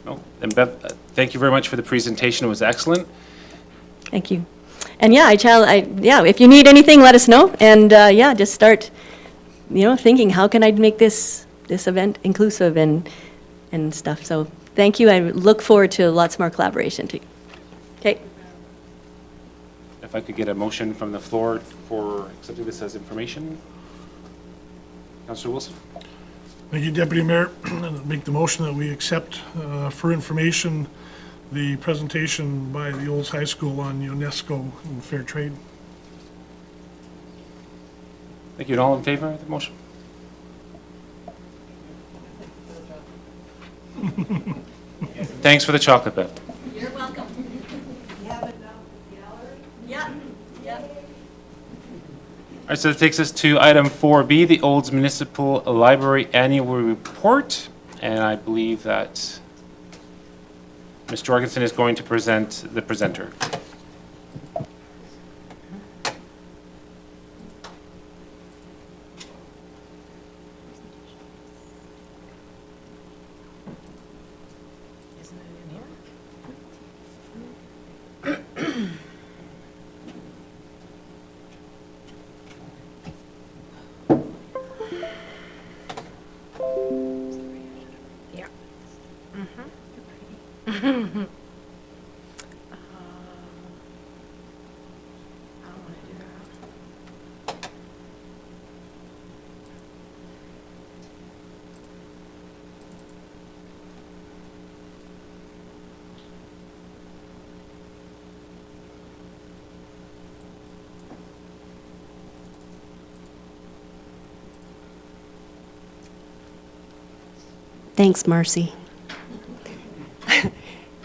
No? Then Bev, thank you very much for the presentation. It was excellent. Thank you. And yeah, yeah, if you need anything, let us know. And yeah, just start, thinking, how can I make this event inclusive and stuff. So thank you. I look forward to lots more collaboration too. Okay. If I could get a motion from the floor for accepting this as information. Councillor Wilson? Thank you, Deputy Mayor. Make the motion that we accept for information the presentation by the Olds High School on Unesco and fair trade. Thank you. And all in favor of the motion? Thanks for the chocolate, Beth. You're welcome. Yeah. All right, so that takes us to item 4B, the Olds Municipal Library Annual Report. And I believe that Ms. Jorgensen is going to present the presenter. Thanks, Marcy.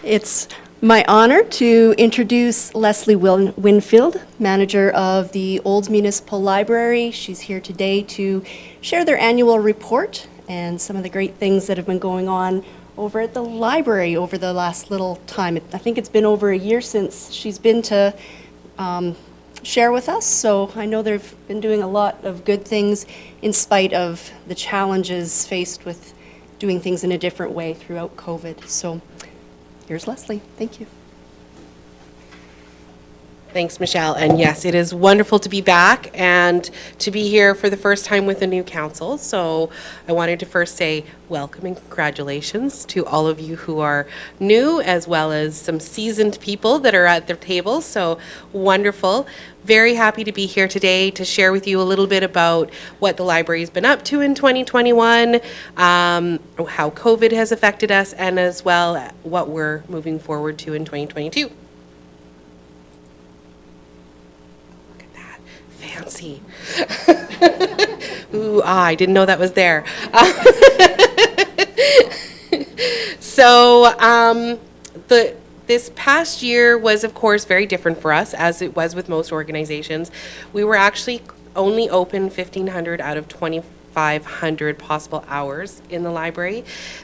It's my honor to introduce Leslie Winfield, manager of the Olds Municipal Library. She's here today to share their annual report and some of the great things that have been going on over at the library over the last little time. I think it's been over a year since she's been to share with us, so I know they've been doing a lot of good things in spite of the challenges faced with doing things in a different way throughout COVID. So here's Leslie. Thank you. Thanks, Michelle. And yes, it is wonderful to be back and to be here for the first time with the new council. So I wanted to first say welcome and congratulations to all of you who are new, as well as some seasoned people that are at the table. So wonderful. Very happy to be here today to share with you a little bit about what the library's been up to in 2021, how COVID has affected us, and as well what we're moving forward to in 2022. Look at that, fancy. Ooh, I didn't know that was there. So this past year was, of course, very different for us, as it was with most organizations. We were actually only open 1,500 out of 2,500 possible hours in the library.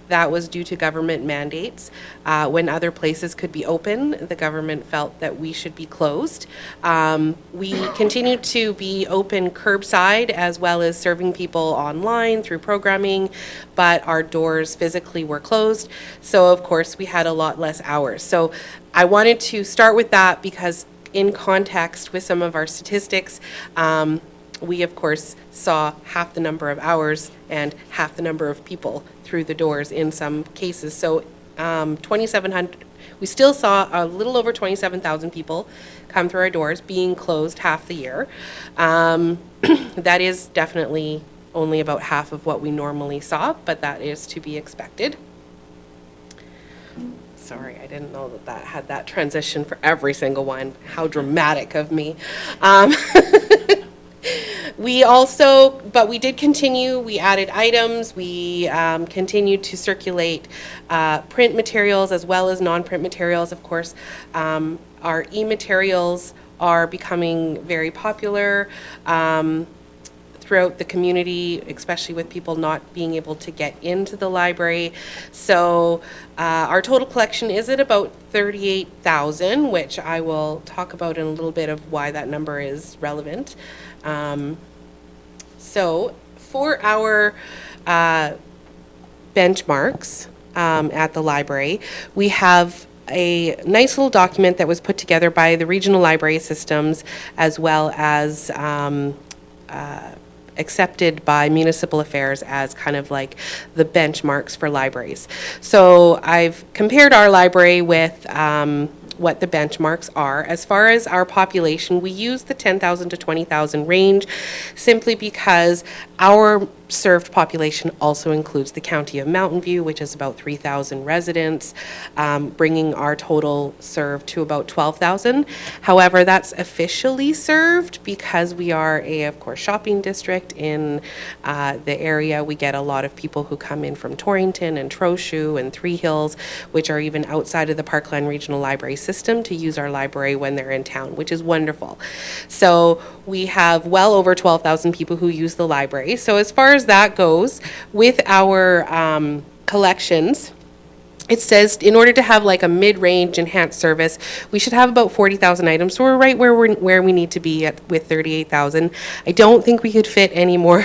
That was due to government mandates. When other places could be open, the government felt that we should be closed. We continued to be open curbside, as well as serving people online through programming, but our doors physically were closed. So of course we had a lot less hours. So I wanted to start with that because in context with some of our statistics, we of course saw half the number of hours and half the number of people through the doors in some cases. So 2,700, we still saw a little over 27,000 people come through our doors, being closed half the year. That is definitely only about half of what we normally saw, but that is to be expected. Sorry, I didn't know that that had that transition for every single one. How dramatic of me. But we did continue, we added items, we continued to circulate print materials as well as non-print materials. Of course, our e-materials are becoming very popular throughout the community, especially with people not being able to get into the library. So our total collection is at about 38,000, which I will talk about in a little bit of why that number is relevant. So for our benchmarks at the library, we have a nice little document that was put together by the regional library systems as well as accepted by Municipal Affairs as kind of like the benchmarks for libraries. So I've compared our library with what the benchmarks are. As far as our population, we use the 10,000 to 20,000 range simply because our served population also includes the County of Mountain View, which is about 3,000 residents, bringing our total served to about 12,000. However, that's officially served because we are a, of course, shopping district in the area. We get a lot of people who come in from Torrington and Trochu and Three Hills, which are even outside of the Parkland Regional Library system to use our library when they're in town, which is wonderful. So we have well over 12,000 people who use the library. So as far as that goes, with our collections, it says in order to have like a mid-range enhanced service, we should have about 40,000 items. So we're right where we need to be at with 38,000. I don't think we could fit any more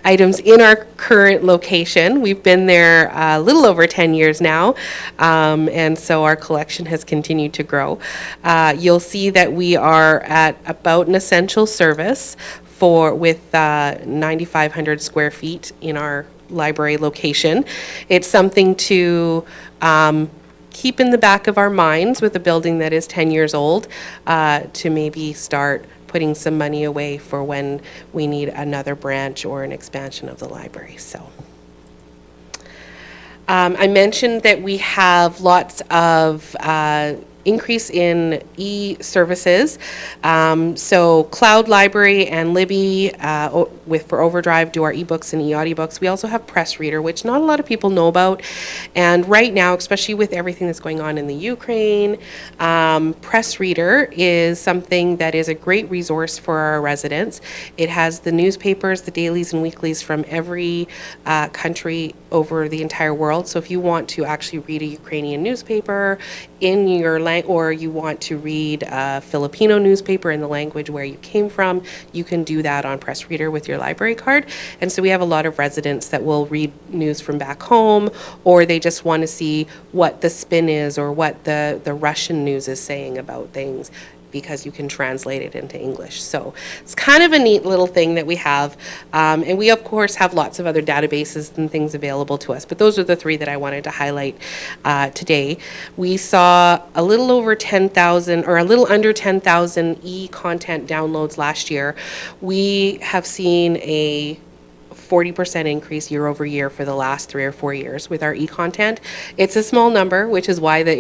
items in our current location. We've been there a little over 10 years now, and so our collection has continued to grow. You'll see that we are at about an essential service with 9,500 square feet in our library location. It's something to keep in the back of our minds with a building that is 10 years old, to maybe start putting some money away for when we need another branch or an expansion of the library. So I mentioned that we have lots of increase in e-services. So Cloud Library and Libby for Overdrive do our ebooks and e-audiobooks. We also have Press Reader, which not a lot of people know about. And right now, especially with everything that's going on in the Ukraine, Press Reader is something that is a great resource for our residents. It has the newspapers, the dailies and weeklies from every country over the entire world. So if you want to actually read a Ukrainian newspaper in your language, or you want to read a Filipino newspaper in the language where you came from, you can do that on Press Reader with your library card. And so we have a lot of residents that will read news from back home, or they just want to see what the spin is or what the Russian news is saying about things, because you can translate it into English. So it's kind of a neat little thing that we have. And we, of course, have lots of other databases and things available to us, but those are the three that I wanted to highlight today. We saw a little over 10,000, or a little under 10,000 e-content downloads last year. We have seen a 40% increase year over year for the last 3 or 4 years with our e-content. It's a small number, which is why the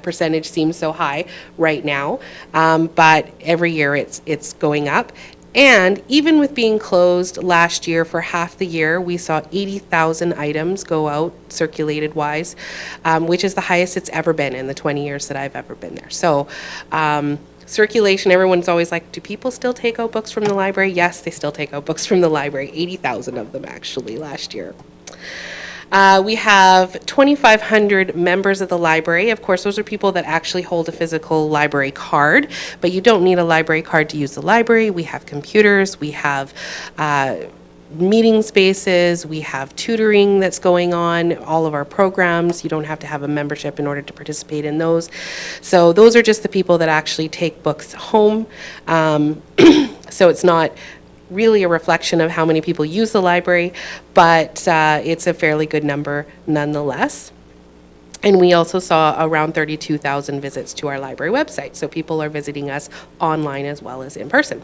percentage seems so high right now, but every year it's going up. And even with being closed last year for half the year, we saw 80,000 items go out circulated wise, which is the highest it's ever been in the 20 years that I've ever been there. So circulation, everyone's always like, do people still take out books from the library? Yes, they still take out books from the library, 80,000 of them actually last year. We have 2,500 members of the library. Of course, those are people that actually hold a physical library card, but you don't need a library card to use the library. We have computers, we have meeting spaces, we have tutoring that's going on, all of our programs. You don't have to have a membership in order to participate in those. So those are just the people that actually take books home. So it's not really a reflection of how many people use the library, but it's a fairly good number nonetheless. And we also saw around 32,000 visits to our library website. So people are visiting us online as well as in person.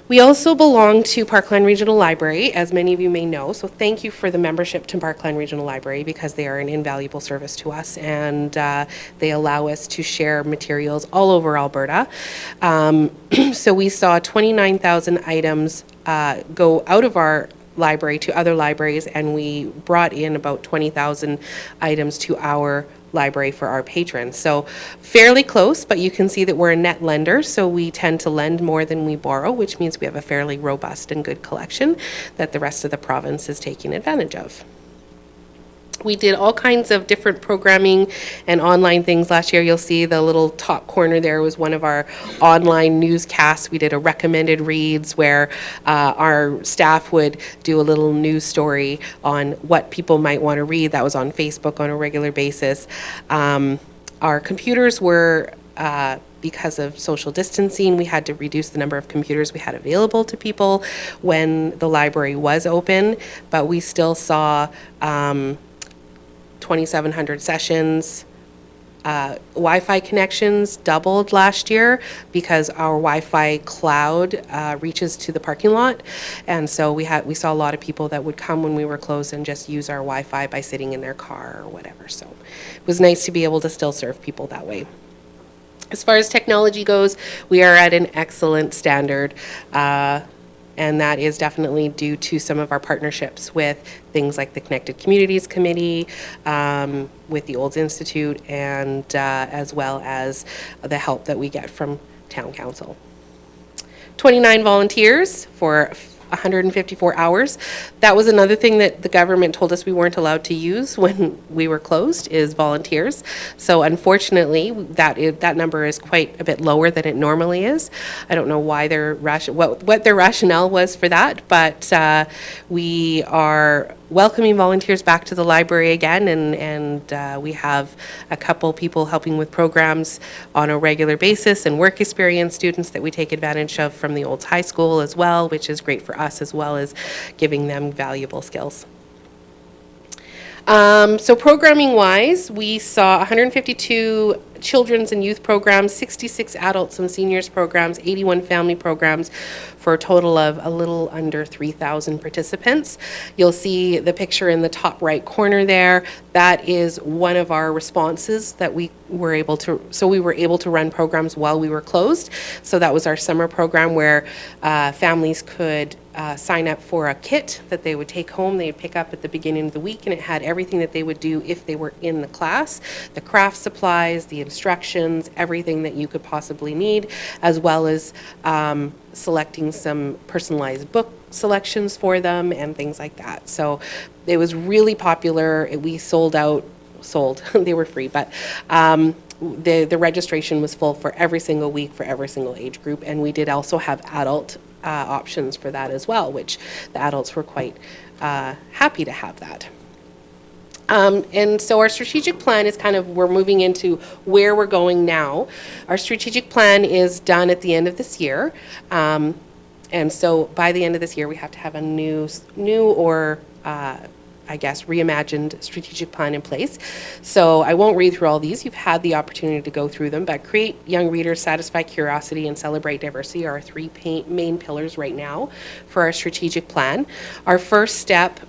We also belong to Parkland Regional Library, as many of you may know, so thank you for the membership to Parkland Regional Library because they are an invaluable service to us, and they allow us to share materials all over Alberta. So we saw 29,000 items go out of our library to other libraries, and we brought in about 20,000 items to our library for our patrons. So fairly close, but you can see that we're a net lender, so we tend to lend more than we borrow, which means we have a fairly robust and good collection that the rest of the province is taking advantage of. We did all kinds of different programming and online things last year. You'll see the little top corner there was one of our online newscasts. We did a recommended reads where our staff would do a little news story on what people might want to read. That was on Facebook on a regular basis. Our computers were because of social distancing, we had to reduce the number of computers we had available to people when the library was open, but we still saw 2,700 sessions. Wi-Fi connections doubled last year because our Wi-Fi cloud reaches to the parking lot, and so we saw a lot of people that would come when we were closed and just use our Wi-Fi by sitting in their car or whatever. So it was nice to be able to still serve people that way. As far as technology goes, we are at an excellent standard. And that is definitely due to some of our partnerships with things like the Connected Communities Committee, with the Olds Institute, and as well as the help that we get from Town Council. 29 volunteers for 154 hours. That was another thing that the government told us we weren't allowed to use when we were closed, is volunteers. So unfortunately, that number is quite a bit lower than it normally is. I don't know why what their rationale was for that, but we are welcoming volunteers back to the library again, and we have a couple people helping with programs on a regular basis, and work experience students that we take advantage of from the Olds High School as well, which is great for us as well as giving them valuable skills. So programming wise, we saw 152 children's and youth programs, 66 adults and seniors programs, 81 family programs, for a total of a little under 3,000 participants. You'll see the picture in the top right corner there. That is one of our responses that we were able to run programs while we were closed. So that was our summer program where families could sign up for a kit that they would take home. They would pick up at the beginning of the week, and it had everything that they would do if they were in the class, the craft supplies, the instructions, everything that you could possibly need, as well as selecting some personalized book selections for them and things like that. So it was really popular. We sold. They were free, but the registration was full for every single week for every single age group, and we did also have adult options for that as well, which the adults were quite happy to have that. And so our strategic plan is we're moving into where we're going now. Our strategic plan is done at the end of this year. And so by the end of this year, we have to have a new or reimagined strategic plan in place. So I won't read through all these. You've had the opportunity to go through them, but create young readers, satisfy curiosity, and celebrate diversity are our three main pillars right now for our strategic plan. Our first step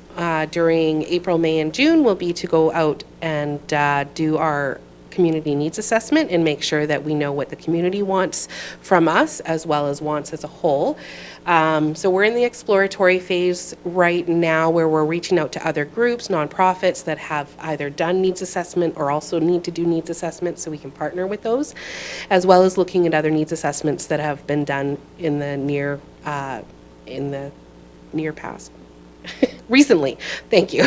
during April, May, and June will be to go out and do our community needs assessment and make sure that we know what the community wants from us as well as wants as a whole. So we're in the exploratory phase right now where we're reaching out to other groups, nonprofits that have either done needs assessment or also need to do needs assessment, so we can partner with those, as well as looking at other needs assessments that have been done in the near past. Recently, thank you.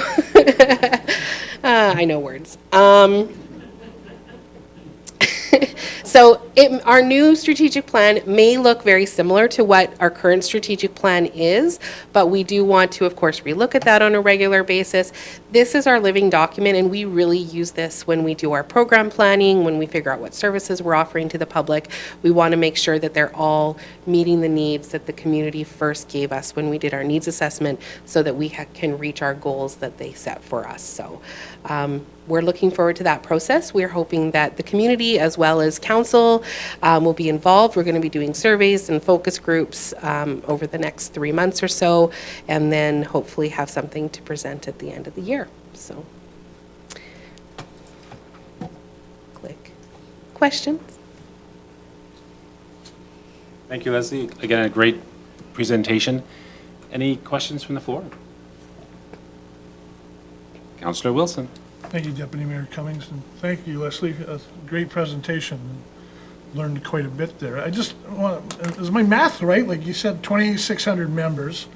I know words. So our new strategic plan may look very similar to what our current strategic plan is, but we do want to, of course, relook at that on a regular basis. This is our living document, and we really use this when we do our program planning, when we figure out what services we're offering to the public. We want to make sure that they're all meeting the needs that the community first gave us when we did our needs assessment, so that we can reach our goals that they set for us. So we're looking forward to that process. We're hoping that the community as well as council will be involved. We're going to be doing surveys and focus groups over the next 3 months or so, and then hopefully have something to present at the end of the year. So, click. Questions? Thank you, Leslie. Again, a great presentation. Any questions from the floor? Councillor Wilson. Thank you, Deputy Mayor Cummings, and thank you, Leslie. A great presentation. Learned quite a bit there. I just want, is my math right? Like you said, 2,600 members,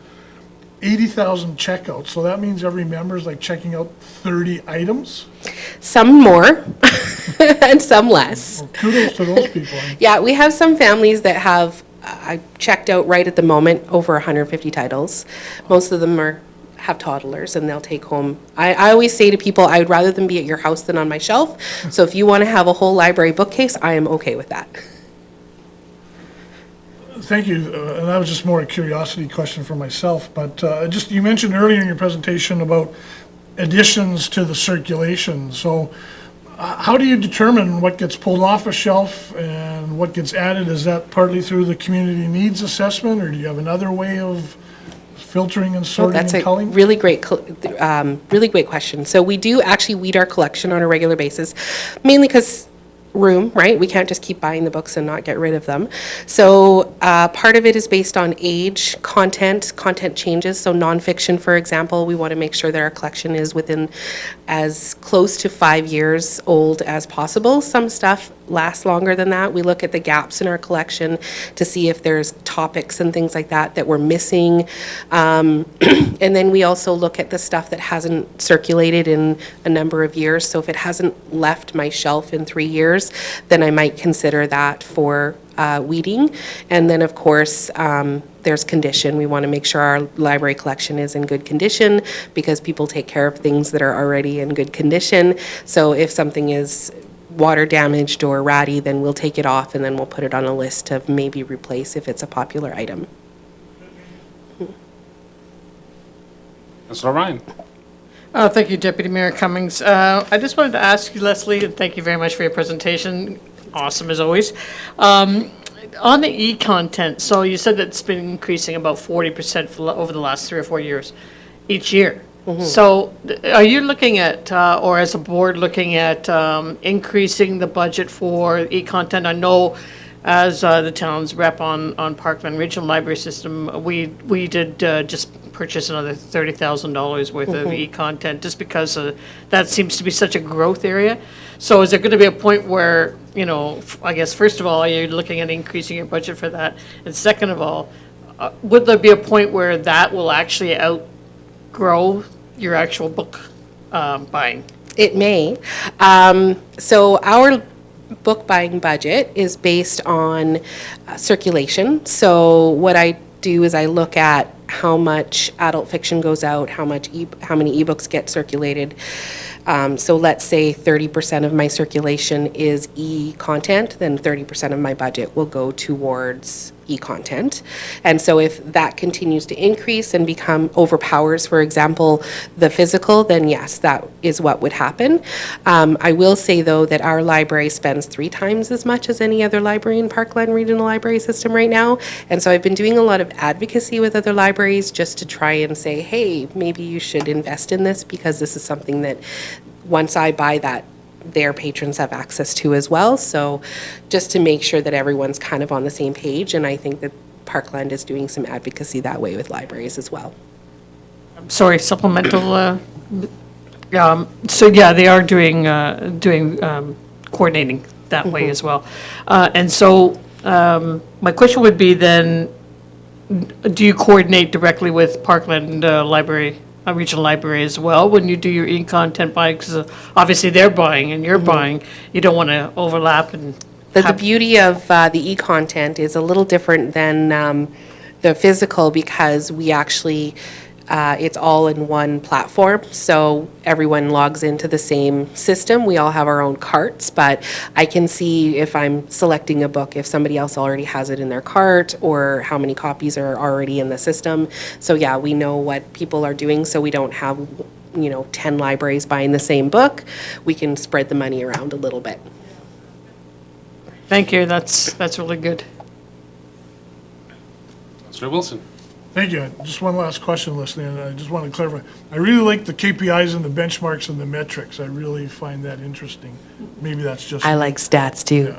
80,000 checkouts. So that means every member is like checking out 30 items? Some more and some less. Well, kudos to those people. Yeah, we have some families that have, I checked out right at the moment, over 150 titles. Most of them have toddlers and they'll take home. I always say to people, I would rather them be at your house than on my shelf. So if you want to have a whole library bookcase, I am okay with that. Thank you. And that was just more a curiosity question for myself. But just, you mentioned earlier in your presentation about additions to the circulation. So how do you determine what gets pulled off a shelf and what gets added? Is that partly through the community needs assessment, or do you have another way of filtering and sorting and culling? That's a really great question. So we do actually weed our collection on a regular basis, mainly because room, right? We can't just keep buying the books and not get rid of them. So part of it is based on age, content changes. So nonfiction, for example, we want to make sure that our collection is within as close to 5 years old as possible. Some stuff lasts longer than that. We look at the gaps in our collection to see if there's topics and things like that that we're missing. And then we also look at the stuff that hasn't circulated in a number of years. So if it hasn't left my shelf in 3 years, then I might consider that for weeding. And then, of course, there's condition. We want to make sure our library collection is in good condition because people take care of things that are already in good condition. So if something is water damaged or ratty, then we'll take it off and then we'll put it on a list of maybe replace if it's a popular item. Councillor Ryan. Thank you, Deputy Mayor Cummings. I just wanted to ask you, Leslie, and thank you very much for your presentation. Awesome as always. On the e-content, so you said that it's been increasing about 40% over the last 3 or 4 years, each year. So are you looking at, or as a board looking at increasing the budget for e-content? I know as the town's rep on Parkland Regional Library System, we did just purchase another $30,000 worth of e-content just because that seems to be such a growth area. So is there going to be a point where, you know, I guess first of all, are you looking at increasing your budget for that? And second of all, would there be a point where that will actually outgrow your actual book buying? It may. So our book buying budget is based on circulation. So what I do is I look at how much adult fiction goes out, how many ebooks get circulated. So let's say 30% of my circulation is e-content, then 30% of my budget will go towards e-content. And so if that continues to increase and overpowers, for example, the physical, then yes, that is what would happen. I will say, though, that our library spends 3 times as much as any other library in Parkland Regional Library System right now. And so I've been doing a lot of advocacy with other libraries just to try and say, hey, maybe you should invest in this because this is something that once I buy that, their patrons have access to as well. So just to make sure that everyone's kind of on the same page, and I think that Parkland is doing some advocacy that way with libraries as well. Sorry, supplemental. So yeah, they are doing coordinating that way as well. And so my question would be then, do you coordinate directly with Parkland Library? Regional library as well when you do your e-content buying, because obviously they're buying and you're buying. You don't want to overlap and the beauty of the e-content is a little different than the physical because we actually it's all in one platform, so everyone logs into the same system. We all have our own carts, but I can see if I'm selecting a book, if somebody else already has it in their cart, or how many copies are already in the system. So yeah, we know what people are doing, so we don't have 10 libraries buying the same book, we can spread the money around a little bit. Thank you, that's really good. Councillor Wilson. Thank you. Just one last question, listening, and I just want to clarify. I really like the KPIs and the benchmarks and the metrics. I really find that interesting. Maybe that's just. I like stats too.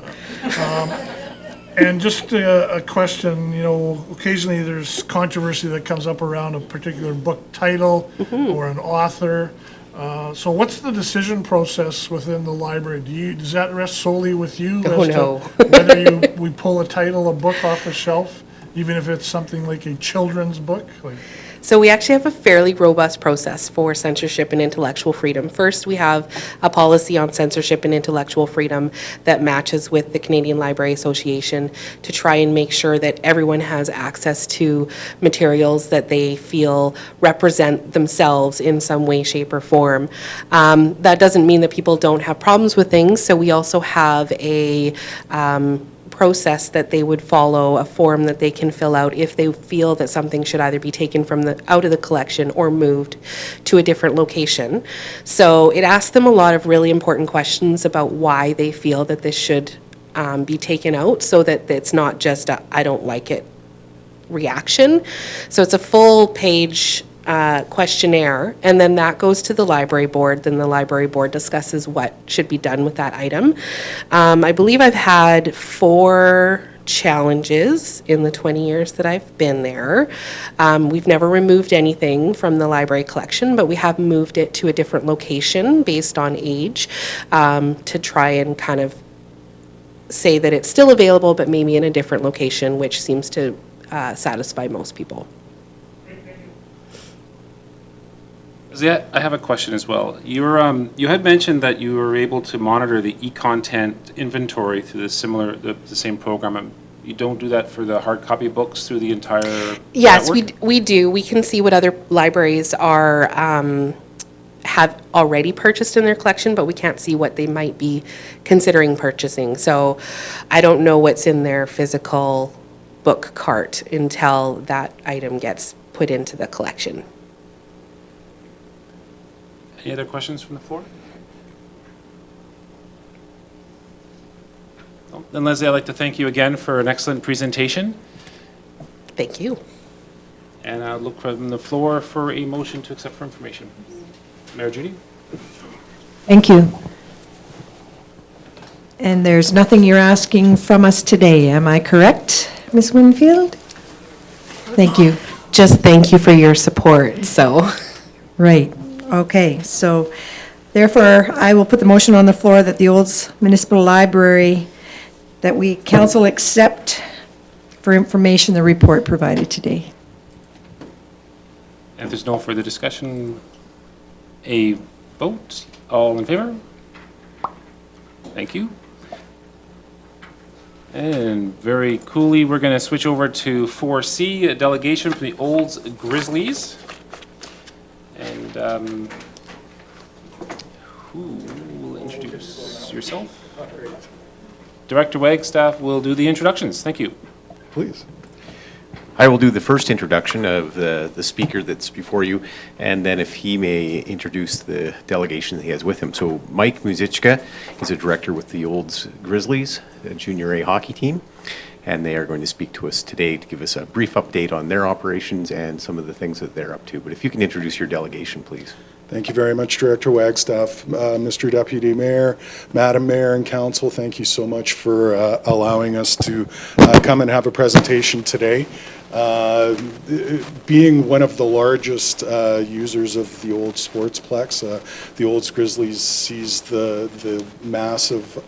And just a question, occasionally there's controversy that comes up around a particular book title or an author. So what's the decision process within the library? Does that rest solely with you? Oh, as to no. Whether we pull a title, a book off the shelf, even if it's something like a children's book? So we actually have a fairly robust process for censorship and intellectual freedom. First, we have a policy on censorship and intellectual freedom that matches with the Canadian Library Association to try and make sure that everyone has access to materials that they feel represent themselves in some way, shape, or form. That doesn't mean that people don't have problems with things, so we also have a process that they would follow, a form that they can fill out if they feel that something should either be taken from out of the collection or moved to a different location. So it asks them a lot of really important questions about why they feel that this should be taken out, so that it's not just a "I don't like it" reaction. So it's a full page questionnaire, and then that goes to the library board. Then the library board discusses what should be done with that item. I believe I've had 4 challenges in the 20 years that I've been there. We've never removed anything from the library collection, but we have moved it to a different location based on age, to try and kind of say that it's still available, but maybe in a different location, which seems to satisfy most people. Zia, I have a question as well. You had mentioned that you were able to monitor the e-content inventory through the same program. You don't do that for the hard copy books through the entire Yes, network? we do. We can see what other libraries are have already purchased in their collection, but we can't see what they might be considering purchasing. So I don't know what's in their physical book cart until that item gets put into the collection. Any other questions from the floor? No? Then Leslie, I'd like to thank you again for an excellent presentation. Thank you. And I'll look from the floor for a motion to accept for information. Mayor Judy? Thank you. And there's nothing you're asking from us today, am I correct, Ms. Winfield? Thank you. Just thank you for your support, so. Right. Okay, so therefore, I will put the motion on the floor that the Olds Municipal Library, that we council accept for information the report provided today. And if there's no further discussion, a vote. All in favor? Thank you. And very coolly, we're going to switch over to 4C, a delegation from the Olds Grizzlies. And who will introduce yourself? Director Wagstaff will do the introductions. Thank you. Please. I will do the first introduction of the speaker that's before you, and then if he may introduce the delegation that he has with him. So Mike Muzichka is a director with the Olds Grizzlies, a junior A hockey team, and they are going to speak to us today to give us a brief update on their operations and some of the things that they're up to. But if you can introduce your delegation, please. Thank you very much, Director Wagstaff. Mr. Deputy Mayor, Madam Mayor and Council, thank you so much for allowing us to come and have a presentation today. Being one of the largest users of the Old Sportsplex, the Olds Grizzlies sees the massive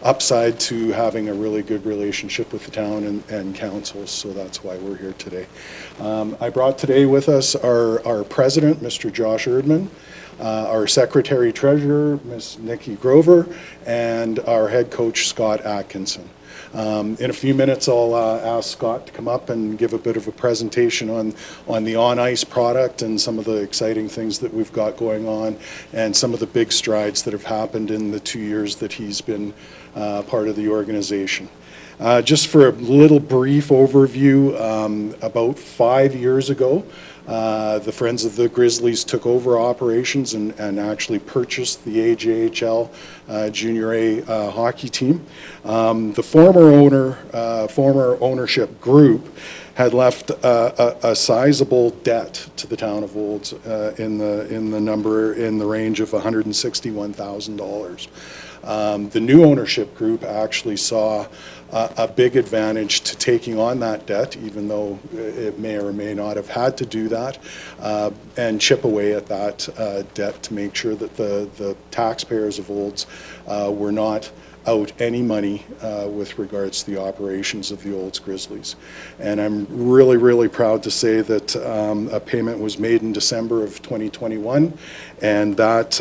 upside to having a really good relationship with the town and council, so that's why we're here today. I brought today with us our president, Mr. Josh Erdman, our secretary treasurer, Ms. Nikki Grover, and our head coach, Scott Atkinson. In a few minutes, I'll ask Scott to come up and give a bit of a presentation on the on-ice product and some of the exciting things that we've got going on and some of the big strides that have happened in the 2 years that he's been part of the organization. Just for a little brief overview, about 5 years ago, the Friends of the Grizzlies took over operations and actually purchased the AJHL Junior A hockey team. The former ownership group had left a sizable debt to the town of Olds in the range of $161,000. The new ownership group actually saw a big advantage to taking on that debt, even though it may or may not have had to do that, and chip away at that debt to make sure that the taxpayers of Olds were not out any money with regards to the operations of the Olds Grizzlies. And I'm really, really proud to say that a payment was made in December of 2021, and that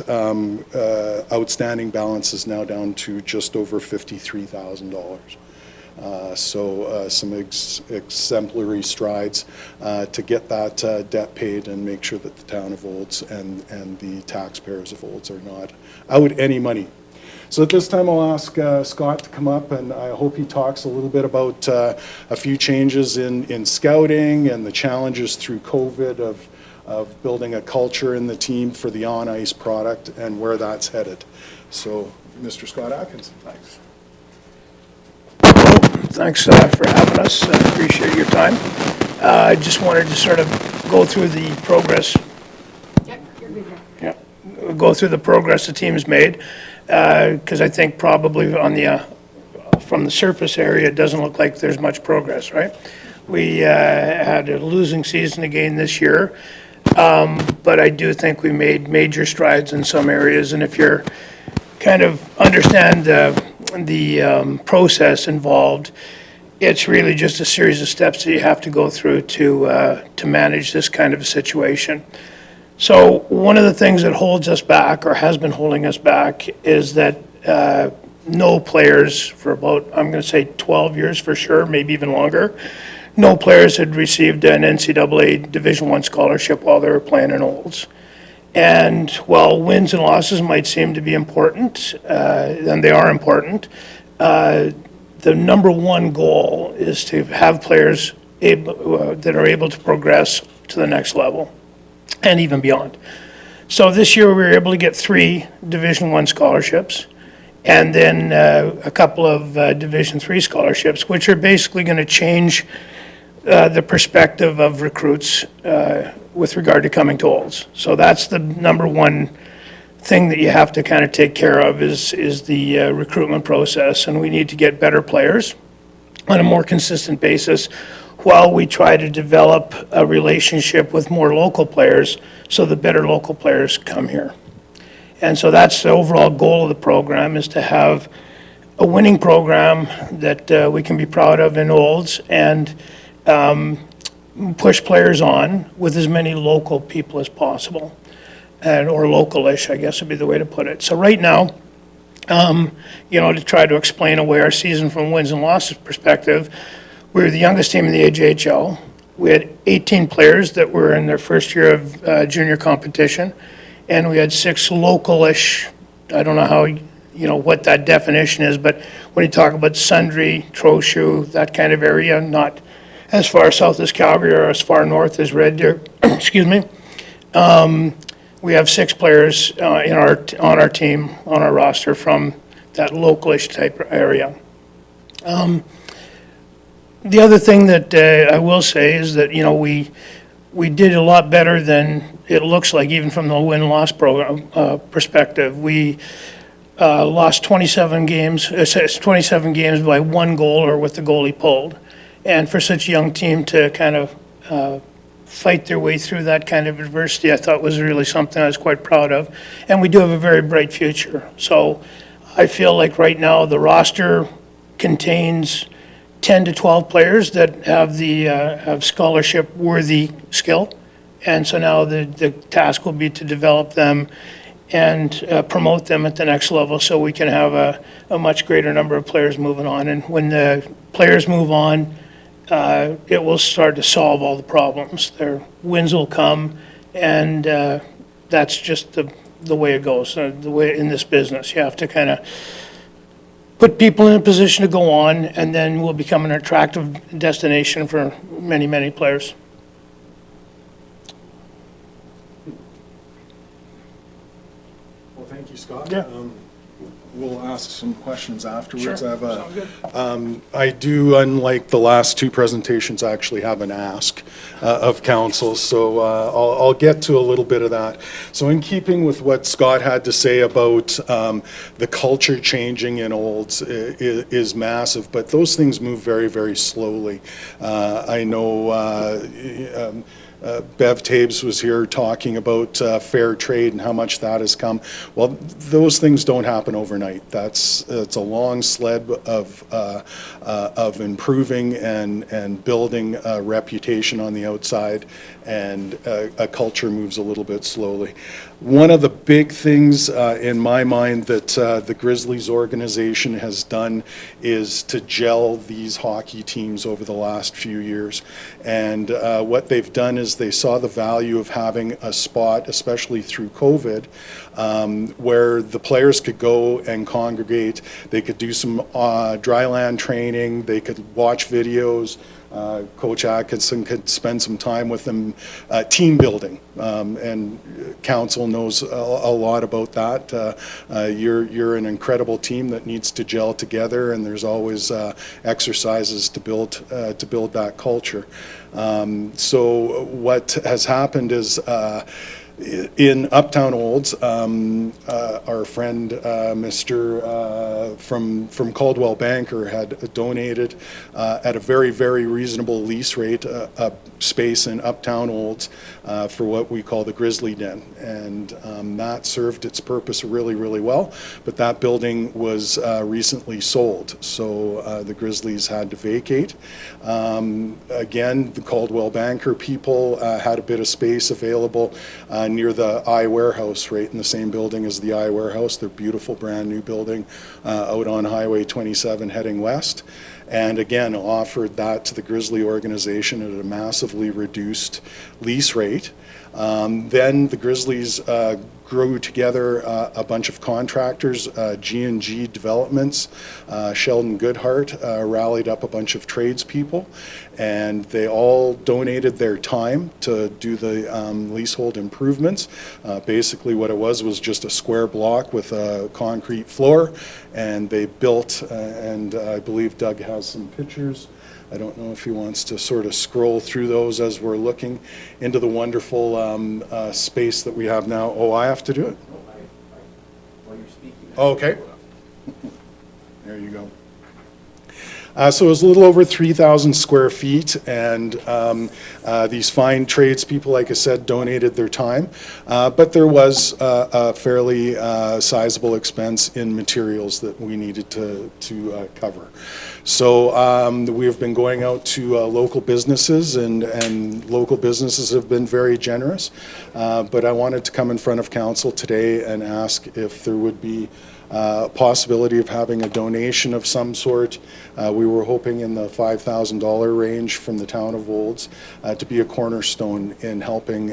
outstanding balance is now down to just over $53,000. Some exemplary strides to get that debt paid and make sure that the town of Olds and the taxpayers of Olds are not out any money. So at this time, I'll ask Scott to come up, and I hope he talks a little bit about a few changes in scouting and the challenges through COVID of building a culture in the team for the on-ice product and where that's headed. So, Mr. Scott Atkins, thanks. Thanks for having us. I appreciate your time. I just wanted to sort of go through the progress. Yeah, go through the progress the team's made, because I think probably on the from the surface area, it doesn't look like there's much progress, right? We had a losing season again this year, but I do think we made major strides in some areas, and if you're kind of understand the process involved, it's really just a series of steps that you have to go through to manage this kind of a situation. So one of the things that holds us back, or has been holding us back, is that no players for about, I'm going to say 12 years for sure, maybe even longer, no players had received an NCAA Division I scholarship while they were playing in Olds. And while wins and losses might seem to be important, and they are important, the number one goal is to have players that are able to progress to the next level and even beyond. So this year we were able to get 3 Division I scholarships and then a couple of Division III scholarships, which are basically going to change the perspective of recruits with regard to coming to Olds. So that's the number one thing that you have to kind of take care of is the recruitment process, and we need to get better players on a more consistent basis while we try to develop a relationship with more local players so the better local players come here. And so that's the overall goal of the program, is to have a winning program that we can be proud of in Olds and push players on with as many local people as possible, or local-ish, I guess would be the way to put it. So right now, to try to explain away our season from wins and losses perspective, we were the youngest team in the AJHL. We had 18 players that were in their first year of junior competition, and we had 6 local-ish, I don't know how, what that definition is, but when you talk about Sundre, Trochu, that kind of area, not as far south as Calgary or as far north as Red Deer, excuse me. We have 6 players on our team, on our roster from that localish type area. The other thing that I will say is that, we did a lot better than it looks like, even from the win-loss program perspective. We lost 27 games by 1 goal or with the goalie pulled. And for such a young team to kind of fight their way through that kind of adversity, I thought was really something I was quite proud of. And we do have a very bright future. So I feel like right now the roster contains 10 to 12 players that have have scholarship-worthy skill. And so now the task will be to develop them and promote them at the next level so we can have a much greater number of players moving on. And when the players move on, it will start to solve all the problems. Their wins will come, and that's just the way it goes, the way in this business. You have to kind of put people in a position to go on, and then we'll become an attractive destination for many, many players. Well, thank you, Scott. Yeah. We'll ask some questions afterwards. Sure. I have Sounds good. I do, unlike the last two presentations, actually have an ask of council, so I'll get to a little bit of that. So in keeping with what Scott had to say about the culture changing in Olds is massive, but those things move very, very slowly. I know Bev Tabes was here talking about fair trade and how much that has come. Well, those things don't happen overnight. It's a long sled of improving and building a reputation on the outside, and a culture moves a little bit slowly. One of the big things in my mind that the Grizzlies organization has done is to gel these hockey teams over the last few years. And what they've done is they saw the value of having a spot, especially through COVID, where the players could go and congregate. They could do some dry land training. They could watch videos. Coach Atkinson could spend some time with them, team building, and council knows a lot about that. You're an incredible team that needs to gel together, and there's always exercises to build that culture. So what has happened is in Uptown Olds, our friend Mr. from Caldwell Banker had donated at a very, very reasonable lease rate a space in Uptown Olds for what we call the Grizzly Den, and that served its purpose really, really well. But that building was recently sold, so the Grizzlies had to vacate. Again, the Caldwell Banker people had a bit of space available near the I Warehouse, right in the same building as the I Warehouse. Their beautiful brand new building out on Highway 27 heading west. And again, offered that to the Grizzly organization at a massively reduced lease rate. Then the Grizzlies grew together a bunch of contractors, G&G Developments, Sheldon Goodhart rallied up a bunch of tradespeople, and they all donated their time to do the leasehold improvements. Basically what it was just a square block with a concrete floor, and they built, and I believe Doug has some pictures. I don't know if he wants to sort of scroll through those as we're looking into the wonderful space that we have now. Oh, I have to do it? While you're speaking. Okay. There you go. So it was a little over 3,000 square feet, and these fine tradespeople, like I said, donated their time. But there was a fairly sizable expense in materials that we needed to cover. So we have been going out to local businesses, and local businesses have been very generous. But I wanted to come in front of council today and ask if there would be possibility of having a donation of some sort. We were hoping in the $5,000 range from the town of Olds to be a cornerstone in helping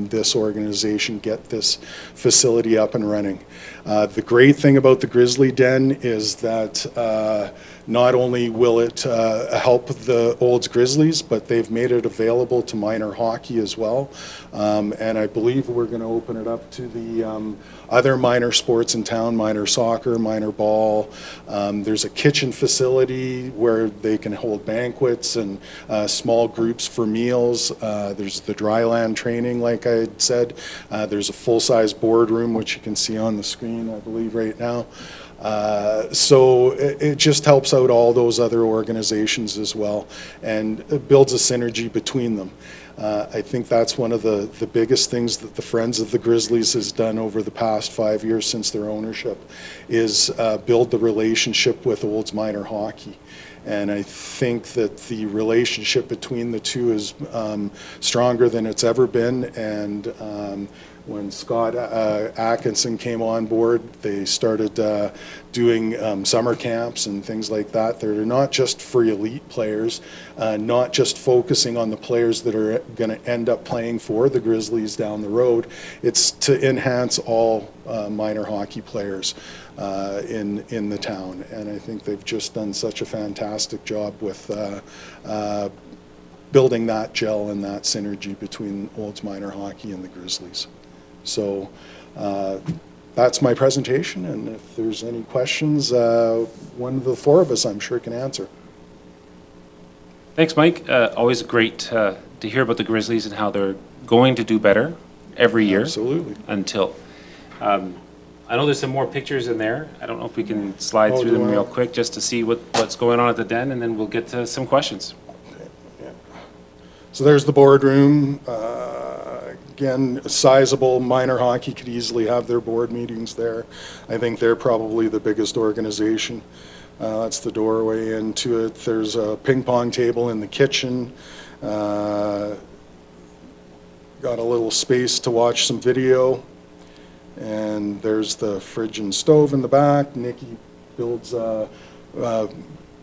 this organization get this facility up and running. The great thing about the Grizzly Den is that not only will it help the Olds Grizzlies, but they've made it available to minor hockey as well. And I believe we're going to open it up to the other minor sports in town, minor soccer, minor ball. There's a kitchen facility where they can hold banquets and small groups for meals. There's the dry land training, like I had said. There's a full-size boardroom, which you can see on the screen, I believe, right now. So it just helps out all those other organizations as well, and it builds a synergy between them. I think that's one of the biggest things that the Friends of the Grizzlies has done over the past 5 years since their ownership is build the relationship with Olds minor hockey. And I think that the relationship between the two is stronger than it's ever been, and When Scott Atkinson came on board, they started doing summer camps and things like that. They're not just for elite players, not just focusing on the players that are going to end up playing for the Grizzlies down the road. It's to enhance all minor hockey players in the town. And I think they've just done such a fantastic job with building that gel and that synergy between Olds minor hockey and the Grizzlies. So that's my presentation, and if there's any questions, one of the four of us, I'm sure, can answer. Thanks, Mike. Always great to hear about the Grizzlies and how they're going to do better every year. Absolutely. Until. I know there's some more pictures in there. I don't know if we can slide through them real quick just to see what's going on at the den, and then we'll get to some questions. Yeah. So there's the boardroom. Again, sizable. Minor hockey could easily have their board meetings there. I think they're probably the biggest organization. That's the doorway into it. There's a ping pong table in the kitchen. Got a little space to watch some video. And there's the fridge and stove in the back. Nikki builds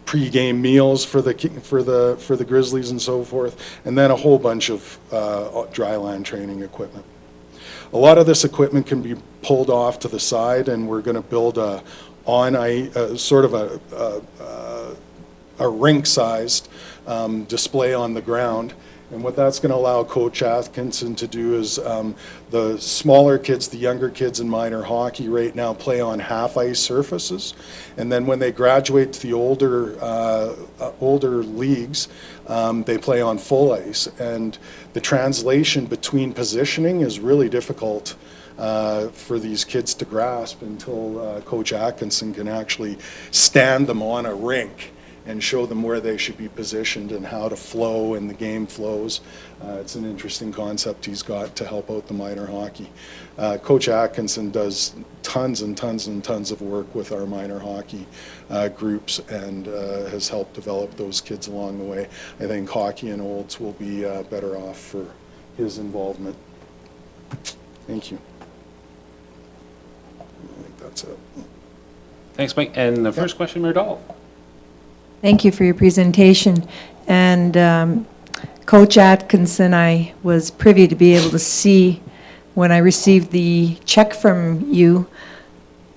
pre-game meals for the Grizzlies and so forth, and then a whole bunch of dry land training equipment. A lot of this equipment can be pulled off to the side, and we're going to build a rink-sized display on the ground. And what that's going to allow Coach Atkinson to do is the smaller kids, the younger kids in minor hockey right now play on half-ice surfaces. And then when they graduate to the older leagues, they play on full ice. And the translation between positioning is really difficult for these kids to grasp until Coach Atkinson can actually stand them on a rink and show them where they should be positioned and how to flow and the game flows. It's an interesting concept he's got to help out the minor hockey. Coach Atkinson does tons and tons and tons of work with our minor hockey groups and has helped develop those kids along the way. I think hockey and Olds will be better off for his involvement. Thank you. I think that's it. Thanks, Mike. And the first question, Mayor Dahl. Thank you for your presentation. And Coach Atkinson, I was privy to be able to see when I received the check from you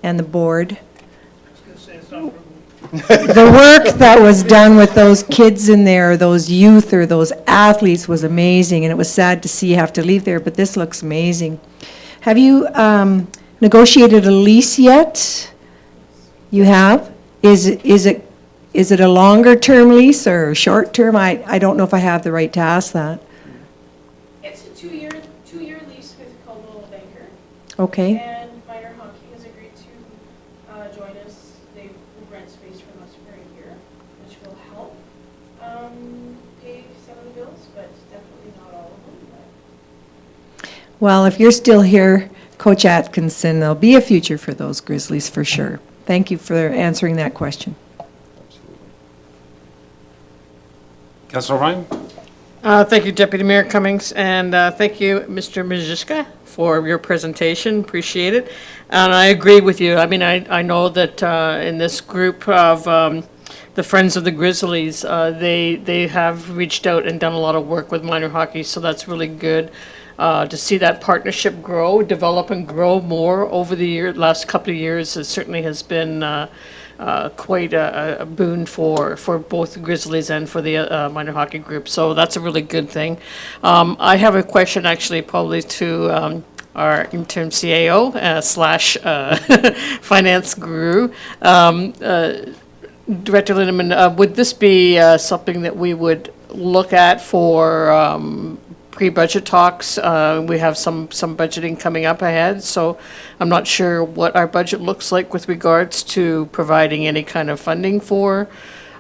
and the board. The work that was done with those kids in there, those youth or those athletes was amazing, and it was sad to see you have to leave there, but this looks amazing. Have you negotiated a lease yet? You have? Is it a longer-term lease or short-term? I don't know if I have the right to ask that. It's a two-year lease with Coldwell Banker. Okay. And minor hockey has agreed to join us. They will rent space from us for a year, which will help pay some of the bills, but definitely not all of them. But. Well, if you're still here, Coach Atkinson, there'll be a future for those Grizzlies for sure. Thank you for answering that question. Councilor Ryan? Thank you, Deputy Mayor Cummings, and thank you, Mr. Majewski, for your presentation. Appreciate it. And I agree with you. I mean, I know that in this group of the Friends of the Grizzlies, they have reached out and done a lot of work with minor hockey, so that's really good. To see that partnership grow, develop and grow more over the last couple of years, it certainly has been quite a boon for both the Grizzlies and for the minor hockey group. So that's a really good thing. I have a question actually probably to our interim CAO / finance guru. Director Lindeman, would this be something that we would look at for pre-budget talks? We have some budgeting coming up ahead, so I'm not sure what our budget looks like with regards to providing any kind of funding for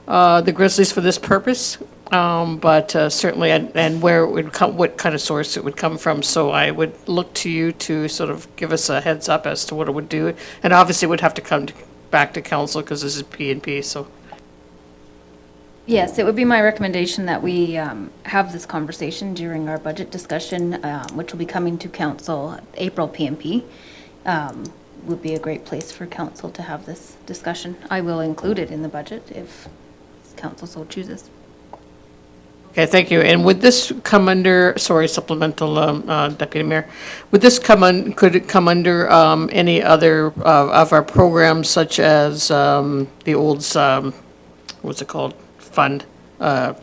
the Grizzlies for this purpose. But certainly, and where it would come, what kind of source it would come from. So I would look to you to sort of give us a heads up as to what it would do. And obviously, it would have to come back to council because this is P&P. So. Yes, it would be my recommendation that we have this conversation during our budget discussion, which will be coming to council April PMP. Would be a great place for council to have this discussion. I will include it in the budget if council so chooses. Okay, thank you. And would this come under, sorry, supplemental, Deputy Mayor, would this come could it come under any other of our programs such as the old, what's it called, fund,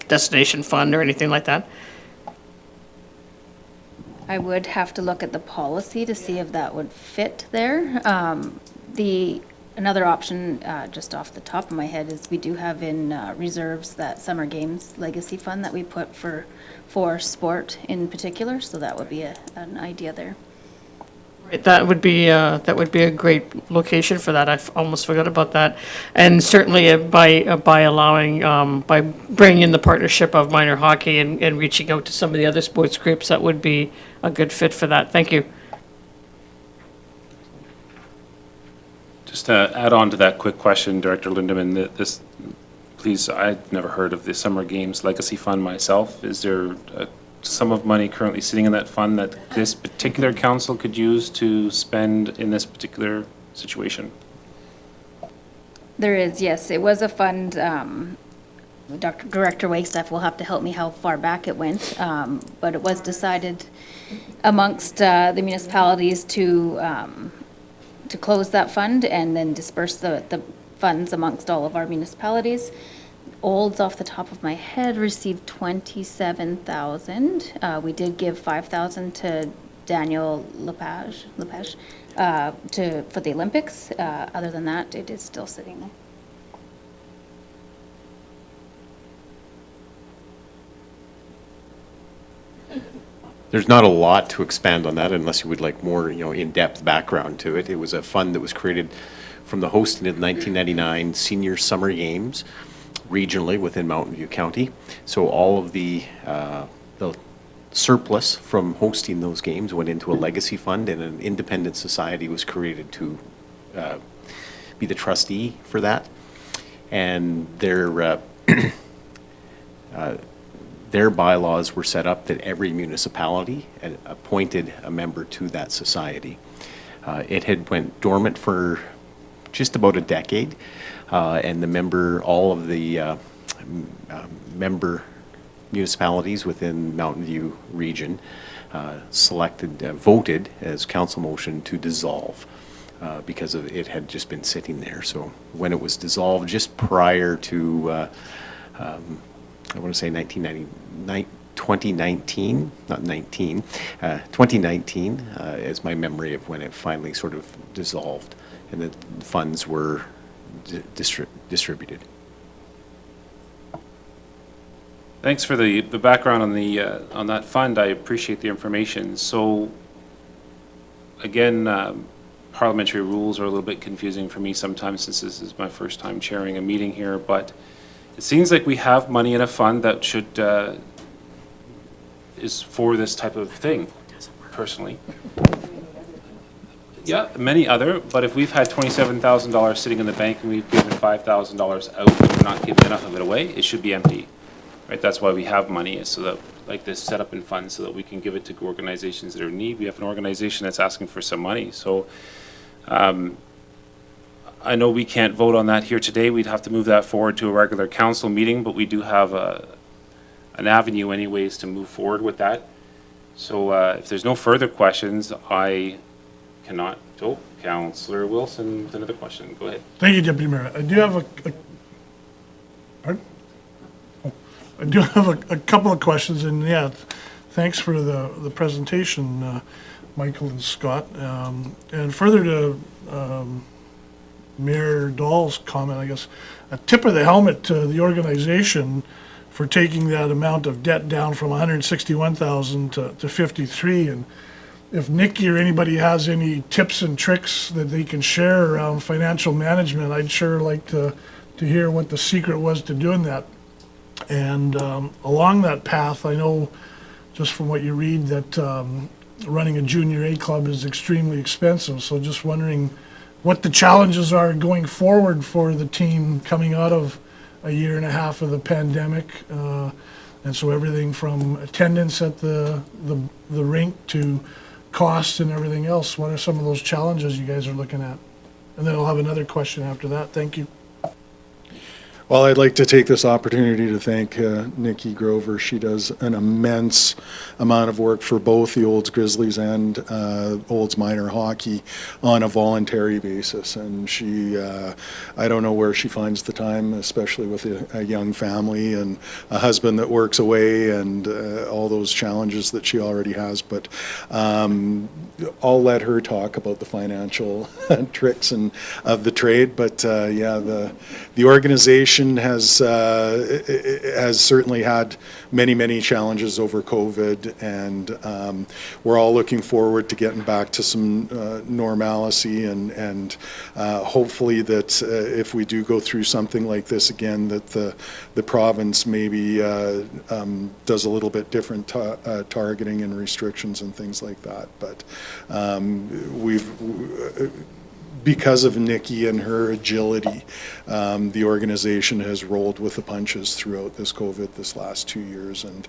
destination fund or anything like that? I would have to look at the policy to see if that would fit there. Another option, just off the top of my head, is we do have in reserves that Summer Games Legacy Fund that we put for sport in particular, so that would be an idea there. Right, that would be a great location for that. I almost forgot about that. And certainly by allowing, by bringing in the partnership of minor hockey and reaching out to some of the other sports groups, that would be a good fit for that. Thank you. Just to add on to that quick question, Director Lindeman, please, I'd never heard of the Summer Games Legacy Fund myself. Is there a sum of money currently sitting in that fund that this particular council could use to spend in this particular situation? There is, yes. It was a fund, Director Wagstaff will have to help me how far back it went, but it was decided amongst the municipalities to close that fund and then disperse the funds amongst all of our municipalities. Olds, off the top of my head, received 27,000. We did give 5,000 to Daniel Lepage for the Olympics. Other than that, it is still sitting there. There's not a lot to expand on that unless you would like more, in-depth background to it. It was a fund that was created from the hosting of the 1999 Senior Summer Games regionally within Mountain View County. So all of the surplus from hosting those games went into a legacy fund, and an independent society was created to be the trustee for that. And their bylaws were set up that every municipality had appointed a member to that society. It had went dormant for just about a decade, and all of the member municipalities within Mountain View region voted as council motion to dissolve because it had just been sitting there. So when it was dissolved just prior to I want to say 2019, not 19, 2019 is my memory of when it finally sort of dissolved and the funds were distributed. Thanks for the background on that fund. I appreciate the information. So again, parliamentary rules are a little bit confusing for me sometimes since this is my first time chairing a meeting here, but it seems like we have money in a fund that is for this type of thing, personally. Yeah, many other, but if we've had $27,000 sitting in the bank and we've given $5,000 out, we're not giving enough of it away, it should be empty. Right, that's why we have money, is so that, like this, set up in funds so that we can give it to organizations that are in need. We have an organization that's asking for some money, so I know we can't vote on that here today. We'd have to move that forward to a regular council meeting, but we do have an avenue anyways to move forward with that. So if there's no further questions, I cannot. Oh, Councillor Wilson with another question. Go ahead. Thank you, Deputy Mayor. I do have I do have a couple of questions, and yeah, thanks for the presentation, Michael and Scott. And further to Mayor Dahl's comment, I guess, a tip of the helmet to the organization for taking that amount of debt down from 161,000 to 53. And if Nikki or anybody has any tips and tricks that they can share around financial management, I'd sure like to hear what the secret was to doing that. And along that path, I know just from what you read that running a junior A club is extremely expensive. So just wondering what the challenges are going forward for the team coming out of a year and a half of the pandemic. And so everything from attendance at the rink to costs and everything else, what are some of those challenges you guys are looking at? And then I'll have another question after that. Thank you. Well, I'd like to take this opportunity to thank Nikki Grover. She does an immense amount of work for both the Olds Grizzlies and Olds Minor Hockey on a voluntary basis. And she, I don't know where she finds the time, especially with a young family and a husband that works away and all those challenges that she already has. But I'll let her talk about the financial tricks and of the trade. But yeah, the organization has certainly had many challenges over COVID, and we're all looking forward to getting back to some normalcy, and hopefully that if we do go through something like this again, that the province maybe does a little bit different targeting and restrictions and things like that. But because of Nikki and her agility, the organization has rolled with the punches throughout this last 2 years, and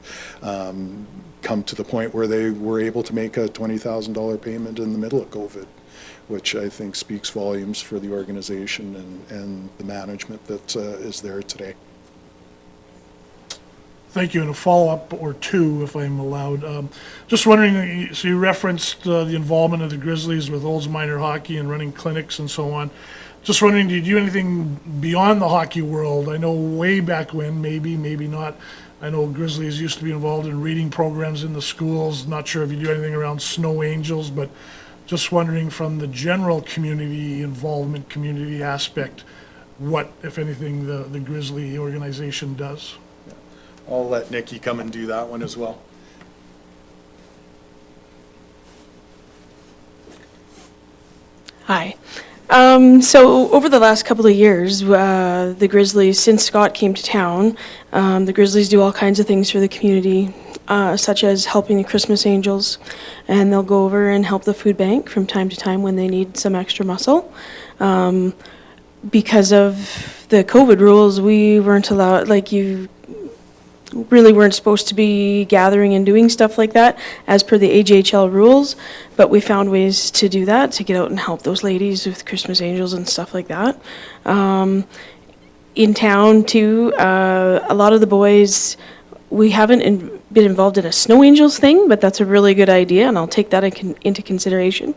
come to the point where they were able to make a $20,000 payment in the middle of COVID, which I think speaks volumes for the organization and the management that is there today. Thank you. And a follow-up or two, if I'm allowed. Just wondering, so you referenced the involvement of the Grizzlies with Olds Minor Hockey and running clinics and so on. Just wondering, do you do anything beyond the hockey world? I know way back when, maybe not. I know Grizzlies used to be involved in reading programs in the schools. Not sure if you do anything around Snow Angels, but just wondering from the general community involvement, community aspect, what, if anything, the Grizzly organization does. I'll let Nikki come and do that one as well. Hi. So over the last couple of years, the Grizzlies, since Scott came to town, the Grizzlies do all kinds of things for the community, such as helping the Christmas Angels, and they'll go over and help the food bank from time to time when they need some extra muscle. Because of the COVID rules, we weren't allowed, you really weren't supposed to be gathering and doing stuff like that as per the AJHL rules, but we found ways to do that, to get out and help those ladies with Christmas Angels and stuff like that. In town too, a lot of the boys, we haven't been involved in a Snow Angels thing, but that's a really good idea, and I'll take that into consideration.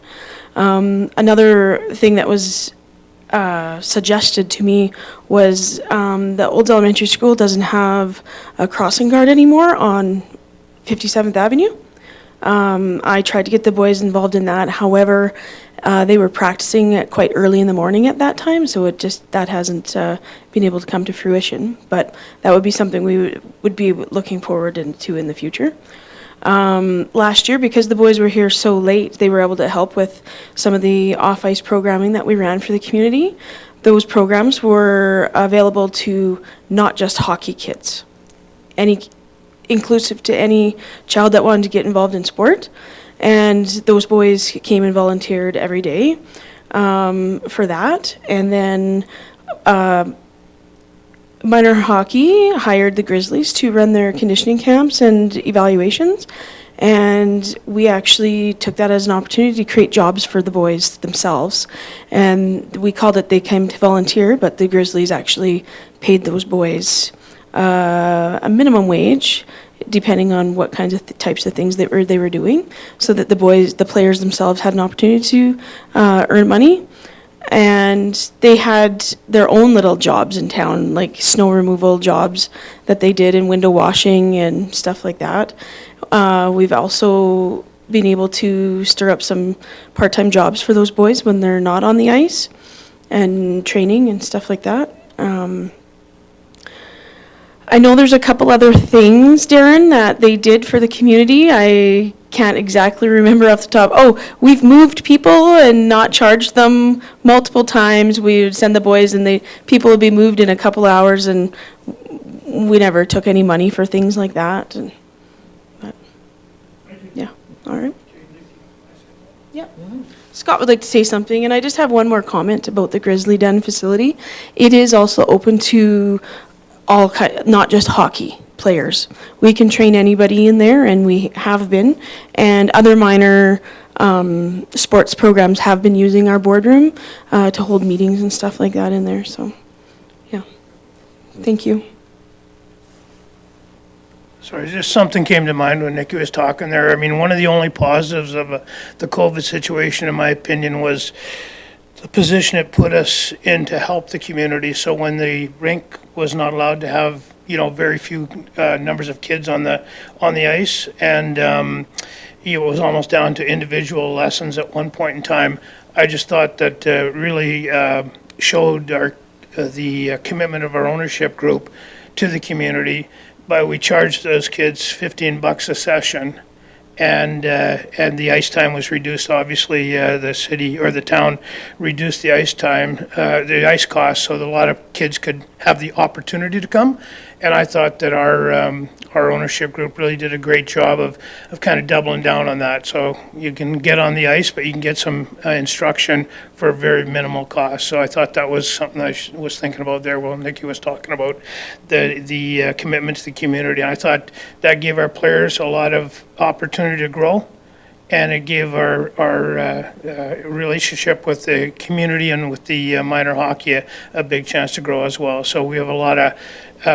Another thing that was suggested to me was the Olds Elementary School doesn't have a crossing guard anymore on 57th Avenue. I tried to get the boys involved in that. However, they were practicing at quite early in the morning at that time, so that hasn't been able to come to fruition. But that would be something we would be looking forward to in the future. Last year, because the boys were here so late, they were able to help with some of the off-ice programming that we ran for the community. Those programs were available to not just hockey kids, inclusive to any child that wanted to get involved in sport. And those boys came and volunteered every day for that. And then minor hockey hired the Grizzlies to run their conditioning camps and evaluations, and we actually took that as an opportunity to create jobs for the boys themselves. And we called it They Came to Volunteer, but the Grizzlies actually paid those boys a minimum wage, depending on what kinds of types of things they were doing, so that the players themselves had an opportunity to earn money. And they had their own little jobs in town, like snow removal jobs that they did, and window washing and stuff like that. We've also been able to stir up some part-time jobs for those boys when they're not on the ice, and training and stuff like that. I know there's a couple other things, Darren, that they did for the community. I can't exactly remember off the top. Oh, we've moved people and not charged them multiple times. We would send the boys, and people would be moved in a couple hours, and we never took any money for things like that. But yeah, all right. Yeah. Scott would like to say something, and I just have one more comment about the Grizzly Den facility. It is also open to not just hockey players. We can train anybody in there, and we have been. And other minor sports programs have been using our boardroom to hold meetings and stuff like that in there. So, yeah. Thank you. Sorry, just something came to mind when Nikki was talking there. I mean, one of the only positives of the COVID situation, in my opinion, was the position it put us in to help the community. So when the rink was not allowed to have, very few numbers of kids on the ice, and it was almost down to individual lessons at one point in time, I just thought that really showed the commitment of our ownership group to the community. But we charged those kids $15 a session, and the ice time was reduced. Obviously, the city or the town reduced the ice time, the ice cost, so that a lot of kids could have the opportunity to come. And I thought that our ownership group really did a great job of kind of doubling down on that. So you can get on the ice, but you can get some instruction for a very minimal cost. So I thought that was something I was thinking about there while Nikki was talking about the commitment to the community. And I thought that gave our players a lot of opportunity to grow, and it gave our relationship with the community and with the minor hockey a big chance to grow as well. So we have a lot of,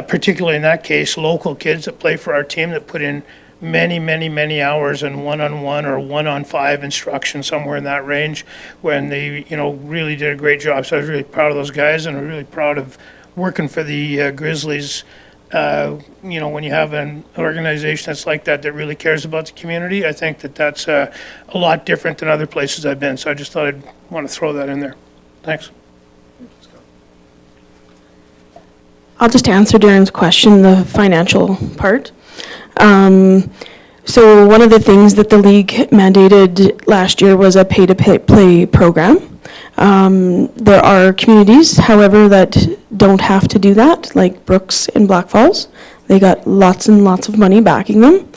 particularly in that case, local kids that play for our team that put in many hours in one-on-one or one-on-5 instruction, somewhere in that range, when they, really did a great job. So I was really proud of those guys, and I'm really proud of working for the Grizzlies. When you have an organization that's like that really cares about the community, I think that's a lot different than other places I've been. So I just thought I'd want to throw that in there. Thanks. I'll just answer Darren's question, the financial part. So one of the things that the league mandated last year was a pay-to-play program. There are communities, however, that don't have to do that, like Brooks and Black Falls. They got lots and lots of money backing them.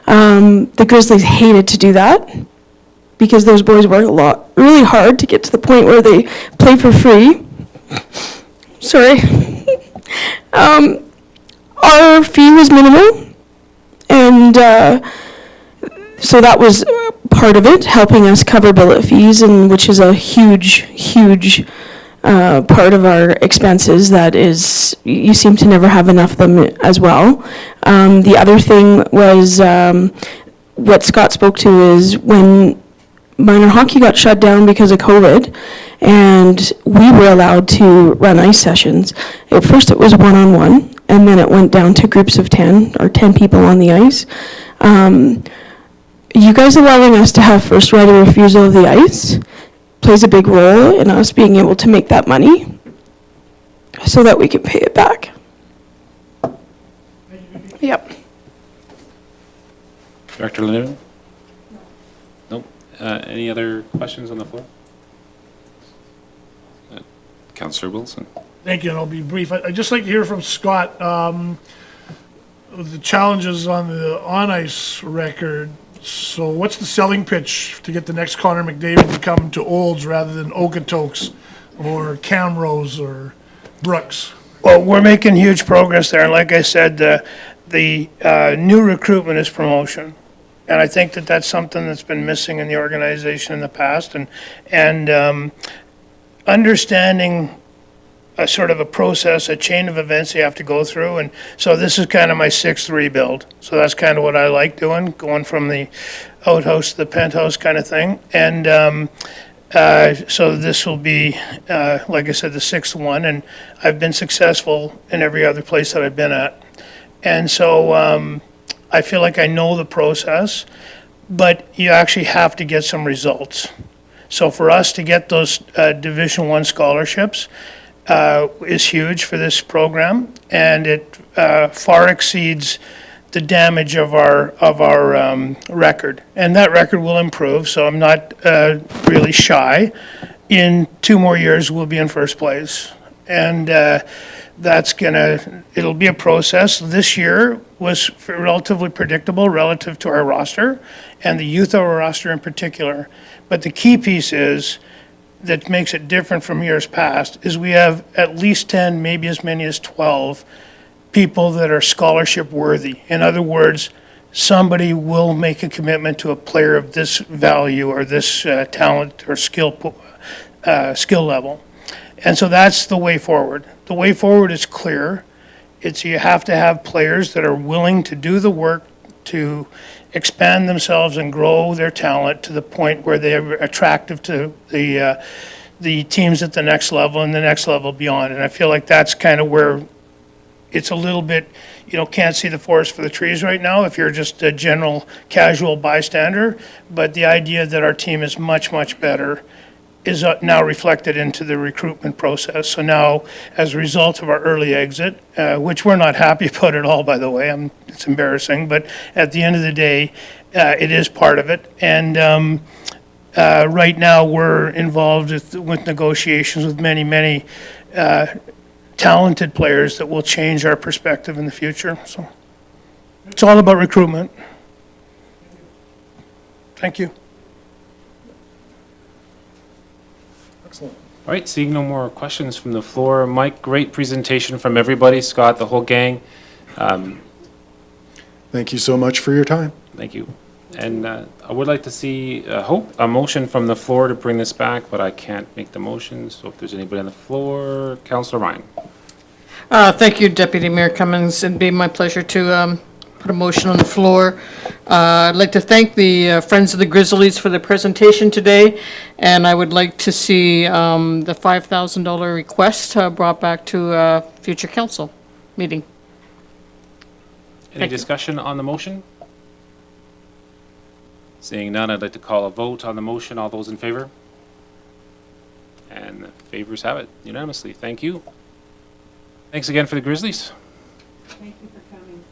The Grizzlies hated to do that because those boys work really hard to get to the point where they play for free. Sorry. Our fee was minimal, and so that was part of it, helping us cover billet fees, and which is a huge part of our expenses. That is, you seem to never have enough of them as well. The other thing was what Scott spoke to is when minor hockey got shut down because of COVID, and we were allowed to run ice sessions. At first it was one-on-one, and then it went down to groups of 10 or 10 people on the ice. You guys allowing us to have first right of refusal of the ice plays a big role in us being able to make that money so that we can pay it back. Yep. Director Lindeman? Nope. Any other questions on the floor? Councillor Wilson? Thank you, and I'll be brief. I'd just like to hear from Scott, the challenges on the on-ice record. So what's the selling pitch to get the next Connor McDavid to come to Olds rather than Okotoks or Camrose or Brooks? Well, we're making huge progress there, and like I said, the new recruitment is promotion. And I think that's something that's been missing in the organization in the past, and understanding a sort of a process, a chain of events you have to go through. And so this is kind of my sixth rebuild. So that's kind of what I like doing, going from the outhouse to the penthouse kind of thing. And so this will be, like I said, the sixth one. And I've been successful in every other place that I've been at. And so I feel like I know the process, but you actually have to get some results. So for us to get those Division I scholarships, is huge for this program, and it far exceeds the damage of our record. And that record will improve, so I'm not really shy. In 2 more years, we'll be in first place. And it'll be a process. This year was relatively predictable relative to our roster, and the youth of our roster in particular. But the key piece that makes it different from years past is we have at least 10, maybe as many as 12 people that are scholarship worthy. In other words, somebody will make a commitment to a player of this value or this talent or skill level. And so that's the way forward. The way forward is clear. It's you have to have players that are willing to do the work to expand themselves and grow their talent to the point where they're attractive to the teams at the next level and the next level beyond. And I feel like that's kind of where it's a little bit, can't see the forest for the trees right now if you're just a general casual bystander. But the idea that our team is much, much better is now reflected into the recruitment process. So now, as a result of our early exit, which we're not happy about at all, by the way, it's embarrassing, but at the end of the day, it is part of it. And right now, we're involved with negotiations with many, many talented players that will change our perspective in the future. So it's all about recruitment. Thank you. All right, seeing no more questions from the floor. Mike, great presentation from everybody. Scott, the whole gang. Thank you so much for your time. Thank you. And I would like to see, a motion from the floor to bring this back, but I can't make the motion. So if there's anybody on the floor, Councillor Ryan. Thank you, Deputy Mayor Cummings. It'd be my pleasure to put a motion on the floor. I'd like to thank the Friends of the Grizzlies for the presentation today, and I would like to see the $5,000 request brought back to a future council meeting. Any discussion on the motion? Seeing none, I'd like to call a vote on the motion. All those in favor? And the favors have it unanimously. Thank you. Thanks again for the Grizzlies. Thank you for coming.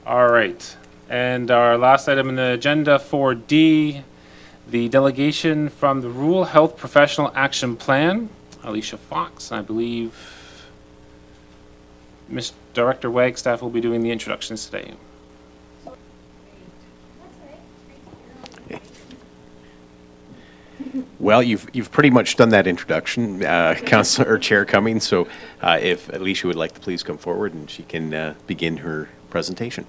All right. And our last item in the agenda, 4D, the delegation from the Rural Health Professional Action Plan, Alicia Fox. I believe Ms. Director Wagstaff will be doing the introductions today. Well, you've pretty much done that introduction, Councillor or Chair Cummings. So, if Alicia would like to please come forward and she can begin her presentation.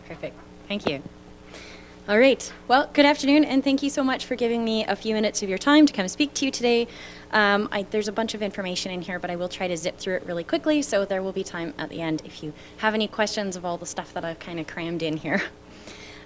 Perfect. Thank you. All right. Well, good afternoon, and thank you so much for giving me a few minutes of your time to kind of speak to you today. There's a bunch of information in here, but I will try to zip through it really quickly, so there will be time at the end if you have any questions of all the stuff that I've kind of crammed in here.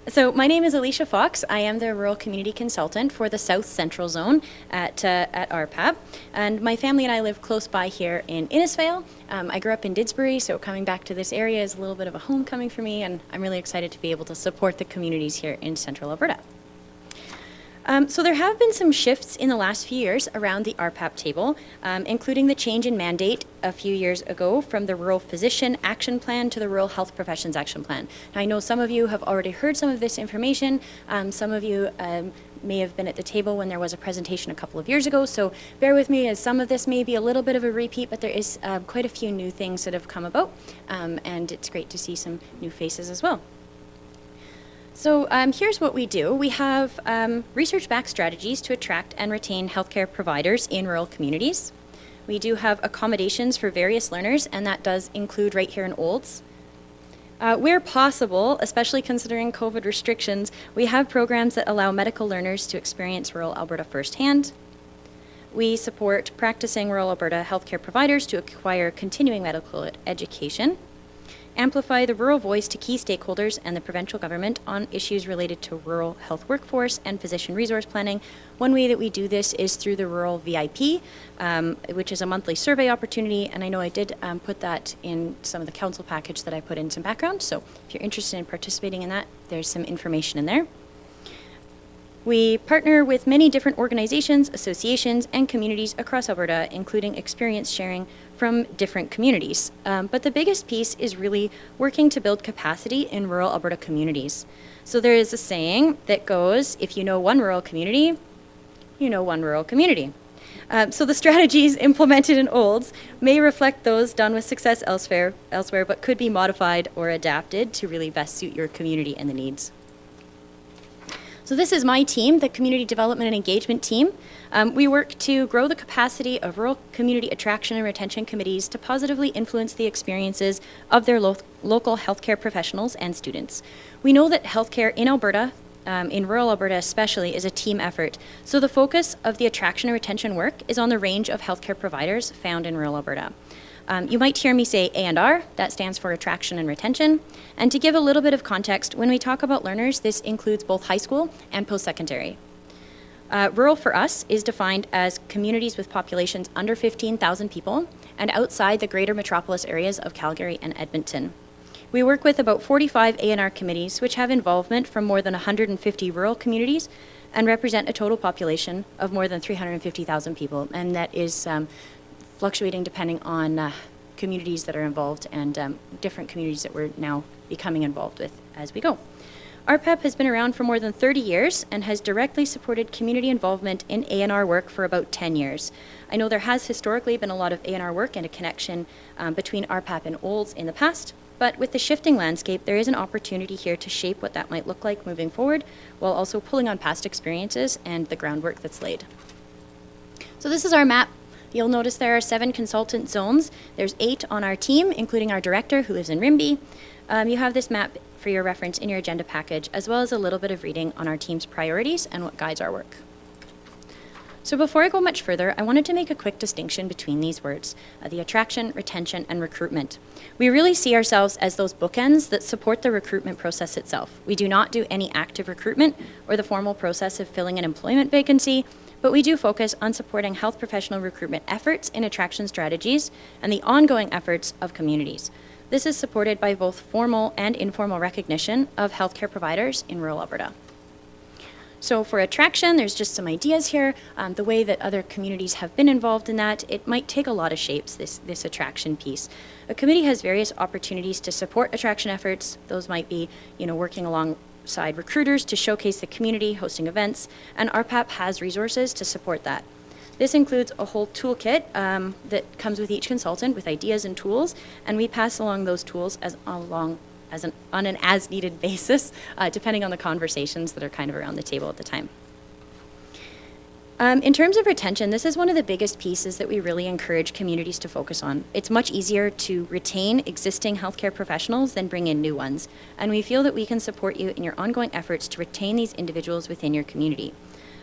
So my name is Alicia Fox. I am the Rural Community Consultant for the South Central Zone at RPAB. And my family and I live close by here in Innisfail. I grew up in Didsbury, so coming back to this area is a little bit of a homecoming for me, and I'm really excited to be able to support the communities here in Central Alberta. So there have been some shifts in the last few years around the RPAP table, including the change in mandate a few years ago from the Rural Physician Action Plan to the Rural Health Professions Action Plan. Now, I know some of you have already heard some of this information. Some of you may have been at the table when there was a presentation a couple of years ago, so bear with me as some of this may be a little bit of a repeat, but there is quite a few new things that have come about, and it's great to see some new faces as well. So here's what we do. We have research-backed strategies to attract and retain healthcare providers in rural communities. We do have accommodations for various learners, and that does include right here in Olds. Where possible, especially considering COVID restrictions, we have programs that allow medical learners to experience rural Alberta firsthand. We support practicing rural Alberta healthcare providers to acquire continuing medical education. Amplify the rural voice to key stakeholders and the provincial government on issues related to rural health workforce and physician resource planning. One way that we do this is through the Rural VIP, which is a monthly survey opportunity, and I know I did put that in some of the council package that I put in some background, so if you're interested in participating in that, there's some information in there. We partner with many different organizations, associations, and communities across Alberta, including experience sharing from different communities. But the biggest piece is really working to build capacity in rural Alberta communities. So there is a saying that goes, if you know one rural community, you know one rural community. So the strategies implemented in Olds may reflect those done with success elsewhere, but could be modified or adapted to really best suit your community and the needs. So this is my team, the Community Development and Engagement team. We work to grow the capacity of rural community attraction and retention committees to positively influence the experiences of their local healthcare professionals and students. We know that healthcare in Alberta, in rural Alberta especially, is a team effort. So the focus of the attraction and retention work is on the range of healthcare providers found in rural Alberta. You might hear me say A&R, that stands for attraction and retention. And to give a little bit of context, when we talk about learners, this includes both high school and post-secondary. Rural for us is defined as communities with populations under 15,000 people and outside the greater metropolis areas of Calgary and Edmonton. We work with about 45 A&R committees, which have involvement from more than 150 rural communities and represent a total population of more than 350,000 people. And that is fluctuating depending on communities that are involved and different communities that we're now becoming involved with as we go. RPEP has been around for more than 30 years and has directly supported community involvement in A&R work for about 10 years. I know there has historically been a lot of A&R work and a connection between RPEP and Olds in the past, but with the shifting landscape, there is an opportunity here to shape what that might look like moving forward, while also pulling on past experiences and the groundwork that's laid. So this is our map. You'll notice there are 7 consultant zones. There's 8 on our team, including our director who lives in Rimbey. You have this map for your reference in your agenda package, as well as a little bit of reading on our team's priorities and what guides our work. So before I go much further, I wanted to make a quick distinction between these words, the attraction, retention, and recruitment. We really see ourselves as those bookends that support the recruitment process itself. We do not do any active recruitment or the formal process of filling an employment vacancy, but we do focus on supporting health professional recruitment efforts in attraction strategies and the ongoing efforts of communities. This is supported by both formal and informal recognition of healthcare providers in rural Alberta. So for attraction, there's just some ideas here. The way that other communities have been involved in that, it might take a lot of shapes, this attraction piece. A committee has various opportunities to support attraction efforts. Those might be, working alongside recruiters to showcase the community, hosting events, and RPAP has resources to support that. This includes a whole toolkit that comes with each consultant with ideas and tools, and we pass along those tools on an as-needed basis, depending on the conversations that are kind of around the table at the time. In terms of retention, this is one of the biggest pieces that we really encourage communities to focus on. It's much easier to retain existing healthcare professionals than bring in new ones, and we feel that we can support you in your ongoing efforts to retain these individuals within your community.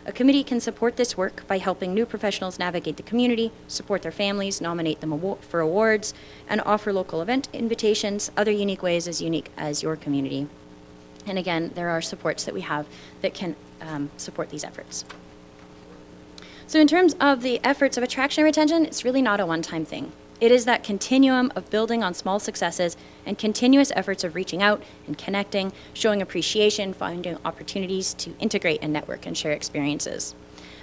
A committee can support this work by helping new professionals navigate the community, support their families, nominate them for awards, and offer local event invitations, other unique ways as unique as your community. And again, there are supports that we have that can support these efforts. So in terms of the efforts of attraction and retention, it's really not a one-time thing. It is that continuum of building on small successes and continuous efforts of reaching out and connecting, showing appreciation, finding opportunities to integrate and network and share experiences.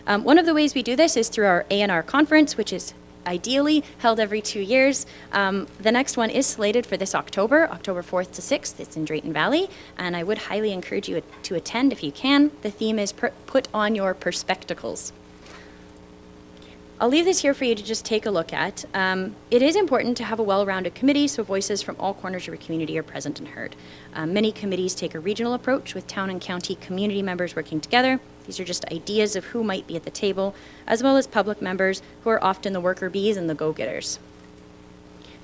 One of the ways we do this is through our A&R conference, which is ideally held every 2 years. The next one is slated for this October 4th to 6th. It's in Drayton Valley, and I would highly encourage you to attend if you can. The theme is Put on Your Perspectacles. I'll leave this here for you to just take a look at. It is important to have a well-rounded committee so voices from all corners of your community are present and heard. Many committees take a regional approach with town and county community members working together. These are just ideas of who might be at the table, as well as public members who are often the worker bees and the go-getters.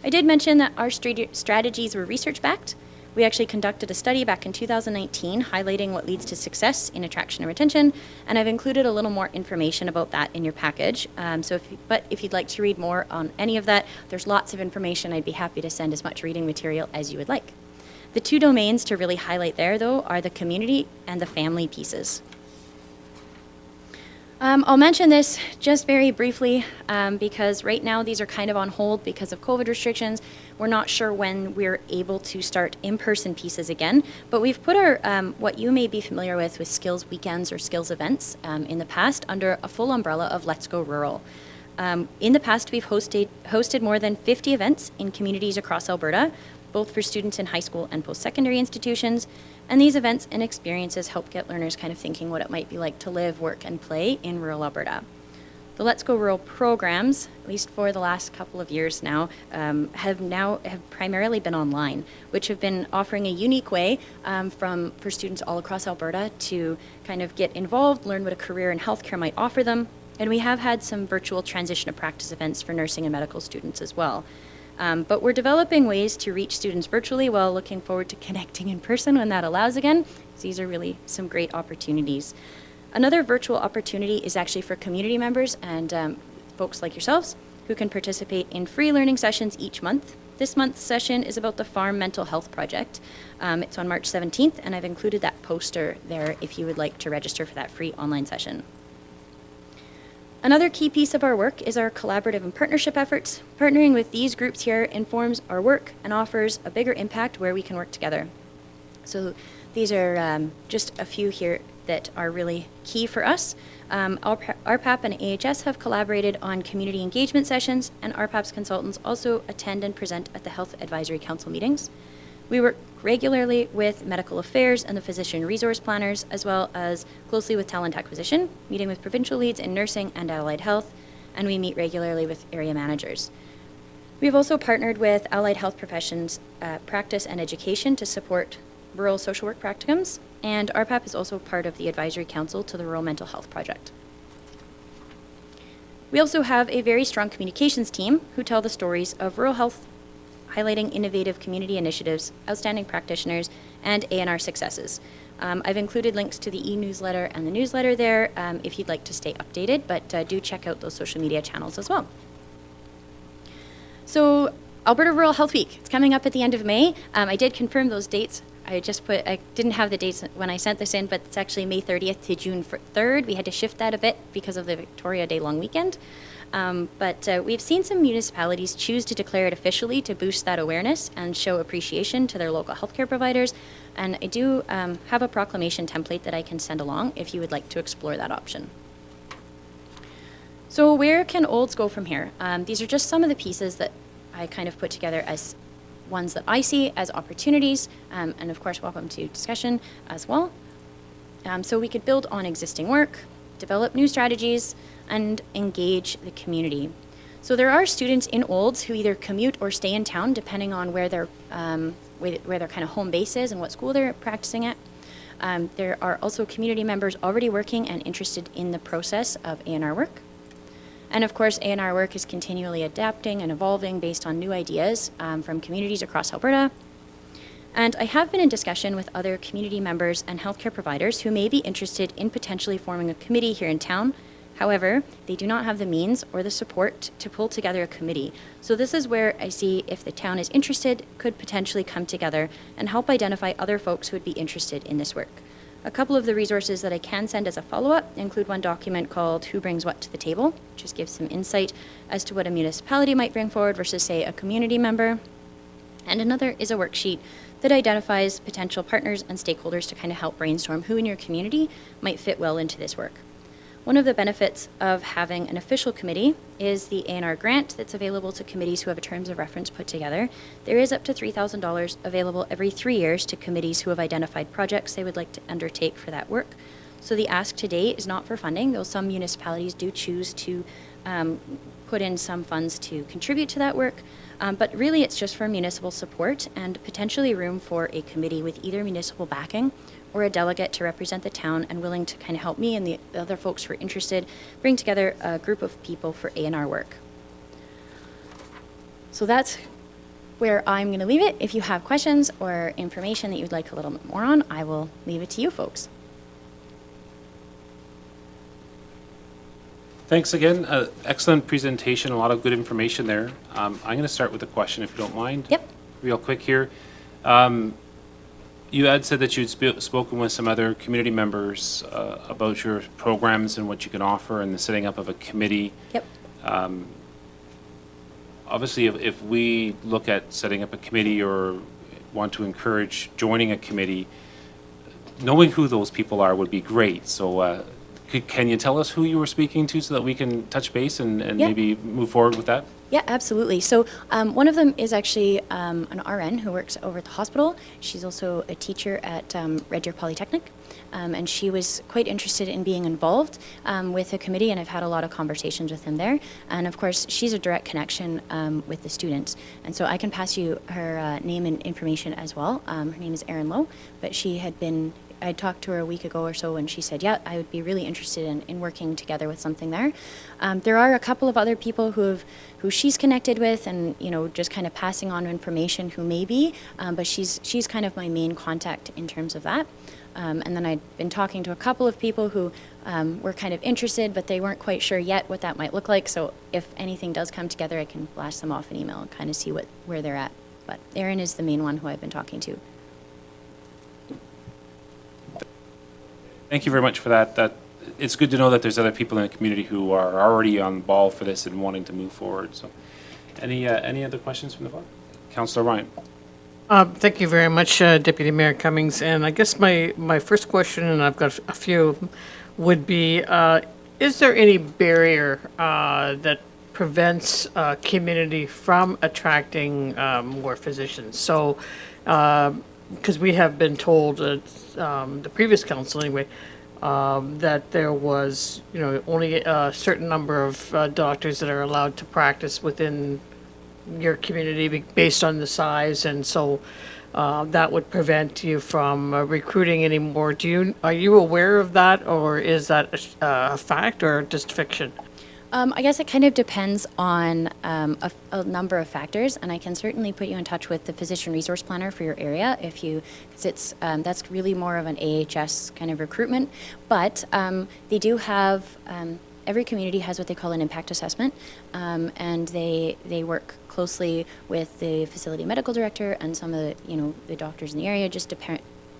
I did mention that our strategies were research-backed. We actually conducted a study back in 2019 highlighting what leads to success in attraction and retention, and I've included a little more information about that in your package. But if you'd like to read more on any of that, there's lots of information. I'd be happy to send as much reading material as you would like. The 2 domains to really highlight there, though, are the community and the family pieces. I'll mention this just very briefly because right now these are kind of on hold because of COVID restrictions. We're not sure when we're able to start in-person pieces again, but we've put our, what you may be familiar with skills weekends or skills events in the past under a full umbrella of Let's Go Rural. In the past, we've hosted more than 50 events in communities across Alberta, both for students in high school and post-secondary institutions. And these events and experiences help get learners kind of thinking what it might be like to live, work, and play in rural Alberta. The Let's Go Rural programs, at least for the last couple of years now, have primarily been online, which have been offering a unique way for students all across Alberta to kind of get involved, learn what a career in healthcare might offer them. And we have had some virtual transition to practice events for nursing and medical students as well. But we're developing ways to reach students virtually while looking forward to connecting in person when that allows again. These are really some great opportunities. Another virtual opportunity is actually for community members and folks like yourselves who can participate in free learning sessions each month. This month's session is about the Farm Mental Health Project. It's on March 17th, and I've included that poster there if you would like to register for that free online session. Another key piece of our work is our collaborative and partnership efforts. Partnering with these groups here informs our work and offers a bigger impact where we can work together. So these are just a few here that are really key for us. RPAP and AHS have collaborated on community engagement sessions, and RPAP's consultants also attend and present at the Health Advisory Council meetings. We work regularly with medical affairs and the physician resource planners, as well as closely with talent acquisition, meeting with provincial leads in nursing and allied health, and we meet regularly with area managers. We've also partnered with allied health professions, practice and education to support rural social work practicums, and RPAP is also part of the advisory council to the Rural Mental Health Project. We also have a very strong communications team who tell the stories of rural health, highlighting innovative community initiatives, outstanding practitioners, and A&R successes. I've included links to the e-newsletter and the newsletter there if you'd like to stay updated, but do check out those social media channels as well. So Alberta Rural Health Week, it's coming up at the end of May. I did confirm those dates. I didn't have the dates when I sent this in, but it's actually May 30th to June 3rd. We had to shift that a bit because of the Victoria Day long weekend. But we've seen some municipalities choose to declare it officially to boost that awareness and show appreciation to their local healthcare providers. And I do have a proclamation template that I can send along if you would like to explore that option. So where can Olds go from here? These are just some of the pieces that I kind of put together as ones that I see as opportunities, and of course welcome to discussion as well. So we could build on existing work, develop new strategies, and engage the community. So there are students in Olds who either commute or stay in town depending on where their kind of home base is and what school they're practicing at. There are also community members already working and interested in the process of A&R work. And of course, A&R work is continually adapting and evolving based on new ideas from communities across Alberta. And I have been in discussion with other community members and healthcare providers who may be interested in potentially forming a committee here in town. However, they do not have the means or the support to pull together a committee. So this is where I see if the town is interested, could potentially come together and help identify other folks who would be interested in this work. A couple of the resources that I can send as a follow-up include one document called Who Brings What to the Table, which just gives some insight as to what a municipality might bring forward versus, say, a community member. And another is a worksheet that identifies potential partners and stakeholders to kind of help brainstorm who in your community might fit well into this work. One of the benefits of having an official committee is the A&R grant that's available to committees who have a terms of reference put together. There is up to $3,000 available every 3 years to committees who have identified projects they would like to undertake for that work. So the ask today is not for funding, though some municipalities do choose to put in some funds to contribute to that work. But really it's just for municipal support and potentially room for a committee with either municipal backing or a delegate to represent the town and willing to kind of help me and the other folks who are interested bring together a group of people for A&R work. So that's where I'm going to leave it. If you have questions or information that you'd like a little bit more on, I will leave it to you folks. Thanks again. Excellent presentation, a lot of good information there. I'm going to start with a question, if you don't mind. Yep. Real quick here. You had said that you'd spoken with some other community members about your programs and what you can offer and the setting up of a committee. Yep. Obviously, if we look at setting up a committee or want to encourage joining a committee, knowing who those people are would be great. So can you tell us who you were speaking to so that we can touch base and Yeah. maybe move forward with that? Yeah, absolutely. So one of them is actually an RN who works over at the hospital. She's also a teacher at Red Deer Polytechnic. And she was quite interested in being involved with the committee, and I've had a lot of conversations with him there. And of course, she's a direct connection with the students. And so I can pass you her name and information as well. Her name is Erin Lowe, but I talked to her a week ago or so, and she said, yeah, I would be really interested in working together with something there. There are a couple of other people who she's connected with, and just kind of passing on information who may be, but she's kind of my main contact in terms of that. And then I'd been talking to a couple of people who were kind of interested, but they weren't quite sure yet what that might look like. So if anything does come together, I can blast them off an email and kind of see where they're at. But Erin is the main one who I've been talking to. Thank you very much for that. It's good to know that there's other people in the community who are already on the ball for this and wanting to move forward. So, any other questions from the board? Councillor Ryan. Thank you very much, Deputy Mayor Cummings. And I guess my first question, and I've got a few of them, would be, is there any barrier that prevents community from attracting more physicians? So, because we have been told, the previous council anyway, that there was, only a certain number of doctors that are allowed to practice within your community based on the size, and so that would prevent you from recruiting anymore. Are you aware of that, or is that a fact or just fiction? I guess it kind of depends on a number of factors, and I can certainly put you in touch with the physician resource planner for your area because that's really more of an AHS kind of recruitment. But they do have every community has what they call an impact assessment, and they work closely with the facility medical director and some of the doctors in the area, just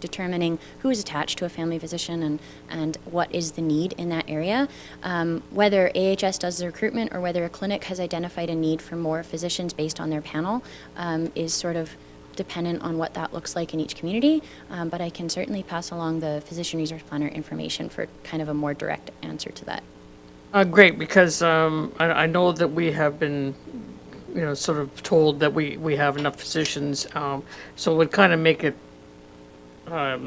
determining who is attached to a family physician and what is the need in that area. Whether AHS does the recruitment or whether a clinic has identified a need for more physicians based on their panel is sort of dependent on what that looks like in each community. But I can certainly pass along the physician resource planner information for kind of a more direct answer to that. Great, because I know that we have been, sort of told that we have enough physicians, so it would kind of make it, I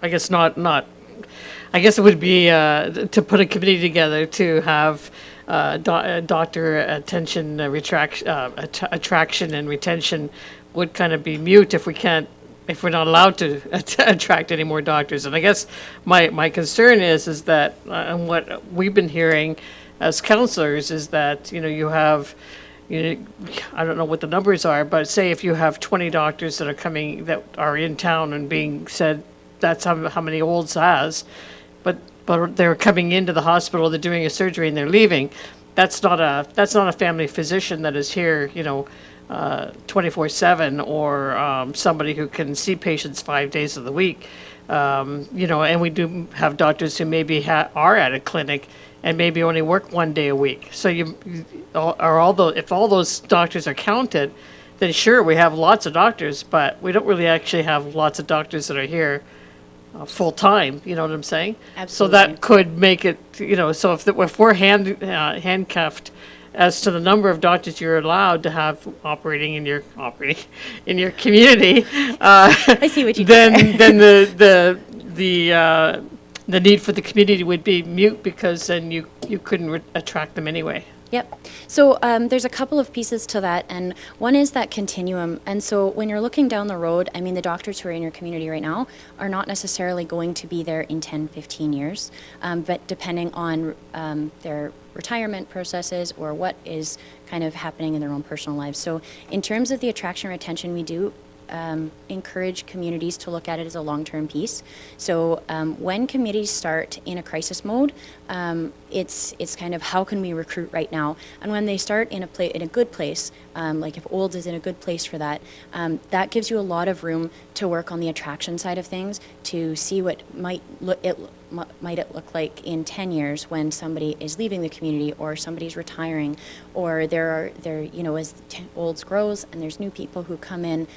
guess I guess it would be to put a committee together to have doctor attention, attraction and retention would kind of be mute if we're not allowed to attract any more doctors. And I guess my concern is that, and what we've been hearing as councillors is that, you have, I don't know what the numbers are, but say if you have 20 doctors that are in town and being said that's how many Olds has, but they're coming into the hospital, they're doing a surgery and they're leaving. That's not a family physician that is here, 24/7, or somebody who can see patients 5 days of the week. And we do have doctors who maybe are at a clinic and maybe only work 1 day a week. So if all those doctors are counted, then sure, we have lots of doctors, but we don't really actually have lots of doctors that are here full time. You know what I'm saying? Absolutely. So that could make it, so if we're handcuffed as to the number of doctors you're allowed to have operating in your community, I see what you did then the need for the community would be mute, because then you couldn't attract them anyway. Yep. So there's a couple of pieces to that, and one is that continuum. And so when you're looking down the road, I mean, the doctors who are in your community right now are not necessarily going to be there in 10, 15 years, but depending on their retirement processes or what is kind of happening in their own personal lives. So in terms of the attraction and retention, we do encourage communities to look at it as a long-term piece. So when communities start in a crisis mode, it's kind of how can we recruit right now? And when they start in a good place, like if Olds is in a good place for that, that gives you a lot of room to work on the attraction side of things, to see what might it look like in 10 years when somebody is leaving the community or somebody's retiring, or as Olds grows and there's new people who come in,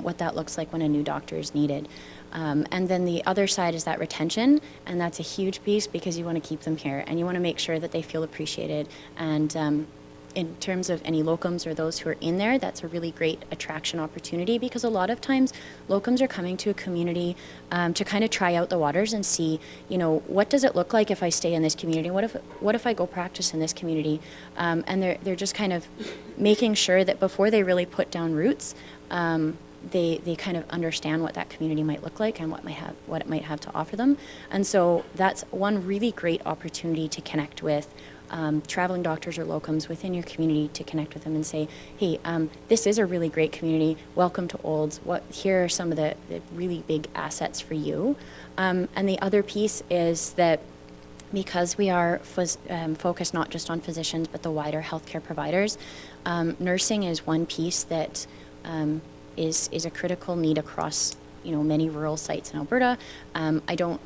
what that looks like when a new doctor is needed. And then the other side is that retention, and that's a huge piece because you want to keep them here and you want to make sure that they feel appreciated. And in terms of any locums or those who are in there, that's a really great attraction opportunity, because a lot of times locums are coming to a community to kind of try out the waters and see, what does it look like if I stay in this community? What if I go practice in this community? And they're just kind of making sure that before they really put down roots, they kind of understand what that community might look like and what it might have to offer them. And so that's one really great opportunity to connect with traveling doctors or locums within your community, to connect with them and say, hey, this is a really great community. Welcome to Olds. Here are some of the really big assets for you. And the other piece is that because we are focused not just on physicians, but the wider healthcare providers, nursing is one piece that is a critical need across many rural sites in Alberta. I don't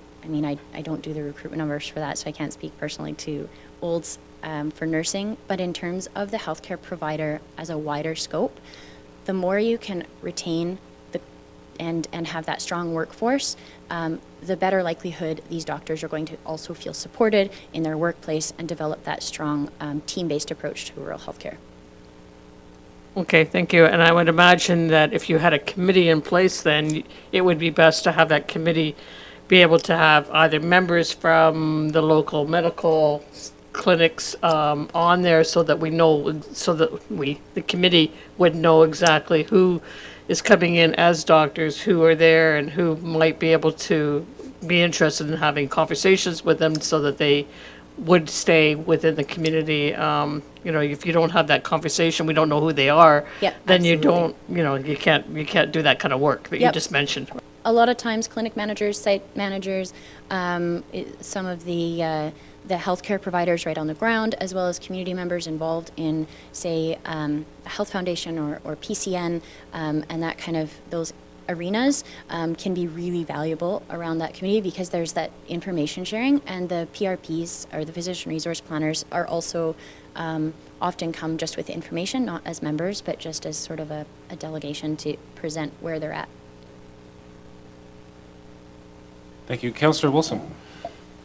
do the recruitment numbers for that, so I can't speak personally to Olds for nursing, but in terms of the healthcare provider as a wider scope, the more you can retain and have that strong workforce, the better likelihood these doctors are going to also feel supported in their workplace and develop that strong team-based approach to rural healthcare. Okay, thank you. And I would imagine that if you had a committee in place, then it would be best to have that committee be able to have either members from the local medical clinics on there, so that the committee would know exactly who is coming in as doctors, who are there, and who might be able to be interested in having conversations with them so that they would stay within the community. If you don't have that conversation, we don't know who they are, then you don't, you can't do that kind of work that you just mentioned. A lot of times clinic managers, site managers, some of the healthcare providers right on the ground, as well as community members involved in, say, a health foundation or PCN, and that kind of those arenas can be really valuable around that community, because there's that information sharing, and the PRPs, or the physician resource planners, are also often come just with information, not as members, but just as sort of a delegation to present where they're at. Thank you. Councillor Wilson.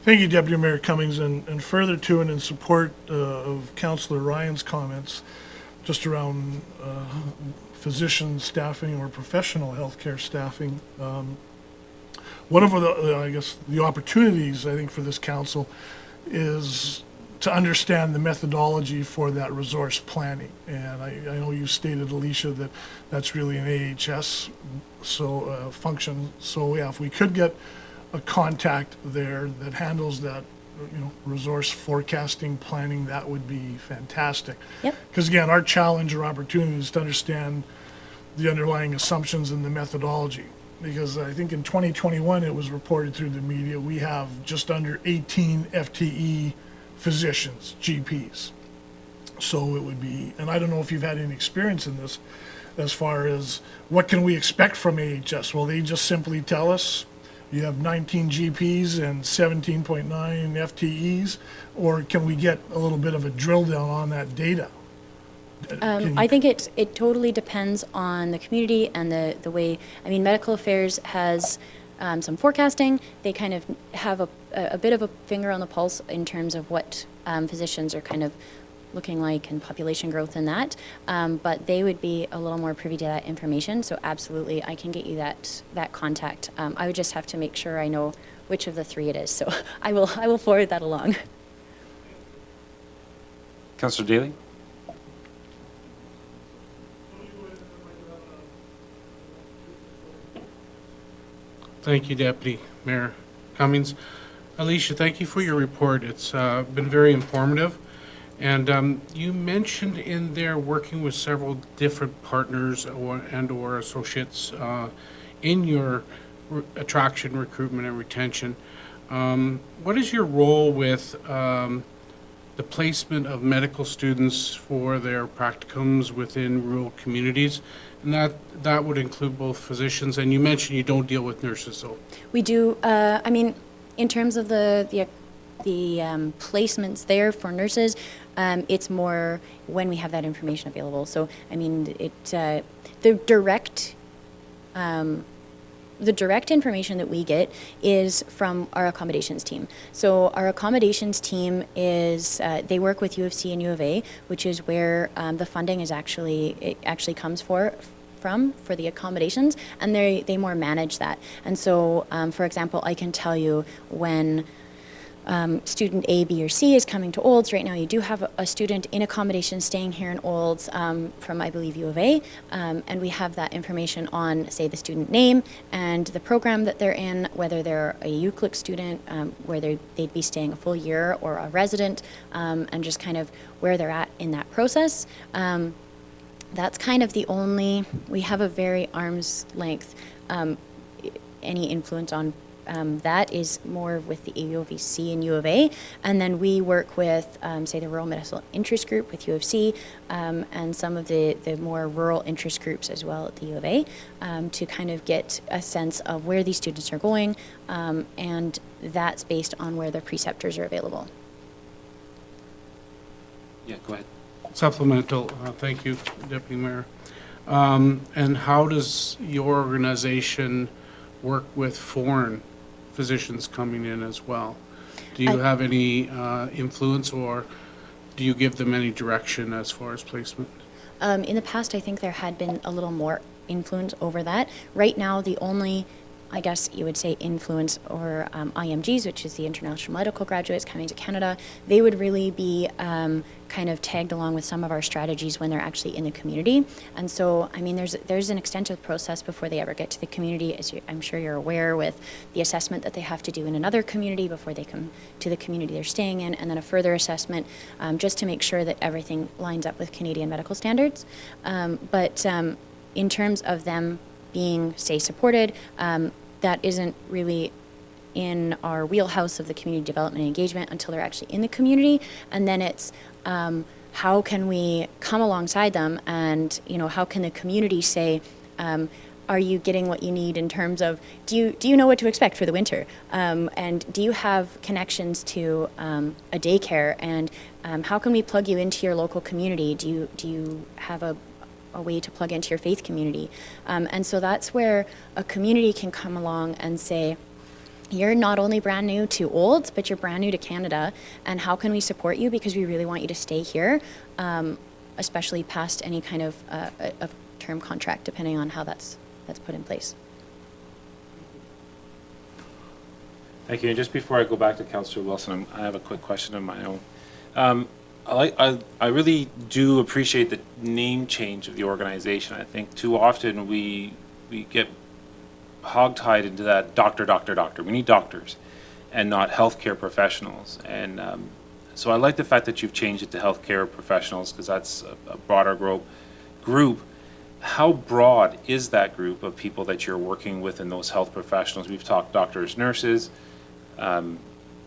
Thank you, Deputy Mayor Cummings, and further to and in support of Councillor Ryan's comments just around physician staffing or professional healthcare staffing. One of the opportunities, I think, for this council is to understand the methodology for that resource planning. And I know you stated, Alicia, that that's really an AHS function. So yeah, if we could get a contact there that handles that, resource forecasting planning, that would be fantastic. Yep. Because again, our challenge or opportunity is to understand the underlying assumptions and the methodology. Because I think in 2021, it was reported through the media, we have just under 18 FTE physicians, GPs. So it would be, and I don't know if you've had any experience in this, as far as what can we expect from AHS? Will they just simply tell us you have 19 GPs and 17.9 FTEs, or can we get a little bit of a drill down on that data? I think it totally depends on the community and the way, medical affairs has some forecasting. They kind of have a bit of a finger on the pulse in terms of what physicians are kind of looking like and population growth and that, but they would be a little more privy to that information. So absolutely, I can get you that contact. I would just have to make sure I know which of the three it is. So I will forward that along. Councillor Daly. Thank you, Deputy Mayor Cummings. Alicia, thank you for your report. It's been very informative, And you mentioned in there working with several different partners or associates in your attraction, recruitment, and retention. What is your role with the placement of medical students for their practicums within rural communities? And that would include both physicians, and you mentioned you don't deal with nurses, though. We do, I mean, in terms of the placements there for nurses, it's more when we have that information available. So, I mean, the direct information that we get is from our accommodations team. So our accommodations team is, they work with U of C and U of A, which is where the funding is actually comes from for the accommodations, and they more manage that. And so, for example, I can tell you when student A, B, or C is coming to Olds. Right now you do have a student in accommodation staying here in Olds from, I believe, U of A, and we have that information on, say, the student name and the program that they're in, whether they're a UCLIC student, whether they'd be staying a full year, or a resident, and just kind of where they're at in that process. That's kind of the only, we have a very arm's length, any influence on that is more with the UOVC and U of A, and then we work with, say, the Rural Medical Interest Group with U of C, and some of the more rural interest groups as well at the U of A, to kind of get a sense of where these students are going, and that's based on where the preceptors are available. Yeah, go ahead. Supplemental, thank you, Deputy Mayor. And how does your organization work with foreign physicians coming in as well? Do you have any influence, or do you give them any direction as far as placement? In the past, I think there had been a little more influence over that. Right now, the only, I guess you would say, influence or IMGs, which is the International Medical Graduates coming to Canada, they would really be kind of tagged along with some of our strategies when they're actually in the community. And so, I mean, there's an extensive process before they ever get to the community, as I'm sure you're aware, with the assessment that they have to do in another community before they come to the community they're staying in, and then a further assessment just to make sure that everything lines up with Canadian medical standards. But in terms of them being, say, supported, that isn't really in our wheelhouse of the community development and engagement until they're actually in the community. And then it's how can we come alongside them, and how can the community say, are you getting what you need in terms of, do you know what to expect for the winter, and do you have connections to a daycare, and how can we plug you into your local community? Do you have a way to plug into your faith community? And so that's where a community can come along and say, you're not only brand new to Olds, but you're brand new to Canada, and how can we support you, because we really want you to stay here, especially past any kind of term contract, depending on how that's put in place. Thank you. And just before I go back to Councillor Wilson, I have a quick question of my own. I really do appreciate the name change of the organization. I think too often we get hogtied into that doctor. We need doctors and not healthcare professionals. And so I like the fact that you've changed it to healthcare professionals, because that's a broader group. How broad is that group of people that you're working with in those health professionals? We've talked doctors, nurses. Are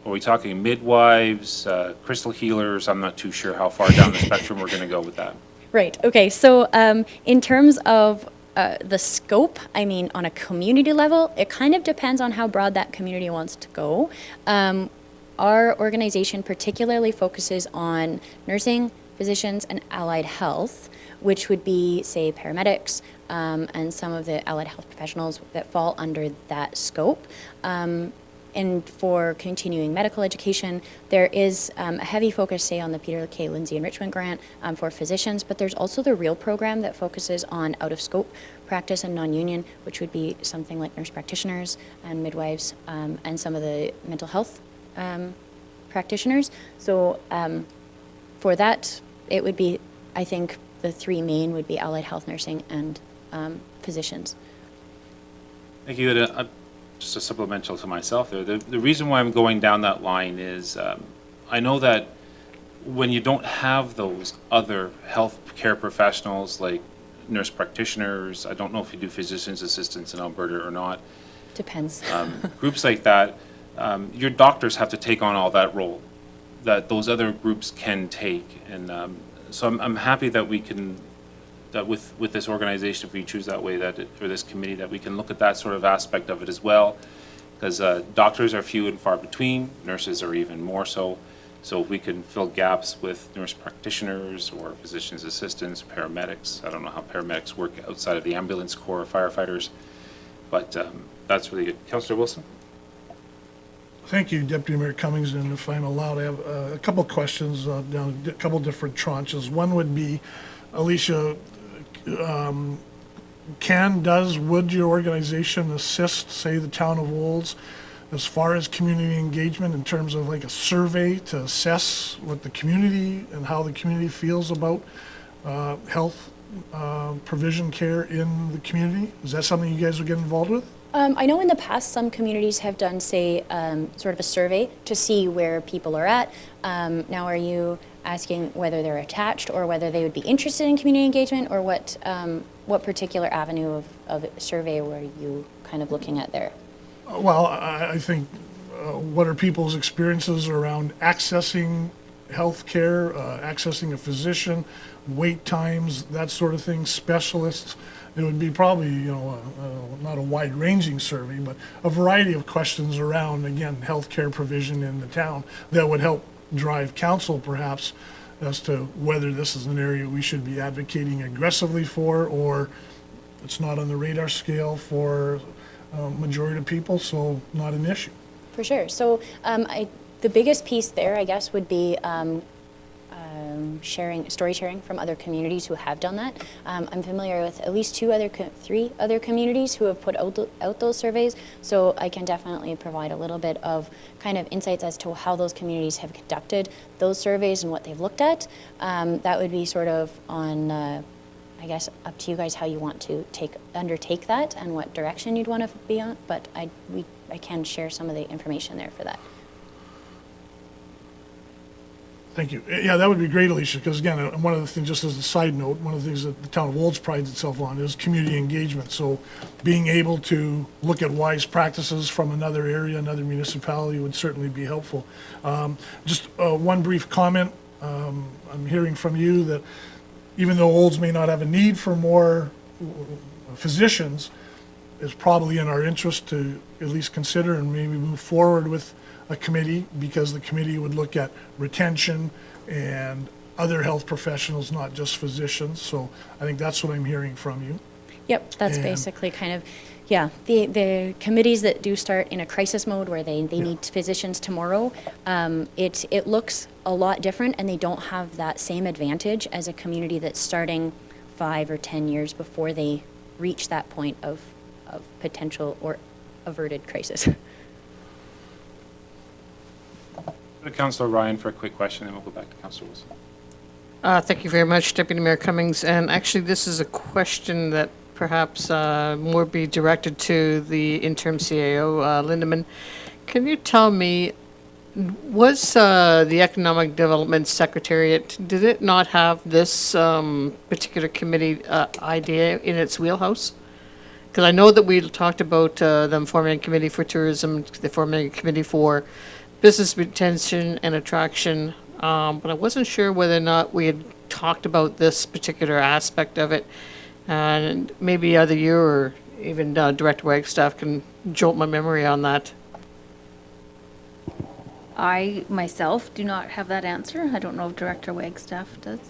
we talking midwives, crystal healers? I'm not too sure how far down the spectrum we're going to go with that. Right. Okay. So in terms of the scope, I mean, on a community level, it kind of depends on how broad that community wants to go. Our organization particularly focuses on nursing, physicians, and allied health, which would be, say, paramedics, and some of the allied health professionals that fall under that scope. And for continuing medical education, there is a heavy focus, say, on the Peter K. Lindsay Enrichment Grant for physicians, but there's also the REAL program that focuses on out-of-scope practice and non-union, which would be something like nurse practitioners and midwives, and some of the mental health practitioners. So for that, it would be, I think, the three main would be allied health, nursing, and physicians. Thank you. Just a supplemental to myself there. The reason why I'm going down that line is I know that when you don't have those other healthcare professionals like nurse practitioners, I don't know if you do physician's assistants in Alberta or not, Depends. groups like that, your doctors have to take on all that role that those other groups can take. And so I'm happy that we can, that with this organization, if we choose that way, or this committee, that we can look at that sort of aspect of it as well. Because doctors are few and far between, nurses are even more so. So if we can fill gaps with nurse practitioners or physician's assistants, paramedics, I don't know how paramedics work outside of the ambulance corps or firefighters, but that's really good. Councillor Wilson? Thank you, Deputy Mayor Cummings, and if I'm allowed, I have a couple of questions down a couple different tranches. One would be, Alicia, would your organization assist, say, the town of Olds as far as community engagement in terms of like a survey to assess what the community and how the community feels about health provision care in the community? Is that something you guys would get involved with? I know in the past, some communities have done, say, sort of a survey to see where people are at. Now, are you asking whether they're attached or whether they would be interested in community engagement, or what particular avenue of survey were you kind of looking at there? Well, I think, what are people's experiences around accessing health care, accessing a physician, wait times, that sort of thing, specialists? It would be probably, not a wide-ranging survey, but a variety of questions around, again, healthcare provision in the town that would help drive council perhaps as to whether this is an area we should be advocating aggressively for, or it's not on the radar scale for majority of people, so not an issue. For sure. So the biggest piece there, I guess, would be story sharing from other communities who have done that. I'm familiar with at least three other communities who have put out those surveys, so I can definitely provide a little bit of kind of insights as to how those communities have conducted those surveys and what they've looked at. That would be sort of on, I guess, up to you guys how you want to undertake that and what direction you'd want to be on, but I can share some of the information there for that. Thank you. Yeah, that would be great, Alicia, because again, one of the things, just as a side note, one of the things that the town of Wolds prides itself on is community engagement. So being able to look at wise practices from another area, another municipality would certainly be helpful. Just one brief comment. I'm hearing from you that even though Olds may not have a need for more physicians, it's probably in our interest to at least consider and maybe move forward with a committee, because the committee would look at retention and other health professionals, not just physicians. So I think that's what I'm hearing from you. Yep, that's basically kind of, yeah, the committees that do start in a crisis mode where they need physicians tomorrow, it looks a lot different, and they don't have that same advantage as a community that's starting 5 or 10 years before they reach that point of potential or averted crisis. Councillor Ryan for a quick question, and we'll go back to Councillor Wilson. Thank you very much, Deputy Mayor Cummings. And actually, this is a question that perhaps more be directed to the interim CAO, Lindeman. Can you tell me, was the Economic Development Secretariat, did it not have this particular committee idea in its wheelhouse? Because I know that we talked about them forming a committee for tourism, they forming a committee for business retention and attraction, but I wasn't sure whether or not we had talked about this particular aspect of it. And maybe either you or even Director Wagstaff can jolt my memory on that. I myself do not have that answer. I don't know if Director Wagstaff does.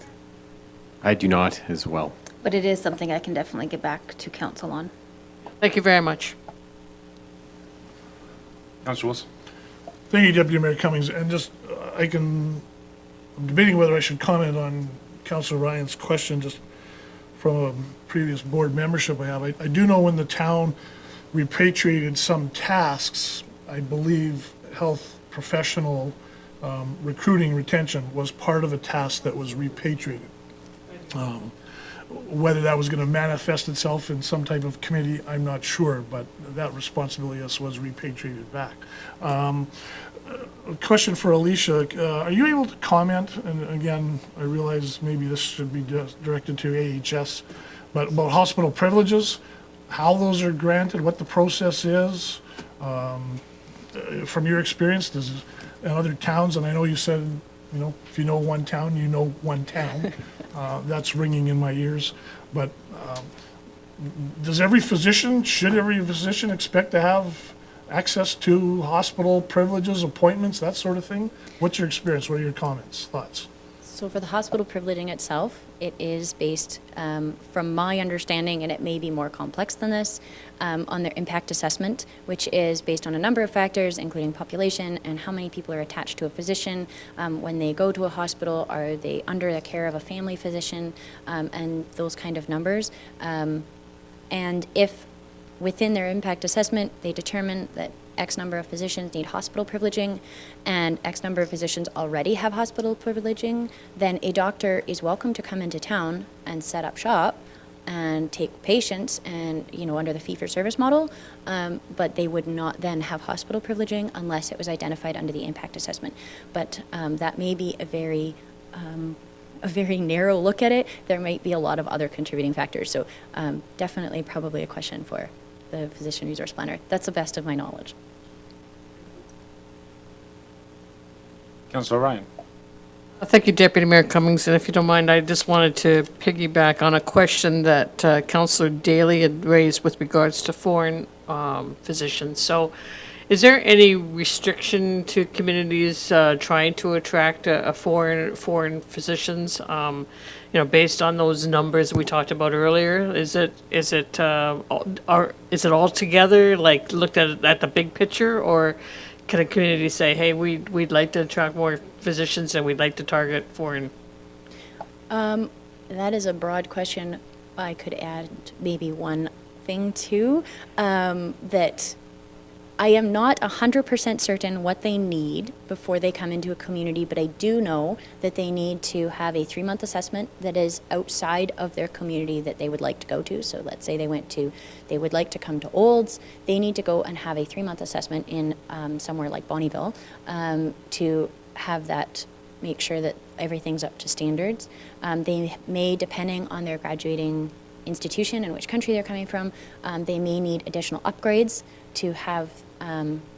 I do not as well. But it is something I can definitely get back to council on. Thank you very much. Councillor Wilson. Thank you, Deputy Mayor Cummings. And just, I'm debating whether I should comment on Councillor Ryan's question just from a previous board membership I have. I do know when the town repatriated some tasks, I believe health professional recruiting retention was part of a task that was repatriated. Whether that was going to manifest itself in some type of committee, I'm not sure, but that responsibility was repatriated back. A question for Alicia. Are you able to comment, and again, I realize maybe this should be directed to AHS, but about hospital privileges, how those are granted, what the process is, from your experience, in other towns, and I know you said, if you know one town, you know one town. That's ringing in my ears. But should every physician expect to have access to hospital privileges, appointments, that sort of thing? What's your experience? What are your comments, thoughts? So for the hospital privileging itself, it is based, from my understanding, and it may be more complex than this, on their impact assessment, which is based on a number of factors, including population and how many people are attached to a physician. When they go to a hospital, are they under the care of a family physician, and those kind of numbers. And if within their impact assessment, they determine that X number of physicians need hospital privileging and X number of physicians already have hospital privileging, then a doctor is welcome to come into town and set up shop and take patients and, under the fee-for-service model, but they would not then have hospital privileging unless it was identified under the impact assessment. But that may be a very narrow look at it. There might be a lot of other contributing factors. So definitely probably a question for the physician resource planner. That's the best of my knowledge. Councillor Ryan. Thank you, Deputy Mayor Cummings, and if you don't mind, I just wanted to piggyback on a question that Councillor Daly had raised with regards to foreign physicians. So is there any restriction to communities trying to attract foreign physicians? Based on those numbers we talked about earlier, is it all together, like looked at the big picture, or can a community say, hey, we'd like to attract more physicians and we'd like to target foreign? That is a broad question. I could add maybe one thing too, that I am not 100% certain what they need before they come into a community, but I do know that they need to have a 3-month assessment that is outside of their community that they would like to go to. So let's say they would like to come to Olds, they need to go and have a 3-month assessment in somewhere like Bonnyville to have that, make sure that everything's up to standards. They may, depending on their graduating institution and which country they're coming from, they may need additional upgrades to have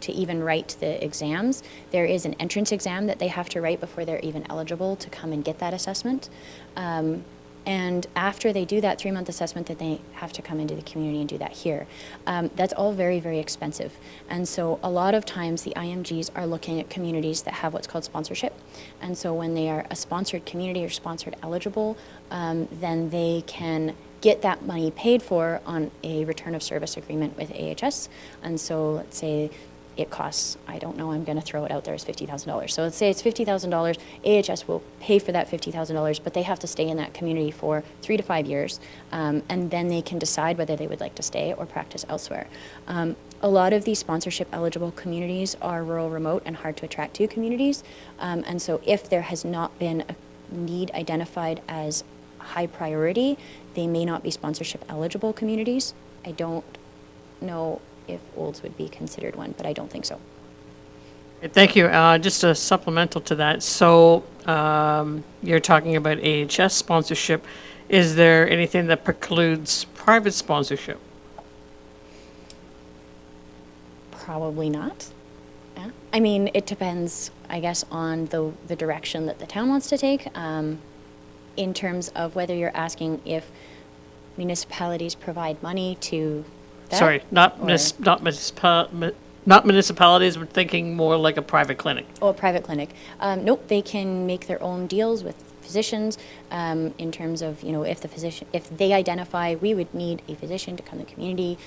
to even write the exams. There is an entrance exam that they have to write before they're even eligible to come and get that assessment. And after they do that 3-month assessment, then they have to come into the community and do that here. That's all very, very expensive. And so a lot of times the IMGs are looking at communities that have what's called sponsorship. And so when they are a sponsored community or sponsored eligible, then they can get that money paid for on a return of service agreement with AHS. And so let's say it costs, I don't know, I'm going to throw it out there as $50,000. So let's say it's $50,000. AHS will pay for that $50,000, but they have to stay in that community for 3 to 5 years. And then they can decide whether they would like to stay or practice elsewhere. A lot of these sponsorship eligible communities are rural, remote, and hard to attract to communities. And so if there has not been a need identified as high priority, they may not be sponsorship eligible communities. I don't know if Olds would be considered one, but I don't think so. Thank you. Just a supplemental to that. So you're talking about AHS sponsorship. Is there anything that precludes private sponsorship? Probably not. Yeah. I mean, it depends, I guess, on the direction that the town wants to take. In terms of whether you're asking if municipalities provide money to that? Sorry, not municipalities, we're thinking more like a private clinic. Oh, a private clinic. Nope, they can make their own deals with physicians in terms of, if they identify we would need a physician to come to the community,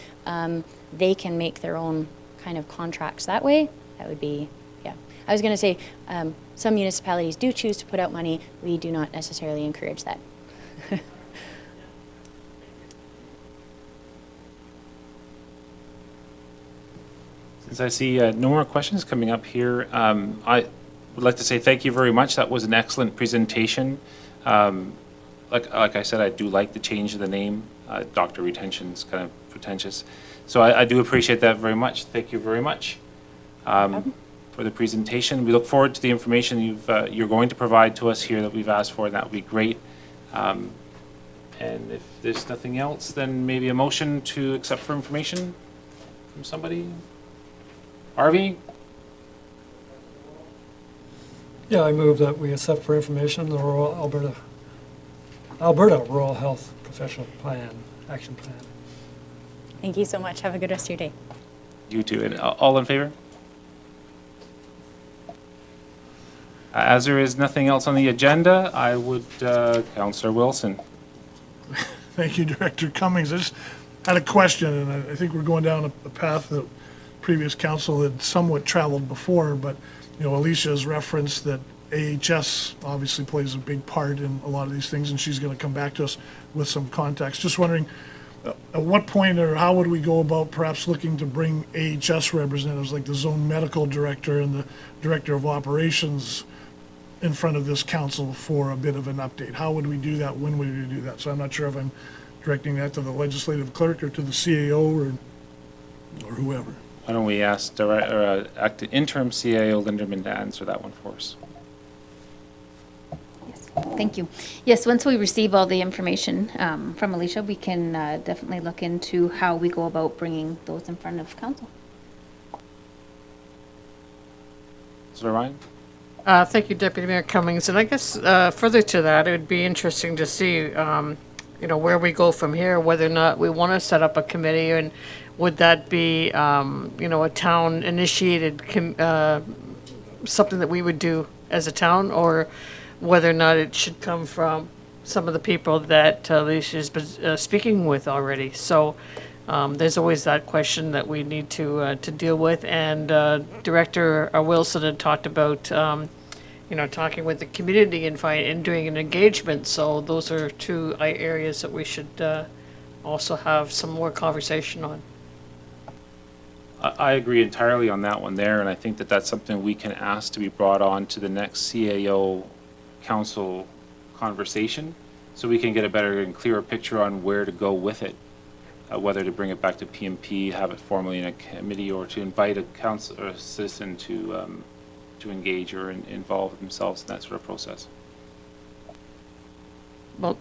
they can make their own kind of contracts that way. That would be, yeah. I was going to say, some municipalities do choose to put out money. We do not necessarily encourage that. Since I see no more questions coming up here, I would like to say thank you very much. That was an excellent presentation. like I said, I do like the change of the name. Doctor retention's kind of pretentious. So I do appreciate that very much. Thank you very much for the presentation. We look forward to the information you're going to provide to us here that we've asked for, and that would be great. And if there's nothing else, then maybe a motion to accept for information from somebody? Harvey? Yeah, I move that we accept for information the Rural Alberta Rural Health Professional Plan, Action Plan. Thank you so much. Have a good rest of your day. You too. And all in favor? As there is nothing else on the agenda, I would, Councillor Wilson. Thank you, Director Cummings. I just had a question, and I think we're going down a path that previous council had somewhat traveled before, but, you know, Alicia has referenced that AHS obviously plays a big part in a lot of these things, and she's going to come back to us with some context. Just wondering, at what point or how would we go about perhaps looking to bring AHS representatives like the zone medical director and the director of operations in front of this council for a bit of an update? How would we do that? When would we do that? So I'm not sure if I'm directing that to the legislative clerk or to the CAO or whoever. Why don't we ask interim CAO Linderman to answer that one for us? Thank you. Yes, once we receive all the information from Alicia, we can definitely look into how we go about bringing those in front of council. Sir Ryan? Thank you, Deputy Mayor Cummings. And I guess further to that, it would be interesting to see, you know, where we go from here, whether or not we want to set up a committee, and would that be, you know, a town-initiated something that we would do as a town, or whether or not it should come from some of the people that Alicia's been speaking with already. So there's always that question that we need to deal with. And Director Wilson had talked about, you know, talking with the community and doing an engagement. So those are two areas that we should also have some more conversation on. I agree entirely on that one there, and I think that that's something we can ask to be brought on to the next CAO council conversation, so we can get a better and clearer picture on where to go with it, whether to bring it back to PMP, have it formally in a committee, or to invite a council or a citizen to engage or involve themselves in that sort of process. Well,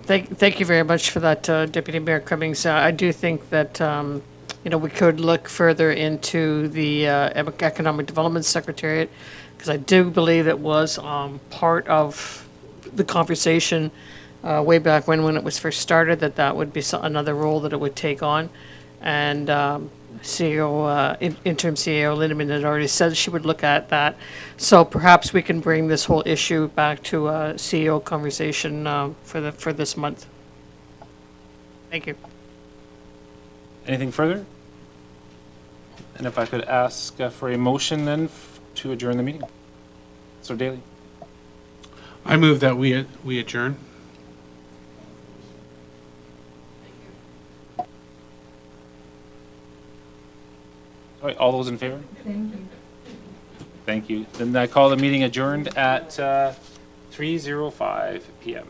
thank you very much for that, Deputy Mayor Cummings. I do think that you know, we could look further into the Economic Development Secretariat, because I do believe it was part of the conversation way back when it was first started, that would be another role that it would take on. And CEO, interim CEO Lindeman had already said she would look at that. So perhaps we can bring this whole issue back to a CEO conversation for this month. Thank you. Anything further? And if I could ask for a motion then to adjourn the meeting. Sir Daly. I move that we adjourn. All right, all those in favor? Thank you. Thank you. Then I call the meeting adjourned at 3:05 p.m.